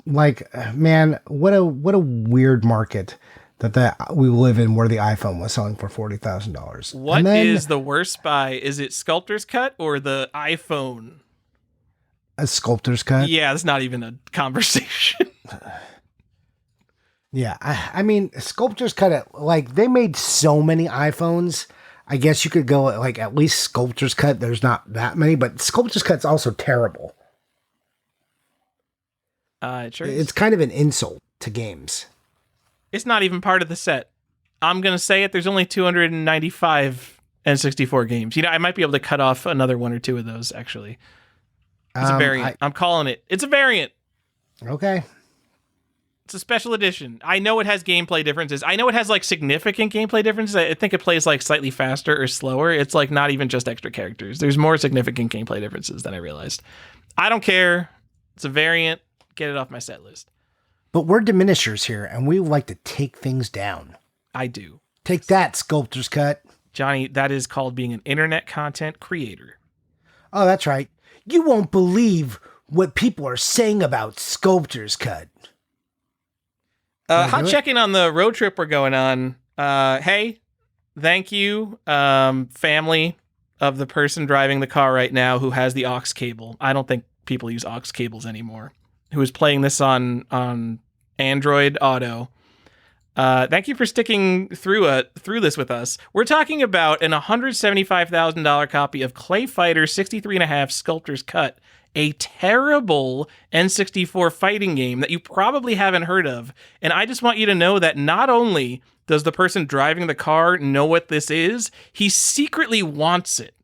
like, man, what a weird market that we live in where the iPhone was selling for $40,000. What is the worst buy? Is it Sculptor's Cut or the iPhone? A Sculptor's Cut? Yeah, it's not even a conversation. Yeah, I mean, Sculptor's Cut, like, they made so many iPhones. I guess you could go, like, at least Sculptor's Cut. There's not that many, but Sculptor's Cut's also terrible. It sure is. It's kind of an insult to games. It's not even part of the set. I'm going to say it. There's only 295 N64 games. I might be able to cut off another 1 or 2 of those, actually. It's a variant. I'm calling it. It's a variant. Okay. It's a special edition. I know it has gameplay differences. I know it has like significant gameplay differences. I think it plays like slightly faster or slower. It's like not even just extra characters. There's more significant gameplay differences than I realized. I don't care. It's a variant. Get it off my set list. But we're diminishers here, and we like to take things down. I do. Take that, Sculptor's Cut. Johnny, that is called being an internet content creator. Oh, that's right. You won't believe what people are saying about Sculptor's Cut. Hot checking on the road trip we're going on. Hey, thank you, family of the person driving the car right now who has the aux cable. I don't think people use aux cables anymore. Who is playing this on Android Auto. Thank you for sticking through this with us. We're talking about an $175,000 copy of Clay Fighter 63.5 Sculptor's Cut, a terrible N64 fighting game that you probably haven't heard of. And I just want you to know that not only does the person driving the car know what this is, he secretly wants it.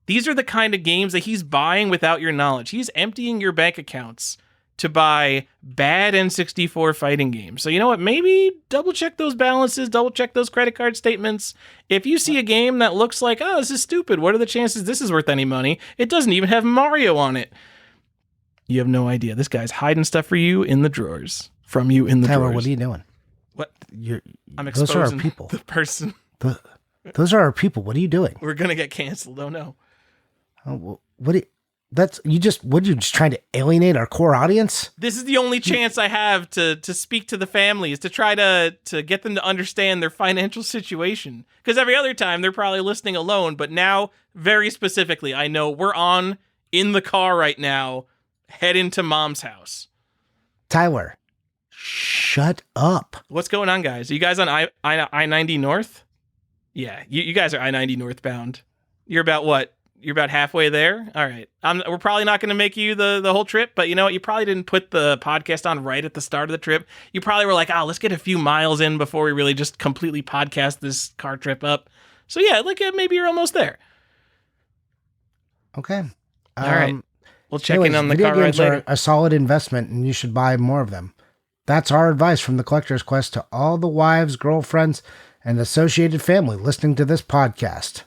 These are the kind of games that he's buying without your knowledge. He's emptying your bank accounts to buy bad N64 fighting games. So you know what? Maybe double check those balances, double check those credit card statements. If you see a game that looks like, oh, this is stupid, what are the chances this is worth any money? It doesn't even have Mario on it. You have no idea. This guy's hiding stuff for you in the drawers. From you in the Tyler, drawers. what are you doing? What? Those I'm are exposing our people. the person. Those are our people. What are you doing? We're going to get canceled. Oh, no. Oh, well, you just trying to alienate our core audience? This is the only chance I have to speak to the families, to try to get them to understand their financial situation. Because every other time they're probably listening alone, but now, very specifically, I know we're in the car right now, heading to Mom's house. Tyler, shut up. What's going on, guys? Are you guys on I-90 North? Yeah, you guys are I-90 northbound. You're about what? You're about halfway there? All right. We're probably not going to make you the whole trip, but you know what? You probably didn't put the podcast on right at the start of the trip. You probably were like, let's get a few miles in before we really just completely podcast this car trip up. So yeah, maybe you're almost there. Okay. All right. We'll check in on the car ride later. Are a solid investment, and you should buy more of them. That's our advice from the Collector's Quest to all the wives, girlfriends, and associated family listening to this podcast.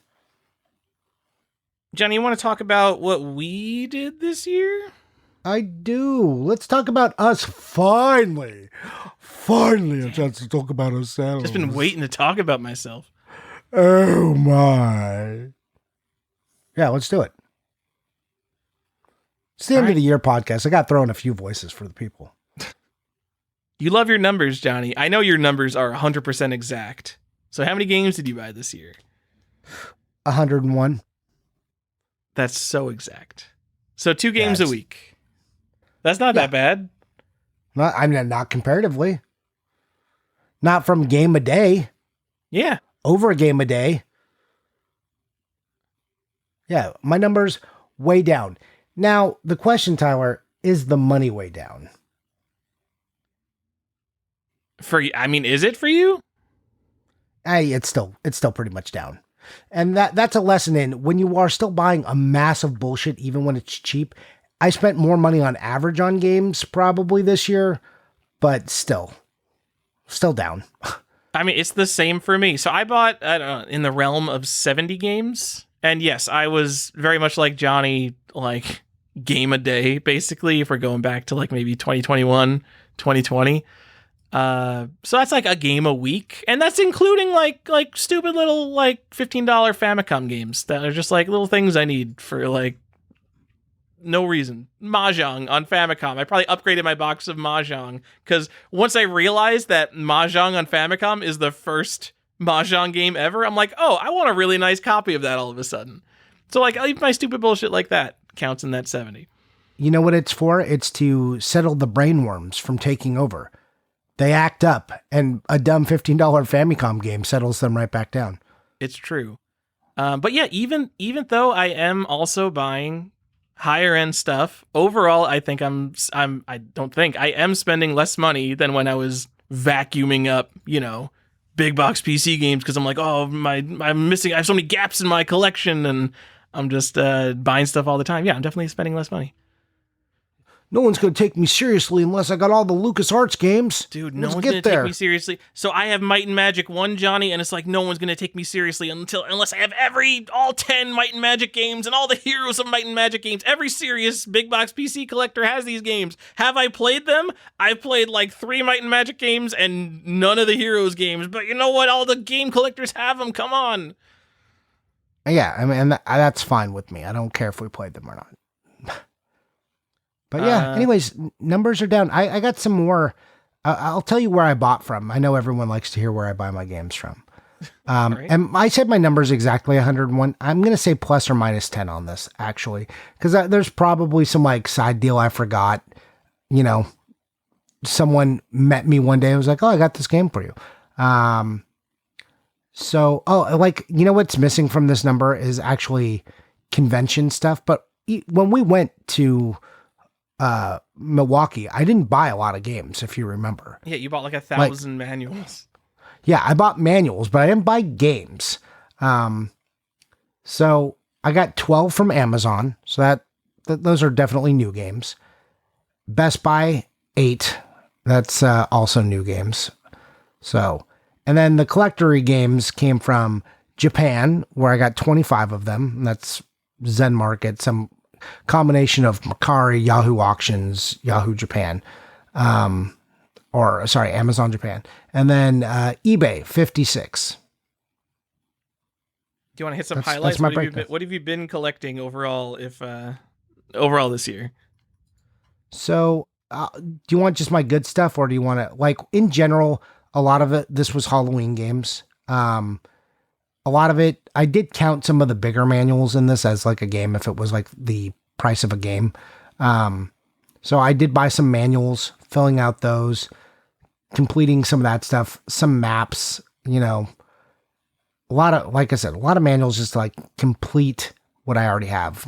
Johnny, you want to talk about what we did this year? I do. Let's talk about us finally. Finally, a chance to talk about ourselves. Just been waiting to talk about myself. Oh, my. Yeah, let's do it. It's the end of the year podcast. I got thrown a few voices for the people. You love your numbers, Johnny. I know your numbers are 100% exact. So how many games did you buy this year? 101. That's so exact. So 2 games a week. That's not that bad. Not comparatively. Not from game a day. Yeah. Over a game a day. Yeah, my number's way down. Now, the question, Tyler, is the money way down? Is it for you? It's still pretty much down. And that's a lesson in when you are still buying a massive bullshit, even when it's cheap. I spent more money on average on games probably this year, but still down. It's the same for me. So I bought, I don't know, in the realm of 70 games. And yes, I was very much like Johnny, like game a day, basically, if we're going back to like maybe 2021, 2020. So that's like a game a week, and that's including like stupid little like $15 Famicom games that are just like little things I need for like no reason. Mahjong on Famicom. I probably upgraded my box of Mahjong because once I realized that Mahjong on Famicom is the first Mahjong game ever, I'm like, oh, I want a really nice copy of that all of a sudden. So like my stupid bullshit like that counts in that 70. You know what it's for? It's to settle the brainworms from taking over. They act up, and a dumb $15 Famicom game settles them right back down. It's true. But yeah, even though I am also buying higher end stuff, overall, I think I am spending less money than when I was vacuuming up, big box PC games because I'm like, oh, I have so many gaps in my collection, and I'm just buying stuff all the time. Yeah, I'm definitely spending less money. No one's going to take me seriously unless I got all the LucasArts games. Dude, no one's going to take me seriously. So I have Might and Magic 1, Johnny, and it's like no one's going to take me seriously unless I have all 10 Might and Magic games and all the heroes of Might and Magic games. Every serious big box PC collector has these games. Have I played them? I've played like 3 Might and Magic games and none of the heroes games. But you know what? All the game collectors have them. Come on. Yeah, and that's fine with me. I don't care if we played them or not. But yeah, anyways, numbers are down. I got some more. I'll tell you where I bought from. I know everyone likes to hear where I buy my games from. Right. And I said my number's exactly 101. I'm going to say plus or minus 10 on this, actually, because there's probably some like side deal I forgot. someone met me one day and was like, oh, I got this game for you. Like, you know what's missing from this number is actually convention stuff. But when we went to Milwaukee, I didn't buy a lot of games, if you remember. Yeah, you bought like 1,000 manuals. Yeah, I bought manuals, but I didn't buy games. So I got 12 from Amazon. So those are definitely new games. Best Buy, 8. That's also new games. So, and then the collectory games came from Japan, where I got 25 of them. And that's Zen Market, some combination of Mercari, Yahoo Auctions, Yahoo Japan, Amazon Japan. And then eBay, 56. Do you want to hit some highlights? What have you been collecting overall overall this year? So, do you want just my good stuff, or do you want to, like, in general, a lot of it, this was Halloween games. A lot of it, I did count some of the bigger manuals in this as like a game if it was like the price of a game. So I did buy some manuals, filling out those, completing some of that stuff, some maps, a lot of, like I said, a lot of manuals just to like complete what I already have,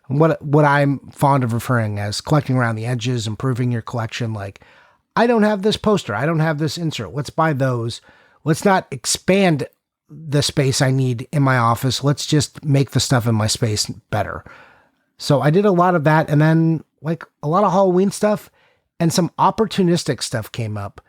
what I'm fond of referring as collecting around the edges, improving your collection. Like, I don't have this poster. I don't have this insert. Let's buy those. Let's not expand the space I need in my office. Let's just make the stuff in my space better. So I did a lot of that. And then like a lot of Halloween stuff and some opportunistic stuff came up.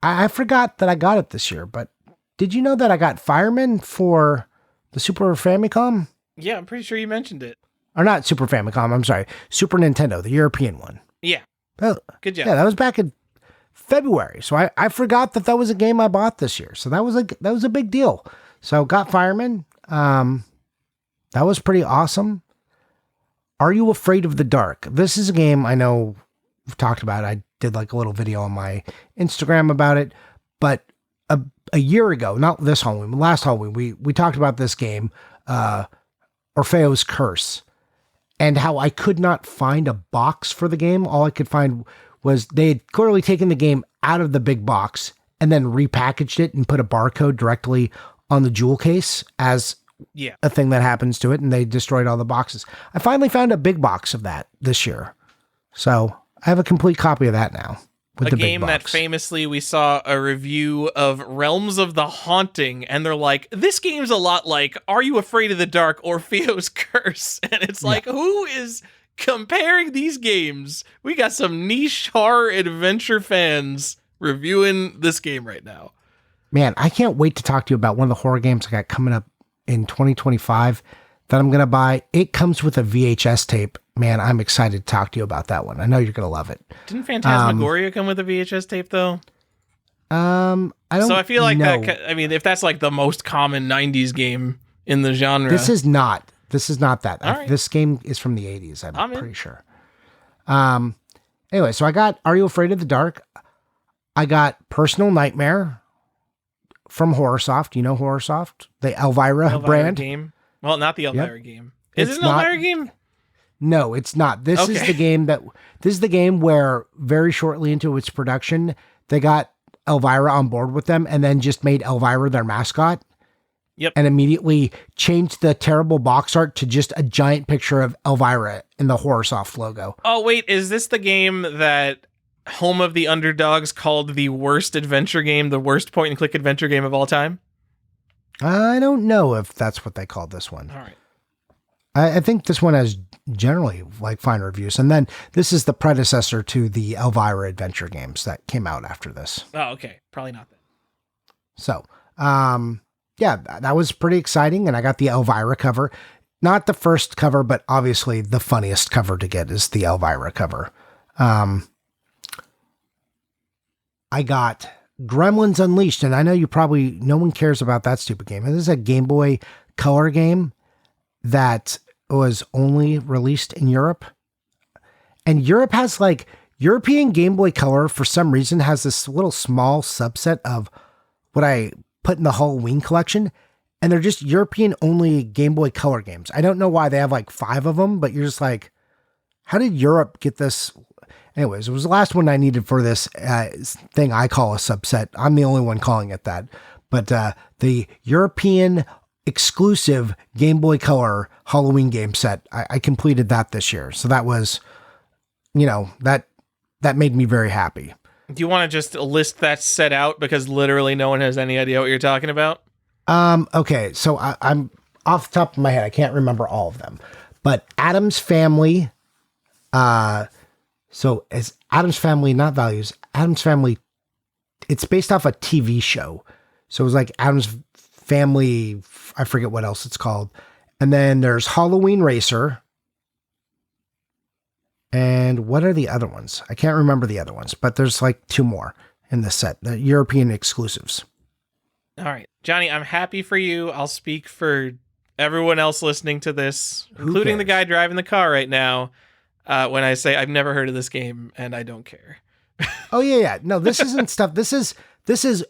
I forgot that I got it this year, but did you know that I got Fireman for the Super Famicom? Yeah, I'm pretty sure you mentioned it. Or not Super Famicom, I'm sorry. Super Nintendo, the European one. Yeah. Oh, good job. Yeah, that was back in February. So I forgot that was a game I bought this year. So that was a big deal. So got Fireman. That was pretty awesome. Are You Afraid of the Dark? This is a game I know we've talked about. I did like a little video on my Instagram about it. But a year ago, not this Halloween, last Halloween, we talked about this game, Orpheo's Curse, and how I could not find a box for the game. All I could find was they had clearly taken the game out of the big box and then repackaged it and put a barcode directly on the jewel case as a thing that happens to it, and they destroyed all the boxes. I finally found a big box of that this year. So I have a complete copy of that now. A game that famously we saw a review of Realms of the Haunting, and they're like, this game's a lot like Are You Afraid of the Dark? Orpheo's Curse. And it's like, who is comparing these games? We got some niche horror adventure fans reviewing this game right now. Man, I can't wait to talk to you about one of the horror games I got coming up in 2025 that I'm going to buy. It comes with a VHS tape. Man, I'm excited to talk to you about that one. I know you're going to love it. Didn't Phantasmagoria come with a VHS tape, though? I don't know. So I feel like that, I mean, if that's like the most common 90s game in the genre. This is not that. All right. This game is from the 80s, I'm pretty sure. Anyway, so I got Are You Afraid of the Dark? I got Personal Nightmare from Horrorsoft. You know Horrorsoft? The Elvira brand game. Well, not the Elvira game. Is it an Elvira game? No, it's not. This is the game where very shortly into its production, they got Elvira on board with them and then just made Elvira their mascot. Yep. And immediately changed the terrible box art to just a giant picture of Elvira in the Horrorsoft logo. Oh, wait, is this the game that Home of the Underdogs called the worst adventure game, the worst point-and-click adventure game of all time? I don't know if that's what they called this one. All right. I think this one has generally like fine reviews. And then this is the predecessor to the Elvira adventure games that came out after this. Oh, okay. Probably not that. So, yeah, that was pretty exciting. And I got the Elvira cover. Not the first cover, but obviously the funniest cover to get is the Elvira cover. I got Gremlins Unleashed, and I know no one cares about that stupid game. This is a Game Boy Color game that was only released in Europe. And Europe has like European Game Boy Color for some reason has this little small subset of what I put in the Halloween collection. And they're just European only Game Boy Color games. I don't know why they have like 5 of them, but you're just like, how did Europe get this? Anyways, it was the last one I needed for this thing I call a subset. I'm the only one calling it that. But the European exclusive Game Boy Color Halloween game set, I completed that this year. So that was, that made me very happy. Do you want to just list that set out? Because literally no one has any idea what you're talking about. Okay, so I'm off the top of my head. I can't remember all of them. But Addams Family... So as Addams Family, not Values, Addams Family, it's based off a TV show. So it was like Addams Family, I forget what else it's called. And then there's Halloween Racer. And what are the other ones? I can't remember the other ones, but there's like 2 more in this set, the European exclusives. All right, Johnny, I'm happy for you. I'll speak for everyone else listening to this, including the guy driving the car right now. When I say I've never heard of this game and I don't care. Oh yeah. No, this isn't stuff. This is,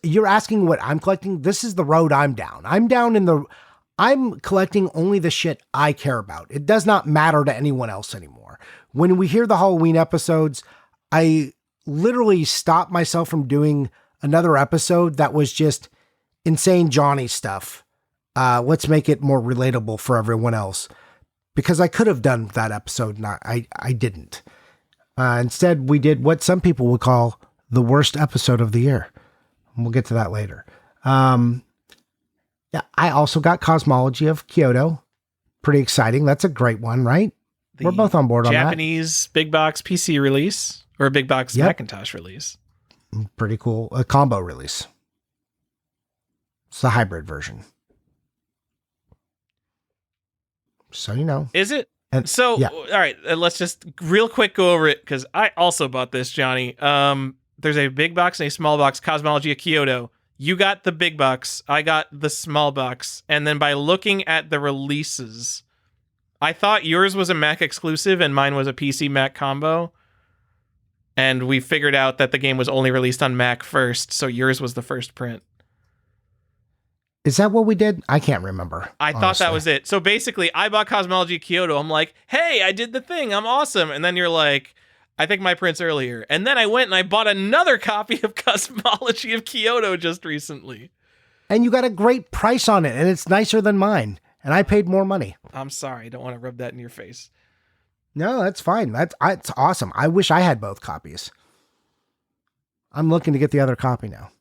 you're asking what I'm collecting. This is the road I'm down. I'm collecting only the shit I care about. It does not matter to anyone else anymore. When we hear the Halloween episodes, I literally stop myself from doing another episode that was just insane Johnny stuff. Let's make it more relatable for everyone else. Because I could have done that episode, and I didn't. Instead, we did what some people would call the worst episode of the year. And we'll get to that later. Yeah, I also got Cosmology of Kyoto. Pretty exciting. That's a great one, right? We're both on board on that. Japanese big box PC release or a big box Macintosh release. Pretty cool. A combo release. It's the hybrid version. So, Is it? And, all right, let's just real quick go over it because I also bought this, Johnny. There's a big box and a small box, Cosmology of Kyoto. You got the big box. I got the small box. And then by looking at the releases, I thought yours was a Mac exclusive and mine was a PC Mac combo. And we figured out that the game was only released on Mac first, so yours was the first print. Is that what we did? I can't remember. I thought that was it. So basically, I bought Cosmology Kyoto. I'm like, hey, I did the thing. I'm awesome. And then you're like, I think my print's earlier. And then I went and I bought another copy of Cosmology of Kyoto just recently. And you got a great price on it, and it's nicer than mine. And I paid more money. I'm sorry. I don't want to rub that in your face. No, that's fine. It's awesome. I wish I had both copies. I'm looking to get the other copy now.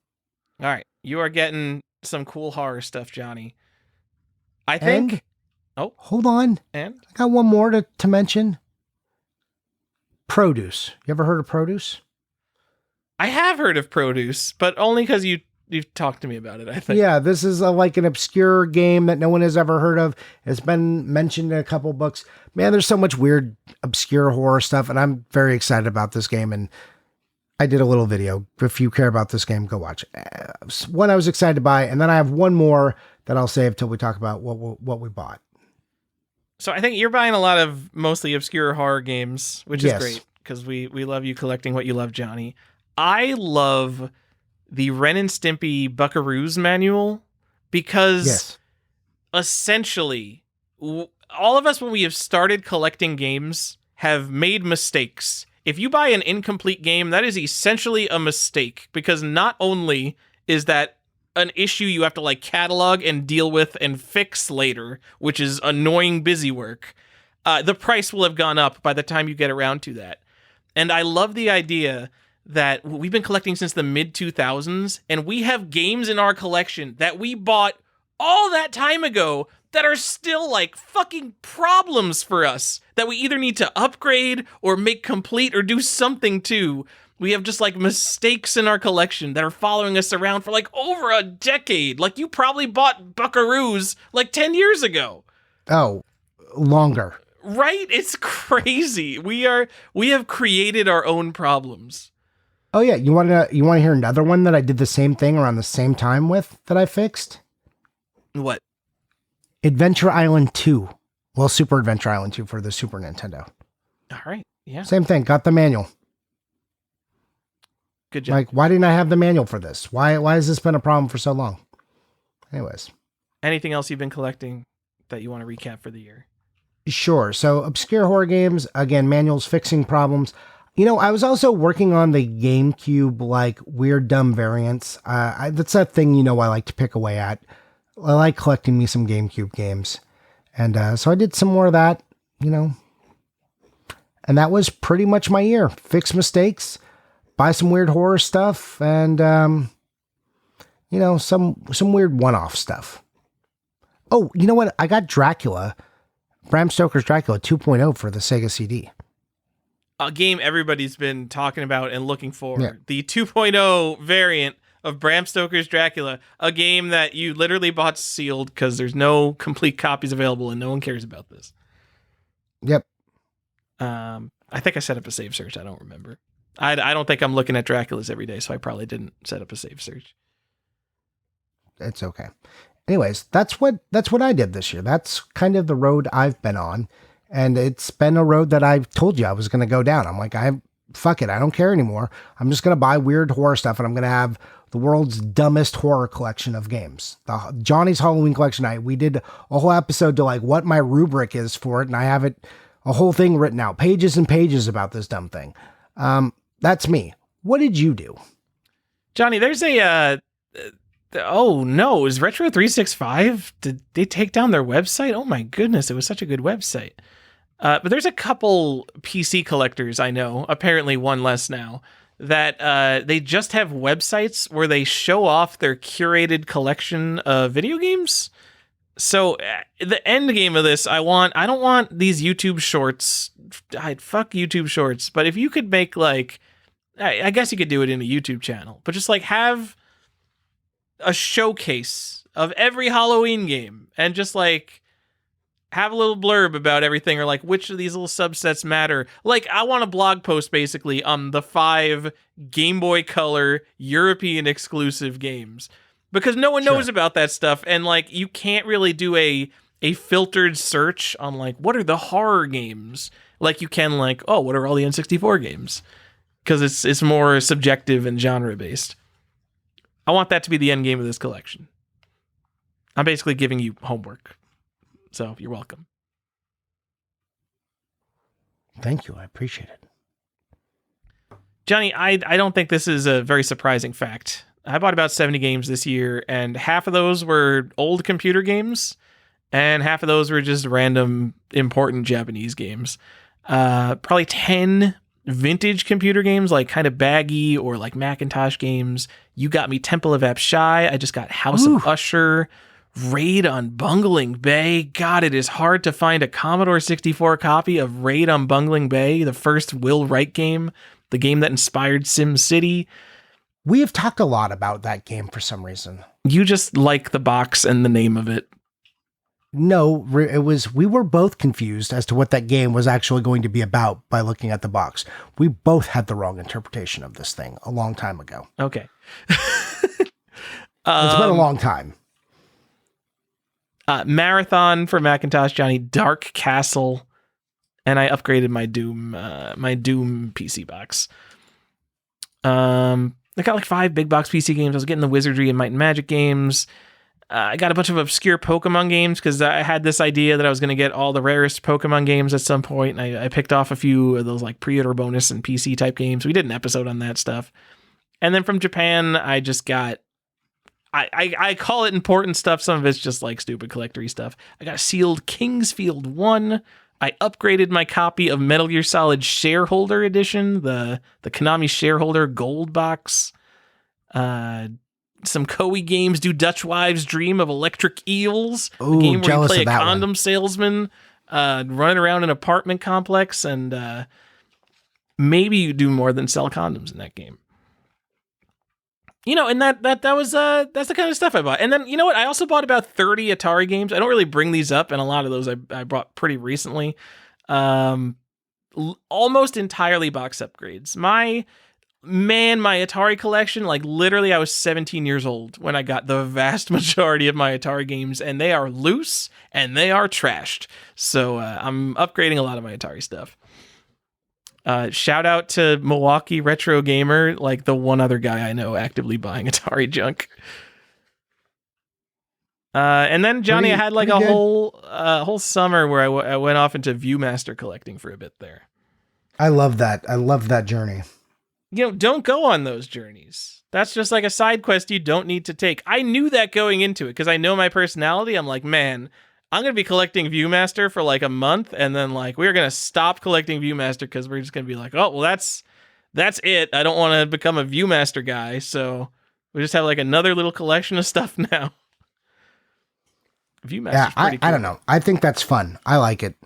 All right. You are getting some cool horror stuff, Johnny. I think... Hold on. And? I got one more to mention. Produce. You ever heard of Produce? I have heard of Produce, but only because you've talked to me about it, I think. Yeah, this is like an obscure game that no one has ever heard of. It's been mentioned in a couple books. Man, there's so much weird, obscure horror stuff, and I'm very excited about this game, and I did a little video. If you care about this game, go watch it. One I was excited to buy, and then I have one more that I'll save till we talk about what we bought. So I think you're buying a lot of mostly obscure horror games, which is great, because we love you collecting what you love, Johnny. I love the Ren and Stimpy Buckaroos manual because essentially all of us, when we have started collecting games, have made mistakes. If you buy an incomplete game, that is essentially a mistake, because not only is that an issue you have to like catalog and deal with and fix later, which is annoying busy work, the price will have gone up by the time you get around to that. And I love the idea that we've been collecting since the mid-2000s, and we have games in our collection that we bought all that time ago that are still like fucking problems for us that we either need to upgrade or make complete or do something to. We have just like mistakes in our collection that are following us around for like over a decade. Like you probably bought Buckaroos like 10 years ago. Oh, longer. Right? It's crazy. We have created our own problems. Oh yeah, you want to hear another one that I did the same thing around the same time with that I fixed? What? Adventure Island 2. Well, Super Adventure Island 2 for the Super Nintendo. All right. Yeah. Same thing. Got the manual. Good job. Like, why didn't I have the manual for this? Why has this been a problem for so long? Anyways. Anything else you've been collecting that you want to recap for the year? Sure. So obscure horror games, again, manuals fixing problems. I was also working on the GameCube, like weird, dumb variants. That's a thing, I like to pick away at. I like collecting me some GameCube games. And so I did some more of that, and that was pretty much my year. Fix mistakes, buy some weird horror stuff, and, some weird one-off stuff. Oh, you know what? I got Dracula, Bram Stoker's Dracula 2.0 for the Sega CD. A game everybody's been talking about and looking for. Yeah. The 2.0 variant of Bram Stoker's Dracula, a game that you literally bought sealed because there's no complete copies available and no one cares about this. Yep. I think I set up a save search. I don't remember. I don't think I'm looking at Draculas every day, so I probably didn't set up a save search. It's okay. Anyways, that's what I did this year. That's kind of the road I've been on. And it's been a road that I've told you I was going to go down. I'm like, fuck it. I don't care anymore. I'm just going to buy weird horror stuff, and I'm going to have the world's dumbest horror collection of games. The Johnny's Halloween collection. We did a whole episode to like what my rubric is for it. And I have a whole thing written out, pages and pages about this dumb thing. That's me. What did you do? Johnny, there's oh no, is Retro 365? Did they take down their website? Oh my goodness, it was such a good website. But there's a couple PC collectors I know, apparently one less now, that they just have websites where they show off their curated collection of video games. So the end game of this, I don't want these YouTube shorts. I'd fuck YouTube shorts. But if you could make like, I guess you could do it in a YouTube channel, but just like have a showcase of every Halloween game and just like have a little blurb about everything, or like which of these little subsets matter. Like I want a blog post basically on the 5 Game Boy Color European exclusive games, because no one knows about that stuff. And like, you can't really do a filtered search on like, what are the horror games? Like you can like, oh, what are all the N64 games? Because it's more subjective and genre based. I want that to be the end game of this collection. I'm basically giving you homework. So you're welcome. Thank you. I appreciate it. Johnny, I don't think this is a very surprising fact. I bought about 70 games this year, and half of those were old computer games, and half of those were just random important Japanese games. Probably 10 vintage computer games, like kind of baggy or like Macintosh games. You got me Temple of Apshai. I just got House of Usher. Raid on Bungling Bay. God, it is hard to find a Commodore 64 copy of Raid on Bungling Bay, the first Will Wright game, the game that inspired SimCity. We have talked a lot about that game for some reason. You just like the box and the name of it. No, we were both confused as to what that game was actually going to be about by looking at the box. We both had the wrong interpretation of this thing a long time ago. Okay. It's been a long time. Marathon for Macintosh, Johnny, Dark Castle, and I upgraded my Doom PC box. I got like 5 big box PC games. I was getting the Wizardry and Might and Magic games. I got a bunch of obscure Pokemon games because I had this idea that I was going to get all the rarest Pokemon games at some point, and I picked off a few of those like pre-order bonus and PC type games. We did an episode on that stuff. And then from Japan, I just got I call it important stuff. Some of it's just like stupid collectory stuff. I got a sealed Kingsfield 1. I upgraded my copy of Metal Gear Solid Shareholder Edition, the Konami Shareholder Gold Box. Some Koei games, Do Dutch Wives Dream of Electric Eels? Ooh, a game where you play a condom salesman running around an apartment complex, and maybe you do more than sell condoms in that game. And that was that's the kind of stuff I bought. And then, you know what? I also bought about 30 Atari games. I don't really bring these up, and a lot of those I bought pretty recently. Almost entirely box upgrades. My Atari collection, like literally I was 17 years old when I got the vast majority of my Atari games, and they are loose and they are trashed. So I'm upgrading a lot of my Atari stuff. Shout out to Milwaukee Retro Gamer, like the one other guy I know actively buying Atari junk. And then Johnny, I had like a whole summer where I went off into Viewmaster collecting for a bit there. I love that. I love that journey. Don't go on those journeys. That's just like a side quest you don't need to take. I knew that going into it because I know my personality. I'm like, man, I'm going to be collecting Viewmaster for like a month, and then like we're going to stop collecting Viewmaster because we're just going to be like, oh, well, that's it. I don't want to become a Viewmaster guy, so we just have like another little collection of stuff now. Viewmaster's pretty cool. I don't know. I think that's fun. I like it.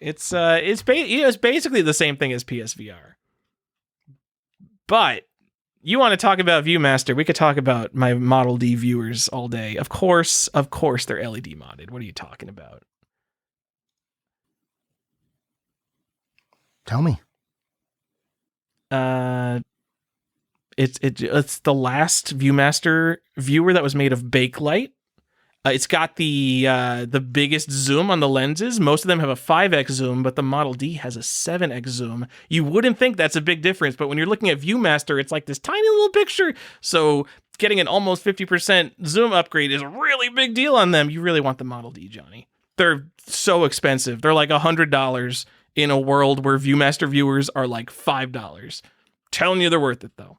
It's basically the same thing as PSVR. But you want to talk about Viewmaster, we could talk about my Model D viewers all day. Of course, they're LED modded. What are you talking about? Tell me. It's the last Viewmaster viewer that was made of bakelite. It's got the biggest zoom on the lenses. Most of them have a 5x zoom, but the Model D has a 7x zoom. You wouldn't think that's a big difference, but when you're looking at Viewmaster, it's like this tiny little picture. So getting an almost 50% zoom upgrade is a really big deal on them. You really want the Model D, Johnny. They're so expensive. They're like $100 in a world where Viewmaster viewers are like $5. Telling you they're worth it, though.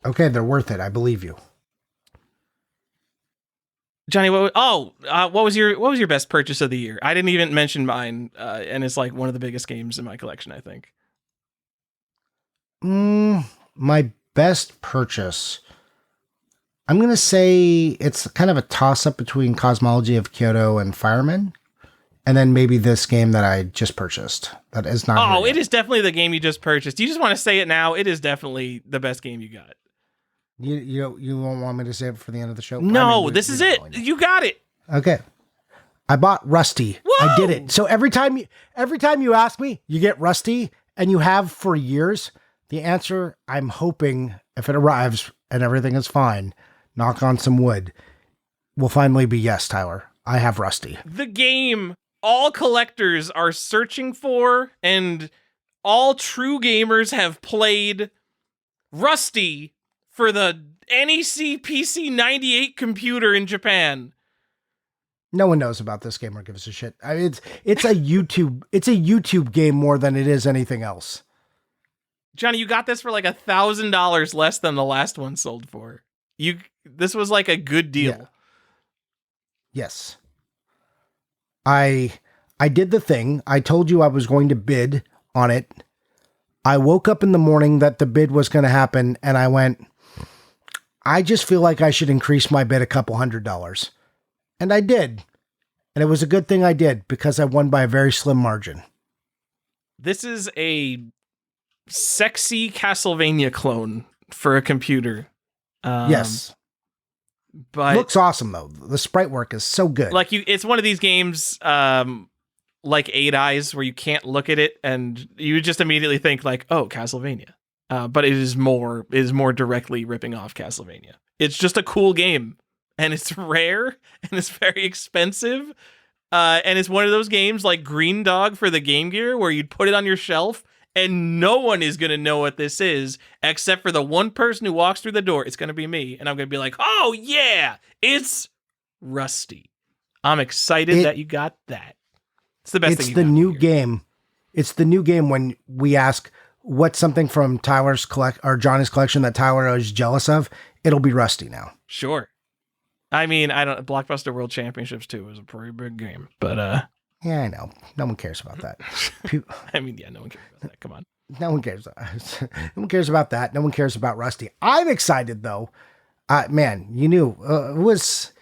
Okay, they're worth it. I believe you. Johnny, what was your best purchase of the year? I didn't even mention mine, and it's like one of the biggest games in my collection, I think. My best purchase, I'm going to say it's kind of a toss-up between Cosmology of Kyoto and Fireman, and then maybe this game that I just purchased. That is not. Oh, it is definitely the game you just purchased. You just want to say it now. It is definitely the best game you got. You won't want me to save it for the end of the show? No, this is it. You got it. Okay. I bought Rusty. Whoa! I did it. So every time you ask me, you get Rusty, and you have for years. The answer, I'm hoping, if it arrives and everything is fine, knock on some wood, will finally be yes, Tyler. I have Rusty. The game all collectors are searching for, and all true gamers have played Rusty for the NEC PC 98 computer in Japan. No one knows about this game or gives a shit. It's a YouTube game more than it is anything else. Johnny, you got this for like $1,000 less than the last one sold for. This was like a good deal. Yeah. Yes. I did the thing. I told you I was going to bid on it. I woke up in the morning that the bid was going to happen, and I went, I just feel like I should increase my bid a couple $100. And I did. And it was a good thing I did because I won by a very slim margin. This is a sexy Castlevania clone for a computer. Yes. But looks awesome though. The sprite work is so good. Like it's one of these games like Eight Eyes where you can't look at it and you just immediately think like, oh, Castlevania. But it is more directly ripping off Castlevania. It's just a cool game, and it's rare, and it's very expensive, and it's one of those games like Green Dog for the Game Gear where you'd put it on your shelf, and no one is going to know what this is except for the one person who walks through the door. It's going to be me, and I'm going to be like, oh yeah, it's Rusty. I'm excited that you got that. It's the best thing. It's the new game. It's the new game when we ask, what's something from Tyler's or Johnny's collection that Tyler is jealous of? It'll be Rusty now. Sure. I mean, Blockbuster World Championships 2 was a pretty big game, but yeah, I know. No one cares about that. I mean, yeah, no one cares about that. Come on. No one cares. No one cares about that. No one cares about Rusty. I'm excited though. Man, you knew it was.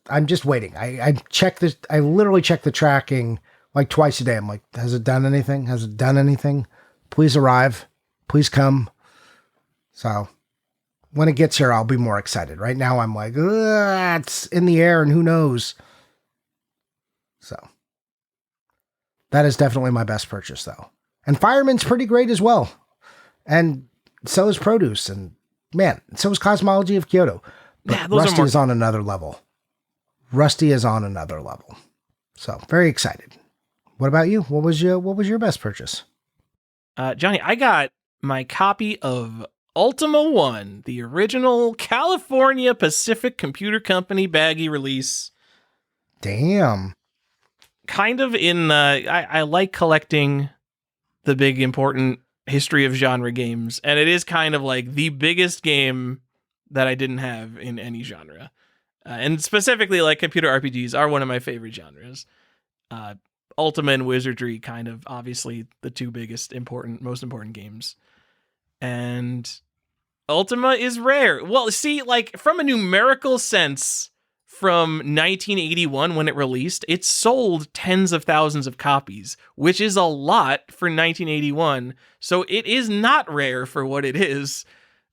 I'm just waiting. I check this. I literally check the tracking like twice a day. I'm like, has it done anything? Has it done anything? Please arrive. Please come. So when it gets here, I'll be more excited. Right now, I'm like, it's in the air and who knows. So that is definitely my best purchase though. And Fireman's pretty great as well. And so is Produce. And man, so is Cosmology of Kyoto. But yeah, Rusty is on another level. Rusty is on another level. So very excited. What about you? What was your best purchase? Johnny, I got my copy of Ultima 1, the original California Pacific Computer Company baggy release. Damn. kind of in I like collecting the big important history of genre games, and it is kind of like the biggest game that I didn't have in any genre. And specifically, like, computer RPGs are one of my favorite genres. Ultima and Wizardry, kind of obviously the two biggest most important games. And Ultima is rare. Well, see, like, from a numerical sense, from 1981 when it released, it sold tens of thousands of copies, which is a lot for 1981. So it is not rare for what it is,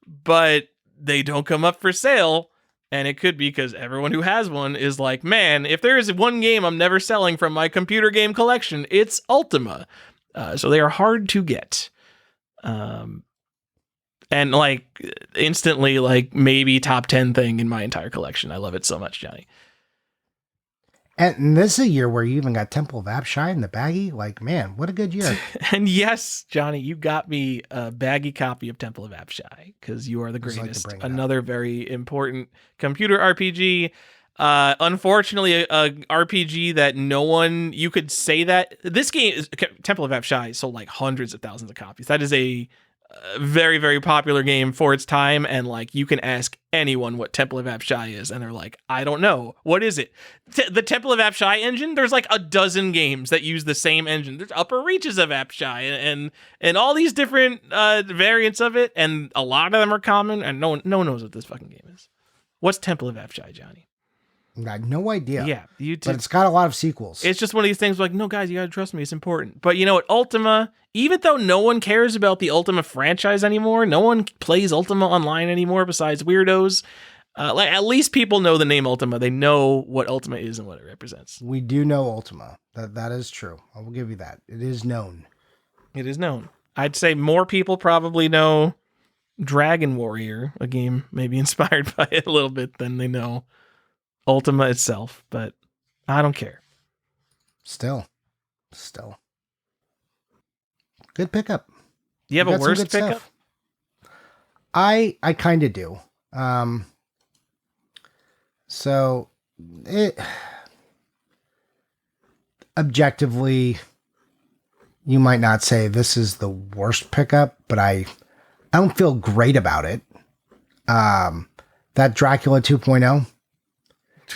but they don't come up for sale. And it could be because everyone who has one is like, man, if there is one game I'm never selling from my computer game collection, it's Ultima. So they are hard to get. And like instantly, like maybe top 10 thing in my entire collection. I love it so much, Johnny. And this is a year where you even got Temple of Apshai in the baggie. Like, man, what a good year. And yes, Johnny, you got me a baggy copy of Temple of Apshai because you are the greatest. Like another very important computer RPG. Unfortunately, a RPG that no one, you could say that this game is Temple of Apshai sold like hundreds of thousands of copies. That is a very, very popular game for its time, and like you can ask anyone what Temple of Apshai is, and they're like, I don't know. What is it? The Temple of Apshai engine? There's like a dozen games that use the same engine. There's Upper Reaches of Apshai and all these different variants of it, and a lot of them are common, and no one knows what this fucking game is. What's Temple of Apshai, Johnny? I had no idea. Yeah, but it's got a lot of sequels. It's just one of these things like, no, guys, you gotta trust me. It's important. But you know what? Ultima, even though no one cares about the Ultima franchise anymore, no one plays Ultima online anymore besides weirdos. Like at least people know the name Ultima. They know what Ultima is and what it represents. We do know Ultima. That is true. I will give you that. It is known. It is known. I'd say more people probably know Dragon Warrior, a game maybe inspired by it a little bit, than they know Ultima itself, but I don't care. Still. Good pickup. You have a worse pickup? Stuff. I kind of do. So it objectively, you might not say this is the worst pickup, but I don't feel great about it. That Dracula 2.0.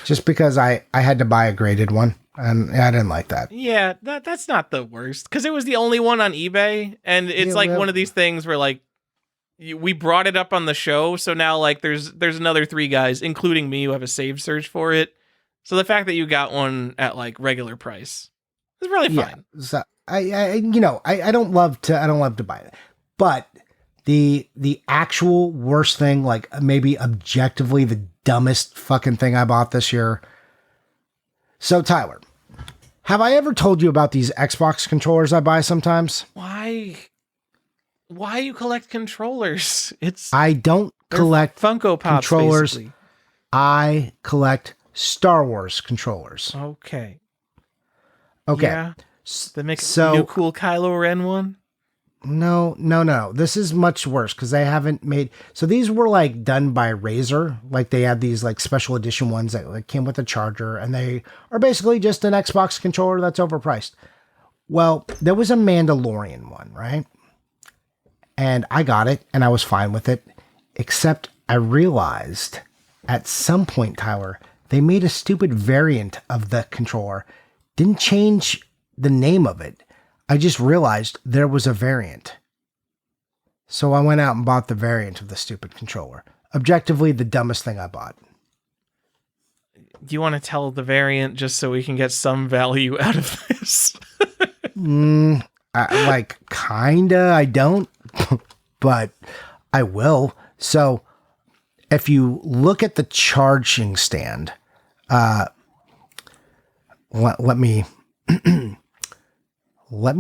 Just because I had to buy a graded one, and I didn't like that. Yeah, that's not the worst, because it was the only one on eBay, and it's one of these things where like we brought it up on the show, so now like there's another 3 guys, including me, who have a saved search for it. So the fact that you got one at like regular price is really fine. Yeah, so I don't love to buy it, but the actual worst thing, like maybe objectively the dumbest fucking thing I bought this year. So Tyler, have I ever told you about these Xbox controllers I buy sometimes? Why you collect controllers? I don't collect Funko Pops, controllers. Basically. I collect Star Wars controllers. Okay. Yeah. They make a new cool Kylo Ren one? No. This is much worse because they haven't made. So these were like done by Razer. Like they had these like special edition ones that like came with a charger, and they are basically just an Xbox controller that's overpriced. Well, there was a Mandalorian one, right? And I got it and I was fine with it, except I realized at some point, Tyler, they made a stupid variant of the controller. Didn't change the name of it. I just realized there was a variant. So I went out and bought the variant of the stupid controller. Objectively, the dumbest thing I bought. Do you want to tell the variant just so we can get some value out of this? I don't, but I will. So if you look at the charging stand, let me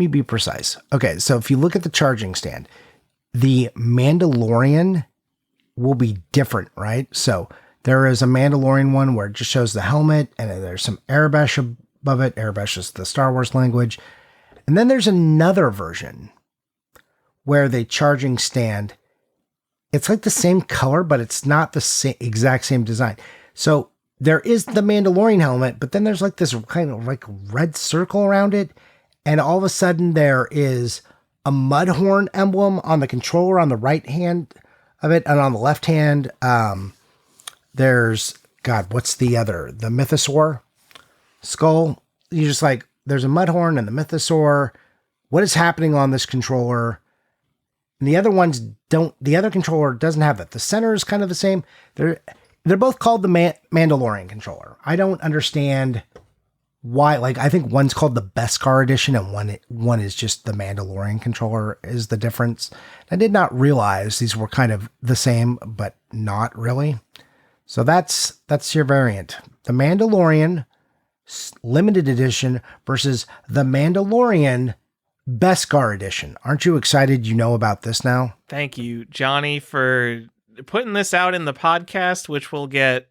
be precise. Okay, so if you look at the charging stand, the Mandalorian will be different, right? So there is a Mandalorian one where it just shows the helmet, and then there's some Arabish above it. Arabish is the Star Wars language. And then there's another version where the charging stand, it's like the same color, but it's not the exact same design. So there is the Mandalorian helmet, but then there's like this kind of like red circle around it. And all of a sudden there is a Mudhorn emblem on the controller on the right hand of it. And on the left hand, there's, God, what's the Mythosaur skull? You're just like, there's a Mudhorn and the Mythosaur. What is happening on this controller? And the other ones don't, the other controller doesn't have that. The center is kind of the same. They're both called the Mandalorian controller. I don't understand why. Like, I think one's called the Beskar edition and one is just the Mandalorian controller is the difference. I did not realize these were kind of the same, but not really. So that's your variant. The Mandalorian limited edition versus the Mandalorian Beskar edition. Aren't you excited you know about this now? Thank you, Johnny, for putting this out in the podcast, which will get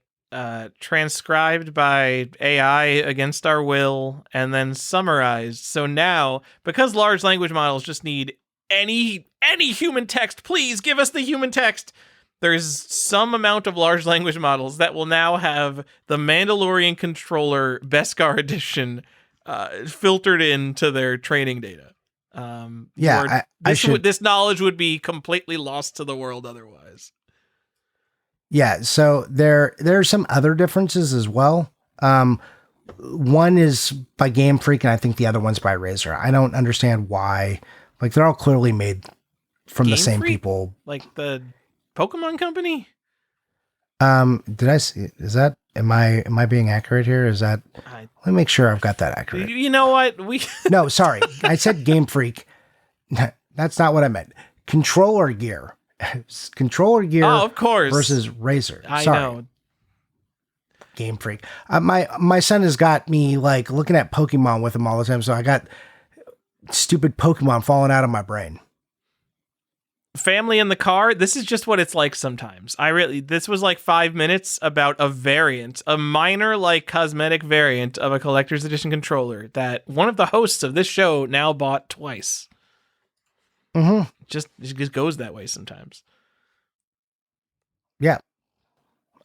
transcribed by AI against our will and then summarized. So now, because large language models just need any human text, please give us the human text. There's some amount of large language models that will now have the Mandalorian controller Beskar edition filtered into their training data. This knowledge would be completely lost to the world otherwise. Yeah, so there are some other differences as well. One is by Game Freak, and I think the other one's by Razer. I don't understand why. Like, they're all clearly made from the same people. Like the Pokemon company? Did I see? Is that? Am I being accurate here? Is that? Let me make sure I've got that accurate. You know what? No, sorry. I said Game Freak. That's not what I meant. Controller gear. Controller gear. Oh, of course. Versus Razer. I sorry. know. Game Freak. My son has got me like looking at Pokemon with him all the time, so I got stupid Pokemon falling out of my brain. Family in the car, this is just what it's like sometimes. This was like 5 minutes about a variant, a minor like cosmetic variant of a collector's edition controller that one of the hosts of this show now bought twice. Mm-hmm. It just goes that way sometimes. Yeah.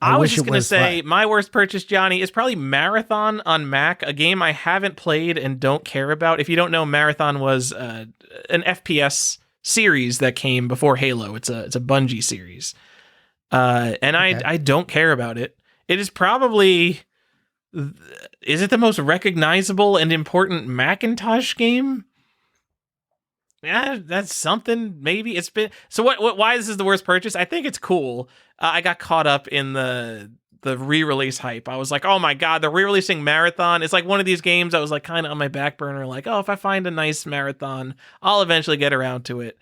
I was just going to say my worst purchase, Johnny, is probably Marathon on Mac, a game I haven't played and don't care about. If you don't know, Marathon was an FPS series that came before Halo. It's a Bungie series. And okay. I don't care about it. It is probably, is it the most recognizable and important Macintosh game? Yeah, that's something. Maybe it's been. So why this is the worst purchase? I think it's cool. I got caught up in the re-release hype. I was like, oh my God, they're re-releasing Marathon. It's like one of these games I was like kind of on my back burner. Like, oh, if I find a nice Marathon, I'll eventually get around to it.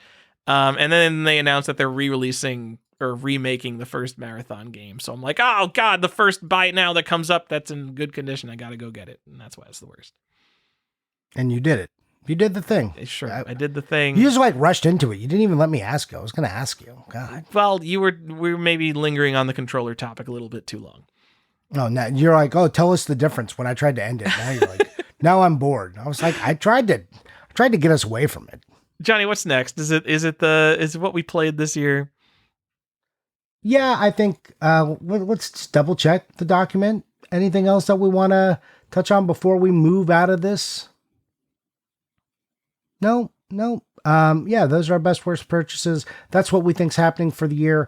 And then they announced that they're re-releasing or remaking the first Marathon game. So I'm like, oh God, the first bite now that comes up that's in good condition. I got to go get it. And that's why it's the worst. And you did it. You did the thing. Sure, I did the thing. You just like rushed into it. You didn't even let me ask you. I was going to ask you. God. Well, we were maybe lingering on the controller topic a little bit too long. Oh, now you're like, oh, tell us the difference when I tried to end it. Now you're like, now I'm bored. I was like, I tried to get us away from it. Johnny, what's next? Is it what we played this year? Yeah, I think let's just double check the document. Anything else that we want to touch on before we move out of this? No. Yeah, those are our best worst purchases. That's what we think's happening for the year.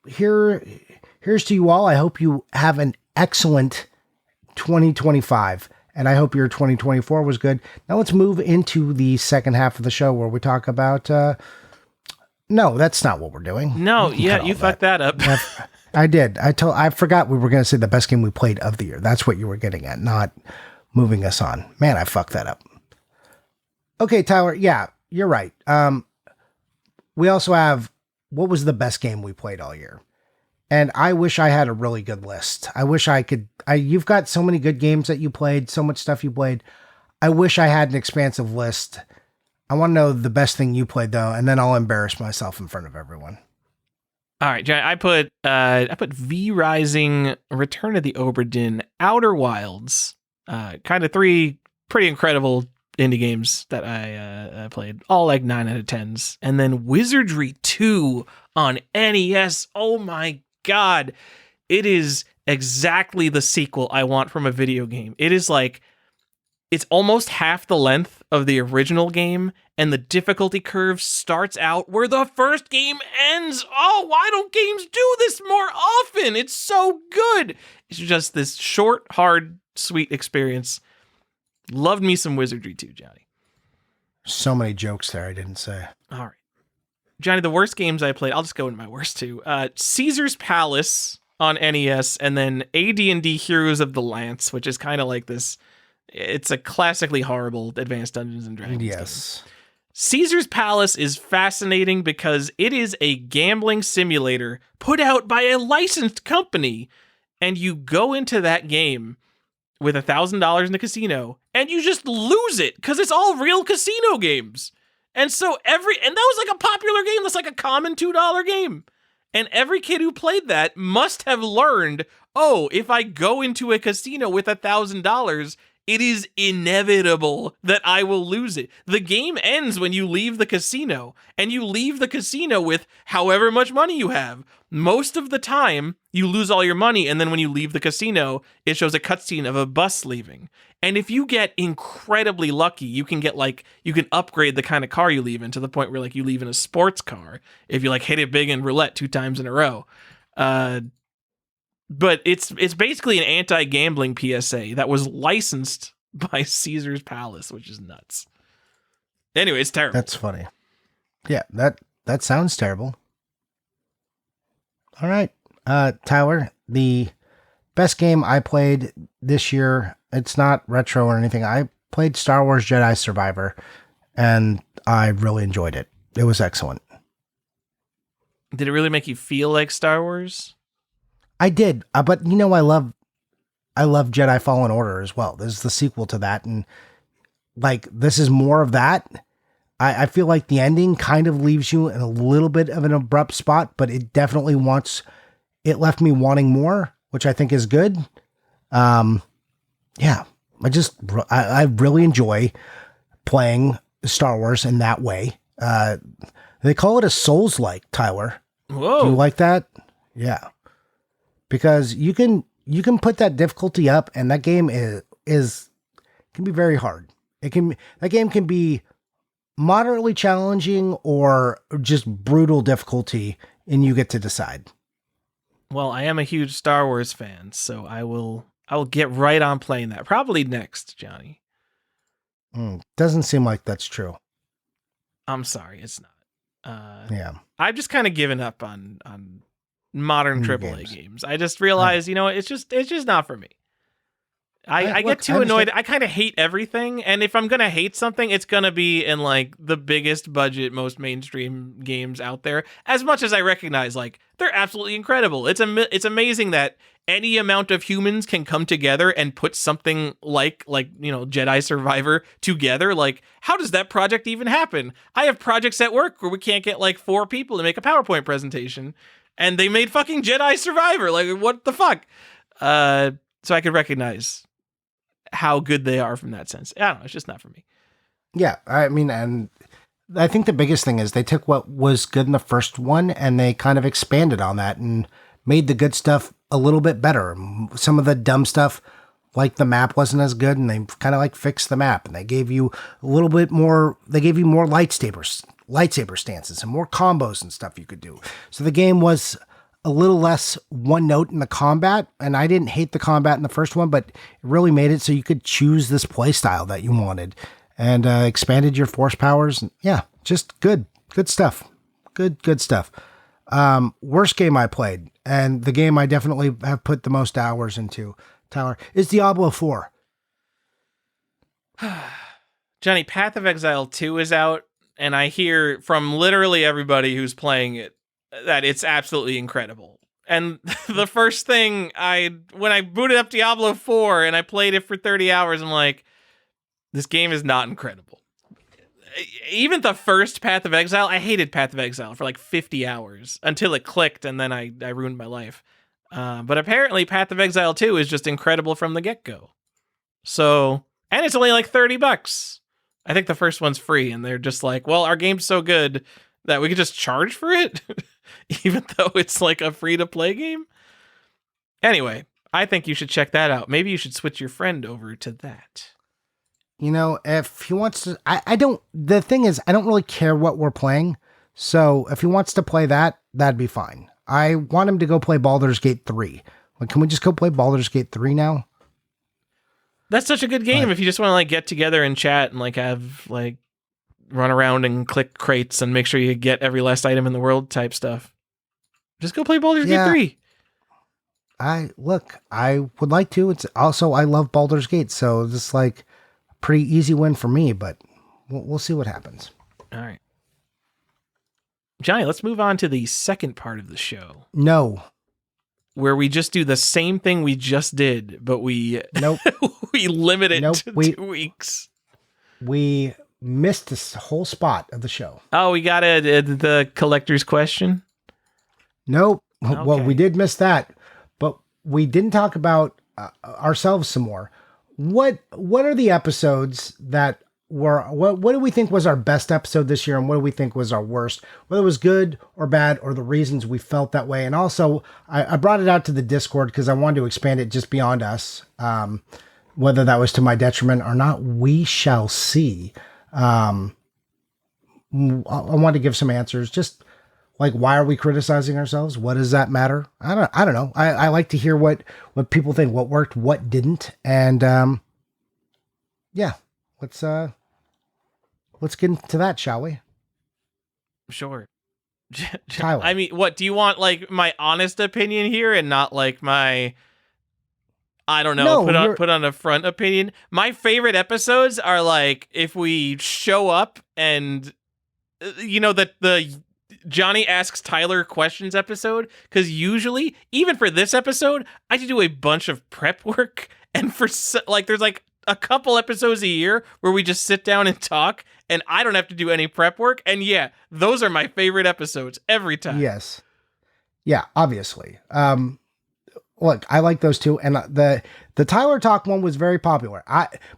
Here's to you all. I hope you have an excellent 2025, and I hope your 2024 was good. Now let's move into the second half of the show where we talk about. No, that's not what we're doing. No, yeah, you fucked that up. I did. I forgot we were going to say the best game we played of the year. That's what you were getting at, not moving us on. Man, I fucked that up. Okay, Tyler. Yeah, you're right. We also have what was the best game we played all year, and I wish I had a really good list. I wish I could. You've got so many good games that you played, so much stuff you played. I wish I had an expansive list. I want to know the best thing you played though, and then I'll embarrass myself in front of everyone. All right, Johnny. I put V Rising, Return of the Obra Dinn, Outer Wilds, kind of three pretty incredible indie games that I played, all like 9 out of 10s. And then Wizardry 2 on NES. Oh my God. It is exactly the sequel I want from a video game. It is like, it's almost half the length of the original game, and the difficulty curve starts out where the first game ends. Oh, why don't games do this more often? It's so good. It's just this short, hard, sweet experience. Loved me some Wizardry too, Johnny. So many jokes there I didn't say. All right. Johnny, the worst games I played, I'll just go into my worst two. Caesar's Palace on NES, and then AD&D Heroes of the Lance, which is kind of like this. It's a classically horrible Advanced Dungeons and Dragons Yes. game. Caesar's Palace is fascinating because it is a gambling simulator put out by a licensed company, and you go into that game with $1,000 in the casino, and you just lose it because it's all real casino games. And so that was like a popular game. That's like a common $2 game. And every kid who played that must have learned, oh, if I go into a casino with $1,000, it is inevitable that I will lose it. The game ends when you leave the casino, and you leave the casino with however much money you have. Most of the time, you lose all your money, and then when you leave the casino, it shows a cutscene of a bus leaving. And if you get incredibly lucky, you can upgrade the kind of car you leave in to the point where like you leave in a sports car if you like hit it big in roulette 2 times in a row. But it's basically an anti-gambling PSA that was licensed by Caesar's Palace, which is nuts. Anyway, it's terrible. That's funny. Yeah, that sounds terrible. All right. Tyler, the best game I played this year, it's not retro or anything. I played Star Wars Jedi Survivor, and I really enjoyed it. It was excellent. Did it really make you feel like Star Wars? I did, but I love Jedi Fallen Order as well. This is the sequel to that, and like this is more of that. I feel like the ending kind of leaves you in a little bit of an abrupt spot, but it definitely left me wanting more, which I think is good. Yeah, I really enjoy playing Star Wars in that way. They call it a Souls-like, Tyler. Whoa. Do you like that? Yeah. Because you can put that difficulty up, and that game can be very hard. That game can be moderately challenging or just brutal difficulty, and you get to decide. Well, I am a huge Star Wars fan, so I will get right on playing that. Probably next, Johnny. Doesn't seem like that's true. I'm sorry, it's not. Yeah. I've just kind of given up on modern AAA games. I just realized, it's just not for me. I get too annoyed. I kind of hate everything, and if I'm gonna hate something, it's gonna be in like the biggest budget, most mainstream games out there. As much as I recognize, like they're absolutely incredible. It's amazing that any amount of humans can come together and put something like Jedi Survivor together. Like, how does that project even happen? I have projects at work where we can't get like 4 people to make a PowerPoint presentation, and they made fucking Jedi Survivor. Like, what the fuck? So I could recognize how good they are from that sense. I don't know. It's just not for me. Yeah. I mean, and I think the biggest thing is they took what was good in the first one and they kind of expanded on that and made the good stuff a little bit better. Some of the dumb stuff, like the map wasn't as good, and they kind of like fixed the map, and they gave you a little bit more, they gave you more lightsaber stances and more combos and stuff you could do. So the game was a little less one note in the combat, and I didn't hate the combat in the first one, but it really made it so you could choose this play style that you wanted, and expanded your force powers. Yeah, just good stuff. Good stuff. Worst game I played, and the game I definitely have put the most hours into, Tyler, is Diablo 4. Johnny, Path of Exile 2 is out, and I hear from literally everybody who's playing it that it's absolutely incredible. And the first thing when I booted up Diablo 4 and I played it for 30 hours, I'm like, this game is not incredible. Even the first Path of Exile, I hated Path of Exile for like 50 hours until it clicked, and then I ruined my life. But apparently Path of Exile 2 is just incredible from the get-go. So, and it's only like $30. I think the first one's free, and they're just like, well, our game's so good that we could just charge for it, even though it's like a free-to-play game. Anyway, I think you should check that out. Maybe you should switch your friend over to that. You know, if he wants to, I don't, the thing is, I don't really care what we're playing. So if he wants to play that, that'd be fine. I want him to go play Baldur's Gate 3. Like, can we just go play Baldur's Gate 3 now? That's such a good game if you just want to like get together and chat and like have like run around and click crates and make sure you get every last item in the world type stuff. Just go play Baldur's Gate 3. I would like to. It's also, I love Baldur's Gate, so it's like a pretty easy win for me, but we'll see what happens. All right. Johnny, let's move on to the second part of the show. No. Where we just do the same thing we just did, but we we limit it to 2 weeks. We missed this whole spot of the show. Oh, we got the collector's question? Nope. Okay. Well, we did miss that, but we didn't talk about ourselves some more. What are the episodes that were, what do we think was our best episode this year, and what do we think was our worst, whether it was good or bad, or the reasons we felt that way? And also, I brought it out to the Discord because I wanted to expand it just beyond us. Whether that was to my detriment or not, we shall see. I want to give some answers. Just like, why are we criticizing ourselves? What does that matter? I don't know. I like to hear what people think, what worked, what didn't. And, yeah, let's get into that, shall we? Sure. Tyler. I mean, what do you want? Like my honest opinion here, and not like my, I don't know, put on a front opinion. My favorite episodes are like if we show up and you know that the Johnny asks Tyler questions episode, because usually, even for this episode, I had to do a bunch of prep work, and for like there's like a couple episodes a year where we just sit down and talk, and I don't have to do any prep work. And yeah, those are my favorite episodes every time. Yes. Yeah, obviously. Look, I like those too. And the Tyler Talk one was very popular.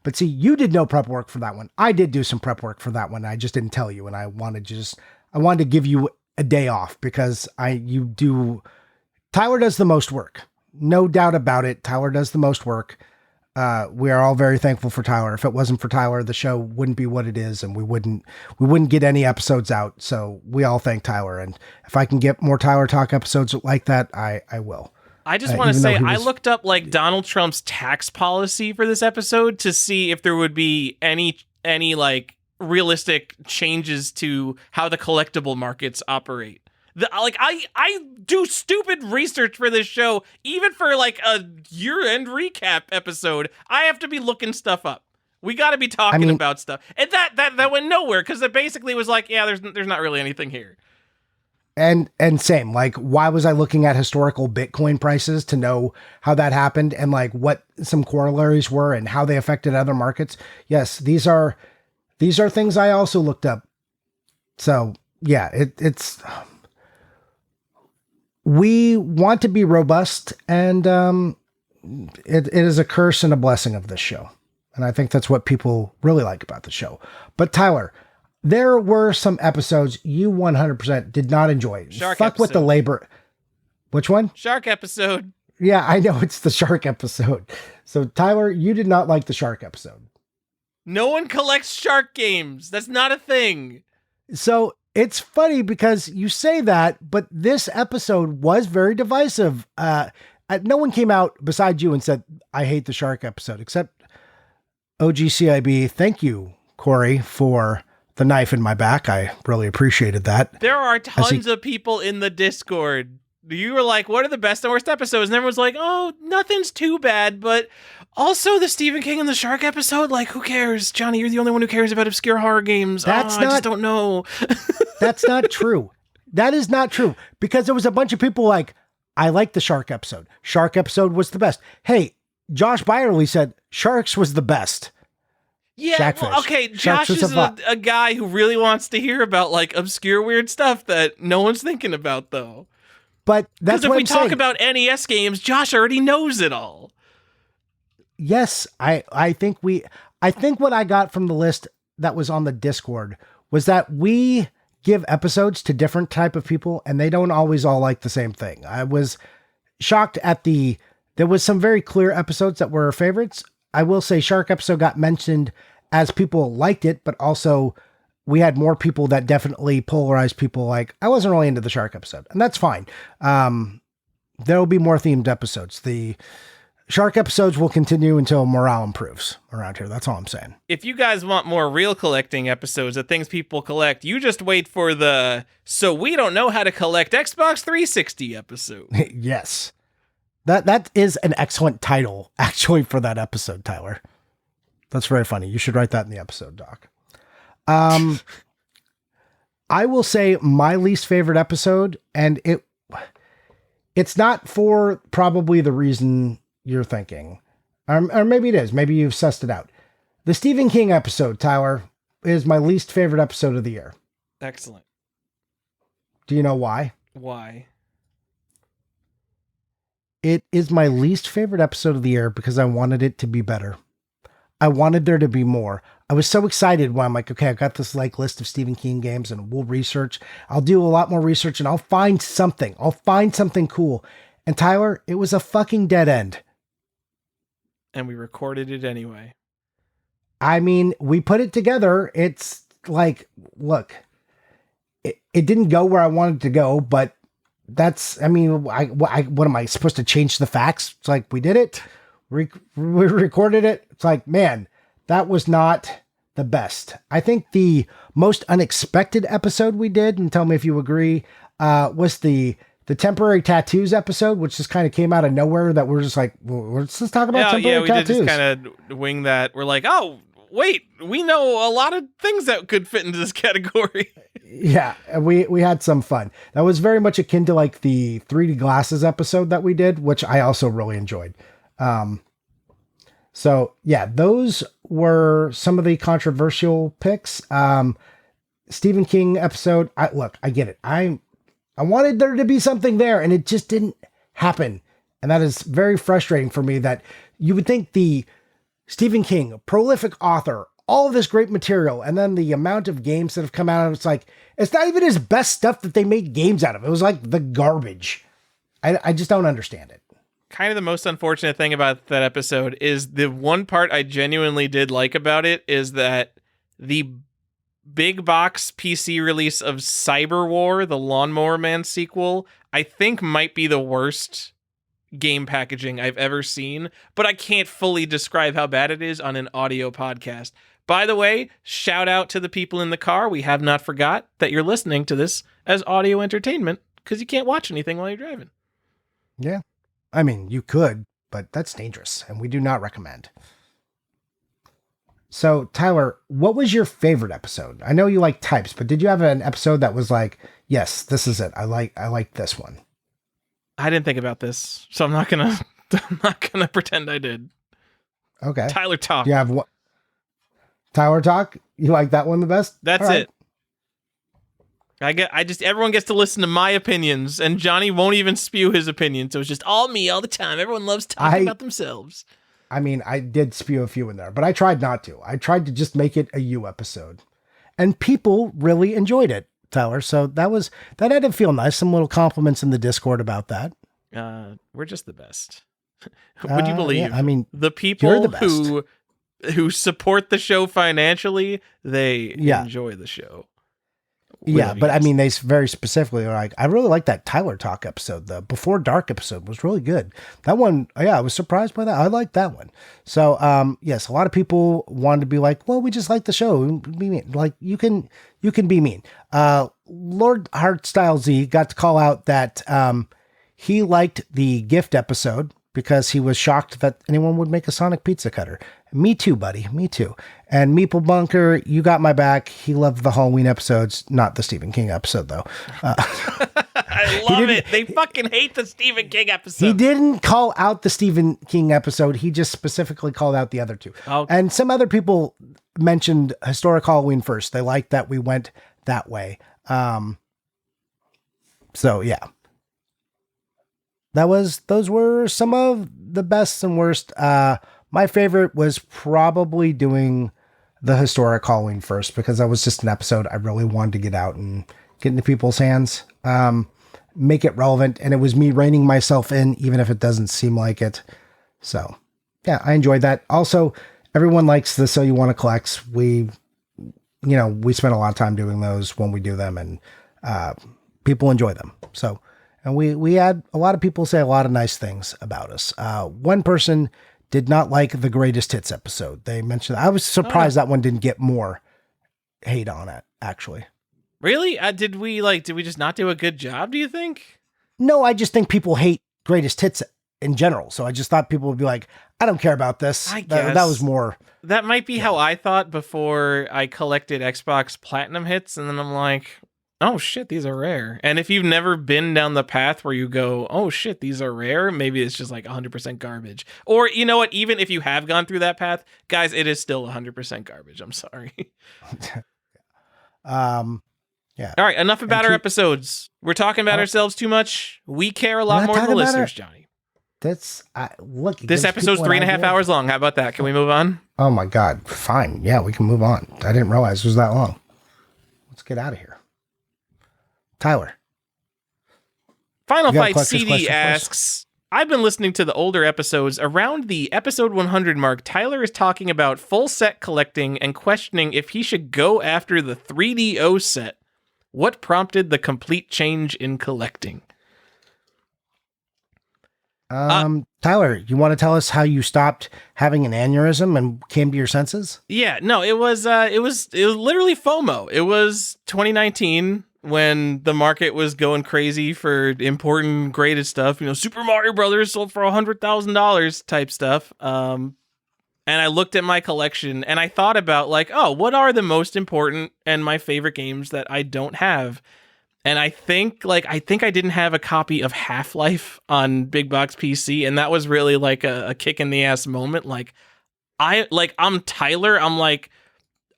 But see, you did no prep work for that one. I did do some prep work for that one. I just didn't tell you. And I wanted to give you a day off because Tyler does the most work. No doubt about it. Tyler does the most work. We are all very thankful for Tyler. If it wasn't for Tyler, the show wouldn't be what it is, and we wouldn't get any episodes out. So we all thank Tyler. And if I can get more Tyler Talk episodes like that, I will. I just want to say, I looked up like Donald Trump's tax policy for this episode to see if there would be any like realistic changes to how the collectible markets operate. I do stupid research for this show, even for like a year-end recap episode. I have to be looking stuff up. We got to be talking about stuff, and that went nowhere because it basically was like, yeah, there's not really anything here. And same, like, why was I looking at historical Bitcoin prices to know how that happened and like what some corollaries were and how they affected other markets? Yes, these are things I also looked up. So yeah, it's. We want to be robust, and it is a curse and a blessing of this show. And I think that's what people really like about the show. But Tyler, there were some episodes you 100% did not enjoy. Shark Fuck episode. with the labor. Which one? Shark episode. Yeah, I know it's the shark episode. So Tyler, you did not like the shark episode. No one collects shark games. That's not a thing. So it's funny because you say that, but this episode was very divisive. No one came out beside you and said, I hate the shark episode, except OGCIB. Thank you, Corey, for the knife in my back. I really appreciated that. There are tons of people in the Discord. You were like, what are the best and worst episodes? And everyone's like, oh, nothing's too bad, but also the Stephen King and the shark episode, like, who cares? Johnny, you're the only one who cares about obscure horror games. I just don't know. That's not true. That is not true. Because there was a bunch of people like, I like the shark episode. Shark episode was the best. Hey, Josh Byerly said Sharks was the best. Yeah, well, okay, Josh is a guy who really wants to hear about like obscure weird stuff that no one's thinking about, though. But that's what I'm saying. Because if we talk about NES games, Josh already knows it all. Yes, I think what I got from the list that was on the Discord was that we give episodes to different type of people and they don't always all like the same thing. I was shocked at the there was some very clear episodes that were favorites. I will say Shark episode got mentioned as people liked it, but also we had more people that definitely polarized people. Like, I wasn't really into the Shark episode, and that's fine. There will be more themed episodes. The Shark episodes will continue until morale improves around here. That's all I'm saying. If you guys want more real collecting episodes of things people collect, you just wait for the "So We Don't Know How to Collect Xbox 360" episode. Yes. That is an excellent title, actually, for that episode, Tyler. That's very funny. You should write that in the episode, Doc. I will say my least favorite episode, and it's not for probably the reason you're thinking. Or maybe it is. Maybe you've sussed it out. The Stephen King episode, Tyler, is my least favorite episode of the year. Excellent. Do you know why? Why? It is my least favorite episode of the year because I wanted it to be better. I wanted there to be more. I was so excited when I'm like, okay, I've got this like list of Stephen King games and we'll research. I'll do a lot more research and I'll find something. I'll find something cool. And Tyler, it was a fucking dead end. And we recorded it anyway. I mean, we put it together. It's like, look, it didn't go where I wanted to go, but that's, I mean, what am I supposed to change the facts? It's like, we did it. We recorded it. It's like, man, that was not the best. I think the most unexpected episode we did, and tell me if you agree, was the temporary tattoos episode, which just kind of came out of nowhere that we're just like, well, let's just talk about temporary tattoos. Yeah, we did just kind of wing that. We're like, oh, wait, we know a lot of things that could fit into this category. Yeah, we had some fun. That was very much akin to like the 3D glasses episode that we did, which I also really enjoyed. So yeah, those were some of the controversial picks. Stephen King episode. I get it. I wanted there to be something there and it just didn't happen. And that is very frustrating for me that you would think the Stephen King, prolific author, all of this great material, and then the amount of games that have come out, it's like, it's not even his best stuff that they made games out of. It was like the garbage. I just don't understand it. Kind of the most unfortunate thing about that episode is the one part I genuinely did like about it is that the big box PC release of Cyber War, the Lawnmower Man sequel, I think might be the worst game packaging I've ever seen, but I can't fully describe how bad it is on an audio podcast. By the way, shout out to the people in the car. We have not forgot that you're listening to this as audio entertainment because you can't watch anything while you're driving. Yeah. I mean, you could, but that's dangerous and we do not recommend. So Tyler, what was your favorite episode? I know you like types, but did you have an episode that was like, yes, this is it. I like this one. I didn't think about this, so I'm not gonna pretend I did. Okay. Tyler Talk. You have what? Tyler Talk? You like that one the best? That's right. it. Everyone gets to listen to my opinions, and Johnny won't even spew his opinion, so it's just all me all the time. Everyone loves talking about themselves. I mean, I did spew a few in there, but I tried not to. I tried to just make it a you episode. And people really enjoyed it, Tyler. So that had to feel nice. Some little compliments in the Discord about that. We're just the best. Would you believe? Yeah, I mean, the people who support the show financially, they enjoy the show. Yeah, but I mean, they very specifically are like, I really like that Tyler Talk episode. The Before Dark episode was really good. That one, yeah, I was surprised by that. I liked that one. So, yes, a lot of people wanted to be like, well, we just like the show. Be mean. Like, you can be mean. Lord Heartstyle Z got to call out that he liked the gift episode because he was shocked that anyone would make a sonic pizza cutter. Me too, buddy. Me too. And Meeple Bunker, you got my back. He loved the Halloween episodes, not the Stephen King episode, though. I love it. They fucking hate the Stephen King episode. He didn't call out the Stephen King episode. He just specifically called out the other two. Okay. And some other people mentioned Historic Halloween first. They liked that we went that way. So, yeah. Those were some of the best and worst. My favorite was probably doing the Historic Halloween first because that was just an episode I really wanted to get out and get into people's hands. make it relevant. And it was me reining myself in, even if it doesn't seem like it. So yeah, I enjoyed that. Also, everyone likes the So You Want to Collect. We spend a lot of time doing those when we do them, and people enjoy them. So, and we had a lot of people say a lot of nice things about us. One person did not like the Greatest Hits episode. They mentioned, I was surprised that one didn't get more hate on it, actually. Really? Did we just not do a good job, do you think? No, I just think people hate Greatest Hits in general. So I just thought people would be like, I don't care about this. I guess. That was more. That might be how I thought before I collected Xbox Platinum hits. And then I'm like, oh shit, these are rare. And if you've never been down the path where you go, oh shit, these are rare, maybe it's just like 100% garbage. Or you know what? Even if you have gone through that path, guys, it is still 100% garbage. I'm sorry. Yeah. All right. Enough about our episodes. We're talking about ourselves too much. We care a lot more than the listeners, Johnny. Look. This episode's 3.5 hours long. How about that? Can we move on? Oh my God. Fine. Yeah, we can move on. I didn't realize it was that long. Let's get out of here. Tyler. Final Fight CD asks, I've been listening to the older episodes. Around the episode 100 mark, Tyler is talking about full set collecting and questioning if he should go after the 3DO set. What prompted the complete change in collecting? Tyler, you want to tell us how you stopped having an aneurysm and came to your senses? Yeah, no, it was literally FOMO. It was 2019 when the market was going crazy for important graded stuff. Super Mario Brothers sold for $100,000 type stuff. And I looked at my collection and I thought about what are the most important and my favorite games that I don't have? And I think I didn't have a copy of Half-Life on Big Box PC, and that was really like a kick in the ass moment. I'm Tyler. I'm like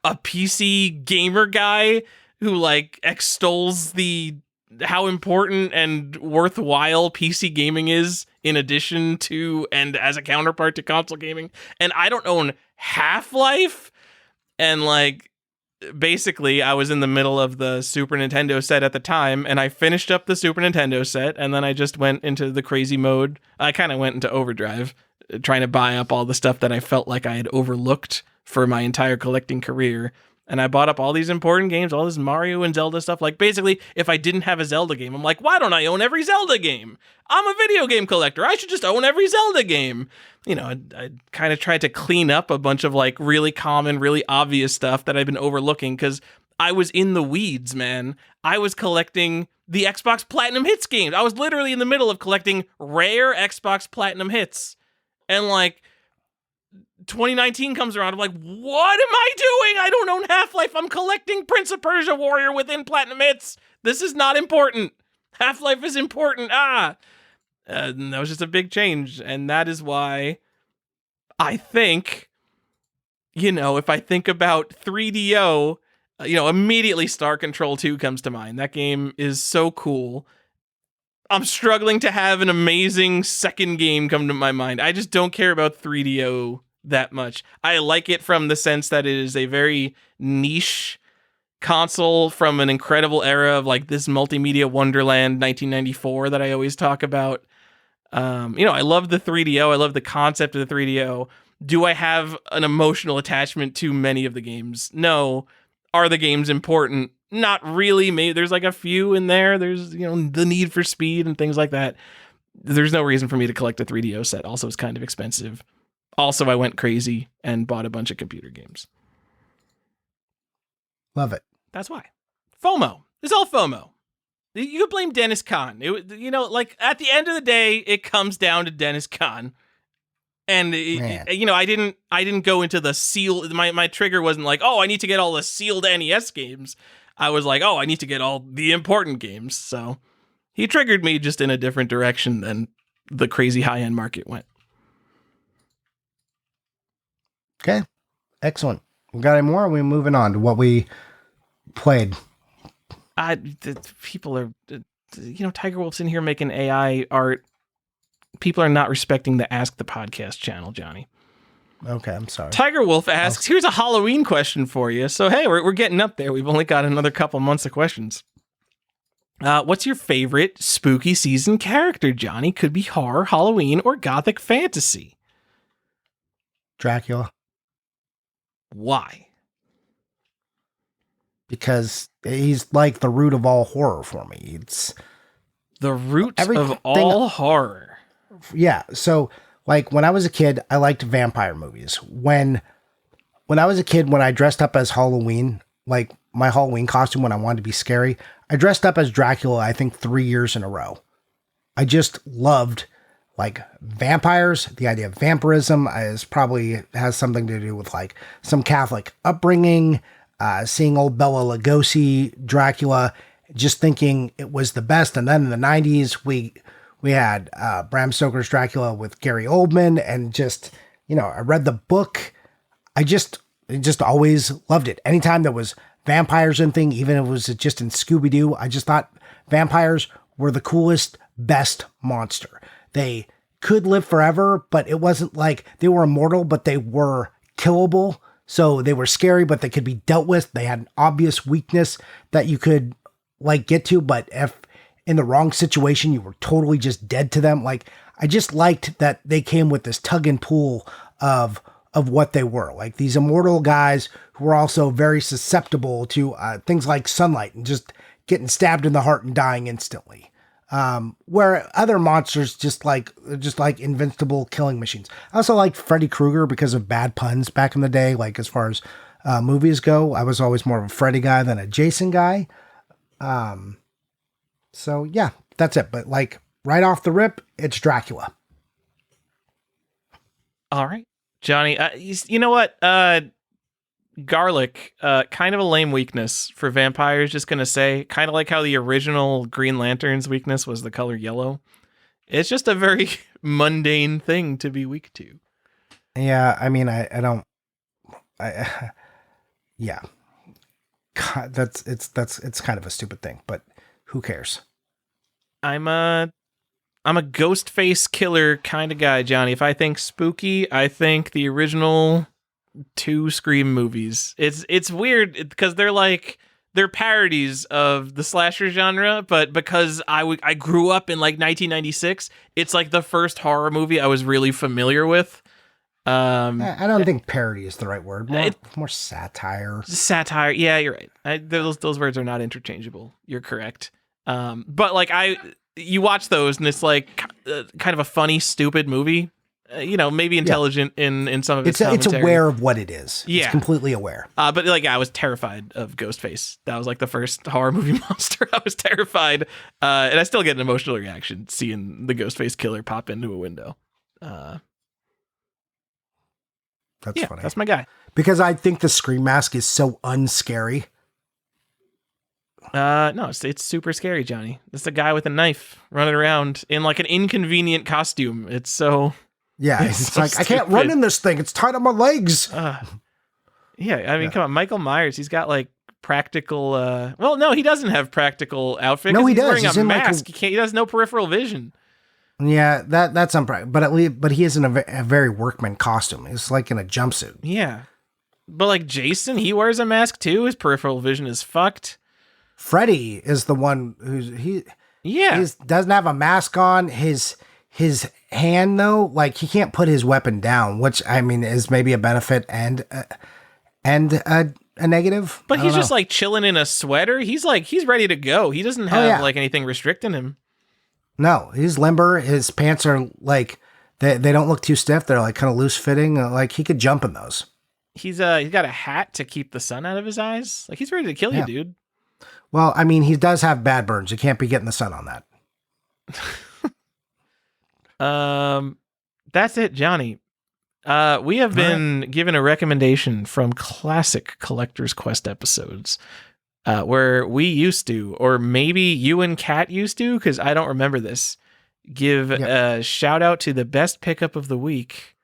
a PC gamer guy who extols how important and worthwhile PC gaming is in addition to and as a counterpart to console gaming. And I don't own Half-Life. And basically I was in the middle of the Super Nintendo set at the time, and I finished up the Super Nintendo set, and then I just went into the crazy mode. I kind of went into overdrive, trying to buy up all the stuff that I felt like I had overlooked for my entire collecting career. And I bought up all these important games, all this Mario and Zelda stuff. Basically, if I didn't have a Zelda game, I'm like, why don't I own every Zelda game? I'm a video game collector. I should just own every Zelda game. I kind of tried to clean up a bunch of really common, really obvious stuff that I've been overlooking because I was in the weeds, man. I was collecting the Xbox Platinum Hits games. I was literally in the middle of collecting rare Xbox Platinum Hits. And 2019 comes around, I'm like, what am I doing? I don't own Half-Life. I'm collecting Prince of Persia Warrior within Platinum Hits. This is not important. Half-Life is important. And that was just a big change. And that is why I think, if I think about 3DO, immediately Star Control 2 comes to mind. That game is so cool. I'm struggling to have an amazing second game come to my mind. I just don't care about 3DO that much. I like it from the sense that it is a very niche console from an incredible era of this multimedia wonderland 1994 that I always talk about. I love the 3DO. I love the concept of the 3DO. Do I have an emotional attachment to many of the games? No. Are the games important? Not really. Maybe there's a few in there. There's, the Need for Speed and things like that. There's no reason for me to collect a 3DO set. Also, it's kind of expensive. Also, I went crazy and bought a bunch of computer games. Love it. That's why. FOMO. It's all FOMO. You could blame Dennis Kahn. At the end of the day, it comes down to Dennis Kahn. And I didn't go into the sealed. My trigger wasn't I need to get all the sealed NES games. I was I need to get all the important games. So he triggered me just in a different direction than the crazy high end market went. Okay, excellent. We got any more? Or are we moving on to what we played? People are, Tiger Wolf's in here making AI art. People are not respecting the Ask the Podcast channel, Johnny. Okay, I'm sorry. Tiger Wolf asks, here's a Halloween question for you. So, hey, we're getting up there. We've only got another couple months of questions. What's your favorite spooky season character, Johnny? Could be horror, Halloween, or gothic fantasy. Dracula. Why? Because he's like the root of all horror for me. It's the root of all horror. Yeah. So, like, when I was a kid, I liked vampire movies. When I was a kid, when I dressed up as Halloween, like my Halloween costume when I wanted to be scary, I dressed up as Dracula, I think 3 years in a row. I just loved like vampires. The idea of vampirism is probably has something to do with like some Catholic upbringing, seeing old Bela Lugosi, Dracula, just thinking it was the best. And then in the 90s, we had Bram Stoker's Dracula with Gary Oldman, and just, you know, I read the book. I just always loved it. Anytime there was vampires and thing, even if it was just in Scooby-Doo, I just thought vampires were the coolest, best monster. They could live forever, but it wasn't like they were immortal, but they were killable. So they were scary, but they could be dealt with. They had an obvious weakness that you could like get to, but if in the wrong situation, you were totally just dead to them. Like, I just liked that they came with this tug and pull of what they were, like these immortal guys who were also very susceptible to things like sunlight and just getting stabbed in the heart and dying instantly. Where other monsters just like invincible killing machines. I also liked Freddy Krueger because of bad puns back in the day. Like, as far as movies go, I was always more of a Freddy guy than a Jason guy. So yeah, that's it. But like right off the rip, it's Dracula. All right, Johnny. You know what? Garlic, kind of a lame weakness for vampires. Just gonna say, kind of like how the original Green Lantern's weakness was the color yellow. It's just a very mundane thing to be weak to. Yeah, I mean, yeah. God, it's kind of a stupid thing, but who cares? I'm a ghost face killer kind of guy, Johnny. If I think spooky, I think the original 2 Scream movies. It's weird because they're parodies of the slasher genre, but because I grew up in like 1996, it's like the first horror movie I was really familiar with. I don't think parody is the right word. More satire. Satire. Yeah, you're right. Those words are not interchangeable. You're correct. But like you watch those and it's like kind of a funny, stupid movie. You know, maybe intelligent in some of its commentary. It's aware of what it is. Yeah. It's completely aware. But like, I was terrified of Ghostface. That was like the first horror movie monster. I was terrified. And I still get an emotional reaction seeing the Ghostface killer pop into a window. That's funny. That's my guy. Because I think the Scream mask is so unscary. No, it's super scary, Johnny. It's a guy with a knife running around in like an inconvenient costume. It's so... Yeah, it's like, stupid. I can't run in this thing. It's tied on my legs. Yeah, I mean, come on. Michael Myers, he's got like practical... well, no, he doesn't have practical outfit. No, he he's does. Wearing he's a mask. He has no peripheral vision. Yeah, that's unpractical. But he is in a very workman costume. He's like in a jumpsuit. Yeah. But like Jason, he wears a mask too. His peripheral vision is fucked. Freddy is the one he doesn't have a mask on. His hand though, like he can't put his weapon down, which I mean is maybe a benefit and a negative. But he's just like chilling in a sweater. He's ready to go. He doesn't have like anything restricting him. No, he's limber. His pants are like they don't look too stiff. They're like kind of loose fitting. Like he could jump in those. He's got a hat to keep the sun out of his eyes. Like he's ready to kill you, dude. Well, I mean, he does have bad burns. You can't be getting the sun on that. That's it, Johnny. We have been given a recommendation from classic Collector's Quest episodes, where we used to, or maybe you and Kat used to, because I don't remember this, give a shout out to the best pickup of the week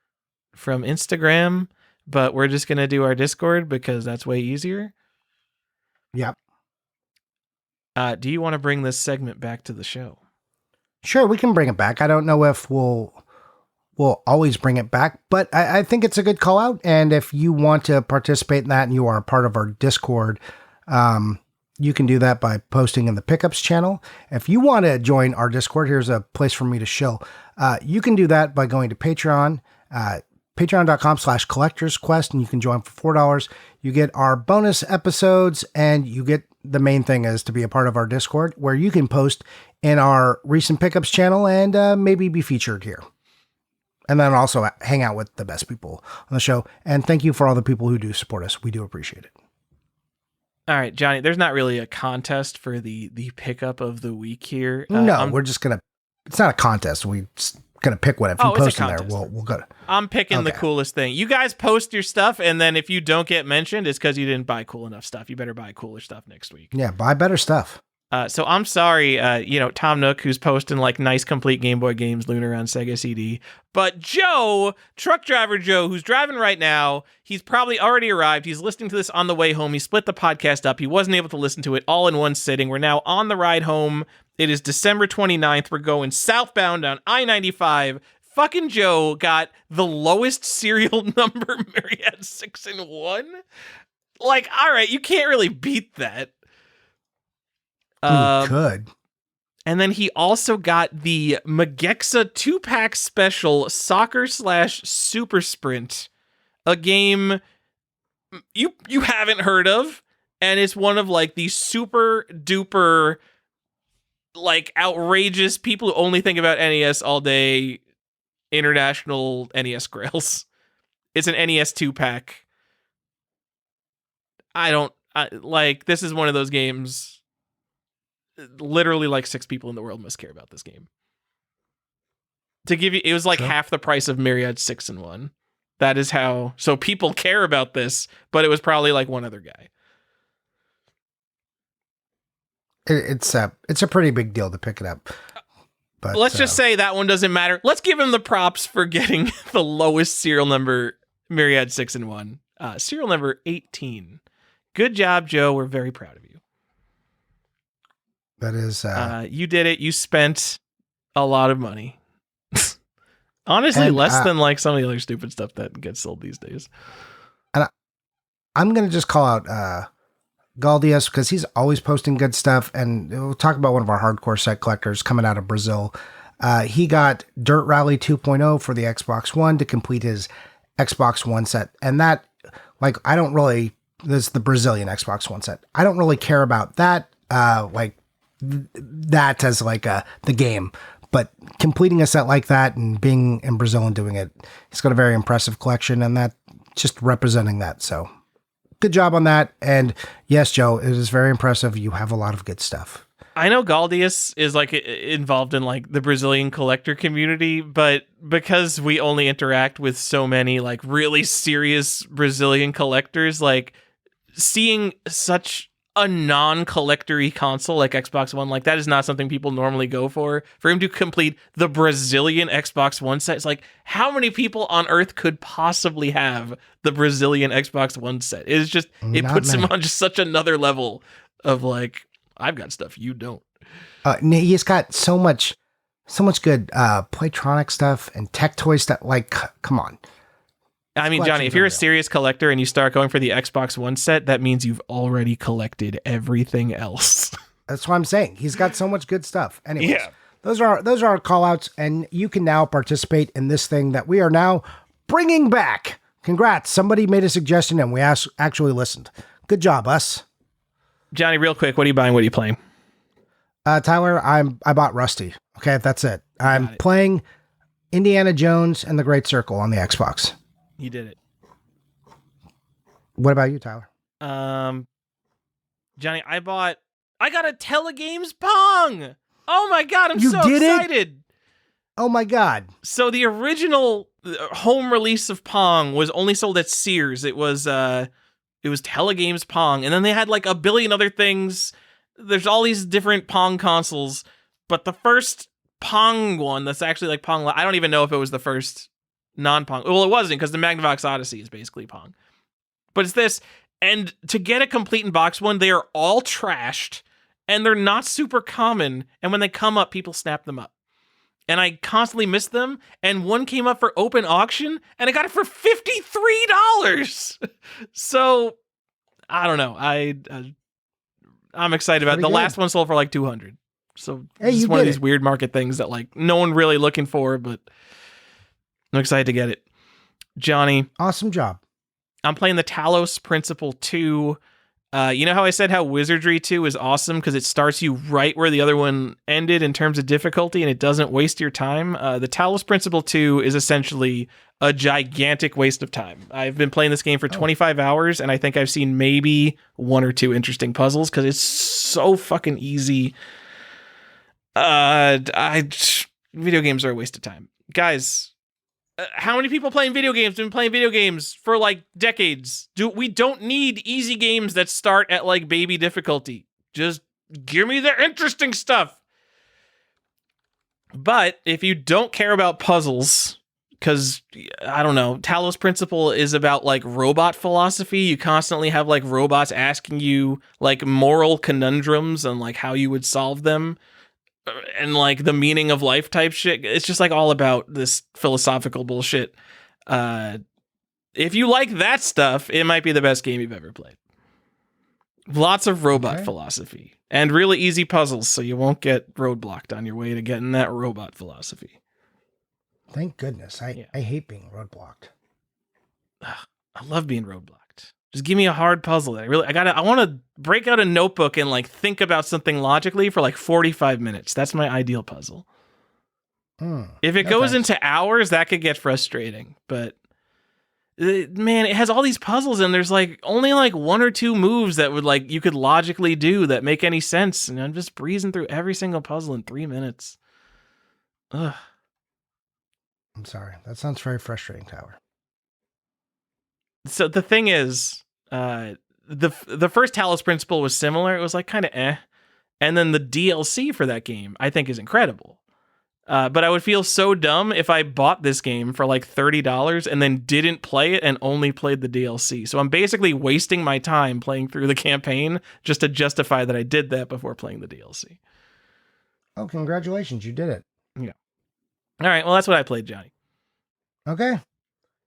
from Instagram, but we're just going to do our Discord because that's way easier. Yep. Do you want to bring this segment back to the show? Sure, we can bring it back. I don't know if we'll always bring it back, but I think it's a good call out. And if you want to participate in that and you are a part of our Discord, You can do that by posting in the pickups channel. If you want to join our Discord, here's a place for me to show. You can do that by going to Patreon, patreon.com/collectorsquest, and you can join for $4. You get our bonus episodes, and you get the main thing is to be a part of our Discord, where you can post in our recent pickups channel and maybe be featured here. And then also hang out with the best people on the show. And thank you for all the people who do support us. We do appreciate it. All right, Johnny, there's not really a contest for the pickup of the week here. We're just going to, it's not a contest. We're just going to pick one. If you post in there, we'll go. I'm picking the coolest thing. You guys post your stuff, and then if you don't get mentioned, it's because you didn't buy cool enough stuff. You better buy cooler stuff next week. Yeah, buy better stuff. So I'm sorry, Tom Nook, who's posting like nice complete Game Boy games Lunar on Sega CD. But Joe, truck driver Joe, who's driving right now, he's probably already arrived. He's listening to this on the way home. He split the podcast up. He wasn't able to listen to it all in one sitting. We're now on the ride home. It is December 29th. We're going southbound on I-95. Fucking Joe got the lowest serial number Myriad 6 in 1. Like, all right, you can't really beat that. Could. And then he also got the Magexa 2-pack special Soccer/Super Sprint, a game you haven't heard of, and it's one of like the super duper like outrageous people who only think about NES all day international NES grails. It's an NES 2-pack. This is one of those games. Literally like 6 people in the world must care about this game. To give you, it was like half the price of Myriad 6 in 1. That is how, so people care about this, but it was probably like one other guy. It's a pretty big deal to pick it up. But let's just say that one doesn't matter. Let's give him the props for getting the lowest serial number Myriad 6 in 1. Serial number 18. Good job, Joe. We're very proud of you. That is... you did it. You spent a lot of money. Honestly, less than like some of the other stupid stuff that gets sold these days. And I'm going to just call out Galdias because he's always posting good stuff. And we'll talk about one of our hardcore set collectors coming out of Brazil. He got Dirt Rally 2.0 for the Xbox One to complete his Xbox One set. And that, like, I don't really... This is the Brazilian Xbox One set. I don't really care about that. That as like the game, but completing a set like that and being in Brazil and doing it, he's got a very impressive collection, and that just representing that. So good job on that. And yes, Joe, it is very impressive. You have a lot of good stuff. I know Galdias is like involved in like the Brazilian collector community, but because we only interact with so many like really serious Brazilian collectors, like seeing such a non-collector-y console like Xbox One, like that is not something people normally go for. For him to complete the Brazilian Xbox One set, it's like, how many people on Earth could possibly have the Brazilian Xbox One set? It's just, it puts him on just such another level of like, I've got stuff you don't. He's got so much good Playtronic stuff and tech toy stuff. Like, come on. I mean, Johnny, if you're a serious collector and you start going for the Xbox One set, that means you've already collected everything else. That's what I'm saying. He's got so much good stuff. Anyways, yeah. Those are our call outs, and you can now participate in this thing that we are now bringing back. Congrats. Somebody made a suggestion and we actually listened. Good job, us. Johnny, real quick, what are you buying? What are you playing? Tyler, I bought Rusty. Okay, that's it. I'm playing Indiana Jones and the Great Circle on the Xbox. You did it. What about you, Tyler? Johnny, I got a Telegames Pong. Oh my God, I'm so excited. Oh my God. So the original home release of Pong was only sold at Sears. It was Telegames Pong. And then they had like a billion other things. There's all these different Pong consoles, but the first Pong one that's actually like Pong, I don't even know if it was the first non-Pong. Well, it wasn't, because the Magnavox Odyssey is basically Pong. But it's this, and to get a complete in box one, they are all trashed, and they're not super common, and when they come up, people snap them up. And I constantly miss them, and one came up for open auction, and I got it for $53! So, I don't know. I'm excited about it. The last one sold for like 200. So it's one of these weird market things that like no one really looking for, but I'm excited to get it. Johnny. Awesome job. I'm playing the Talos Principle 2. You know how I said how Wizardry 2 is awesome because it starts you right where the other one ended in terms of difficulty and it doesn't waste your time? The Talos Principle 2 is essentially a gigantic waste of time. I've been playing this game for 25 hours and I think I've seen maybe one or two interesting puzzles because it's so fucking easy. Video games are a waste of time. Guys, how many people playing video games have been playing video games for like decades? We don't need easy games that start at like baby difficulty. Just give me the interesting stuff. But if you don't care about puzzles, because I don't know, Talos Principle is about like robot philosophy. You constantly have like robots asking you like moral conundrums and like how you would solve them. And like the meaning of life type shit. It's just like all about this philosophical bullshit. If you like that stuff, it might be the best game you've ever played. Lots of robot philosophy and really easy puzzles, so you won't get roadblocked on your way to getting that robot philosophy. Thank goodness. I hate being roadblocked. I love being roadblocked. Just give me a hard puzzle that I want to break out a notebook and like think about something logically for like 45 minutes. That's my ideal puzzle. If it goes into hours, that could get frustrating, but man, it has all these puzzles and there's like only like one or two moves that would like you could logically do that make any sense. And I'm just breezing through every single puzzle in 3 minutes. Ugh. I'm sorry. That sounds very frustrating, Tower. So the thing is, the first Talos Principle was similar. It was like kind of and then the DLC for that game I think is incredible. But I would feel so dumb if I bought this game for like $30 and then didn't play it and only played the DLC. So I'm basically wasting my time playing through the campaign just to justify that I did that before playing the DLC. Oh, congratulations! You did it. Yeah. All right. Well, that's what I played, Johnny. Okay,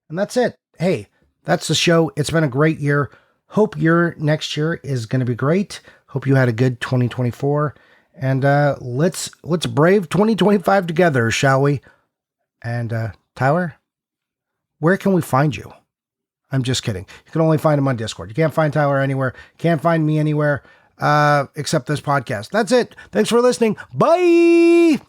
and that's it. Hey. That's the show. It's been a great year. Hope your next year is going to be great. Hope you had a good 2024. And let's brave 2025 together, shall we? And Tyler, where can we find you? I'm just kidding. You can only find him on Discord. You can't find Tyler anywhere. Can't find me anywhere except this podcast. That's it. Thanks for listening. Bye!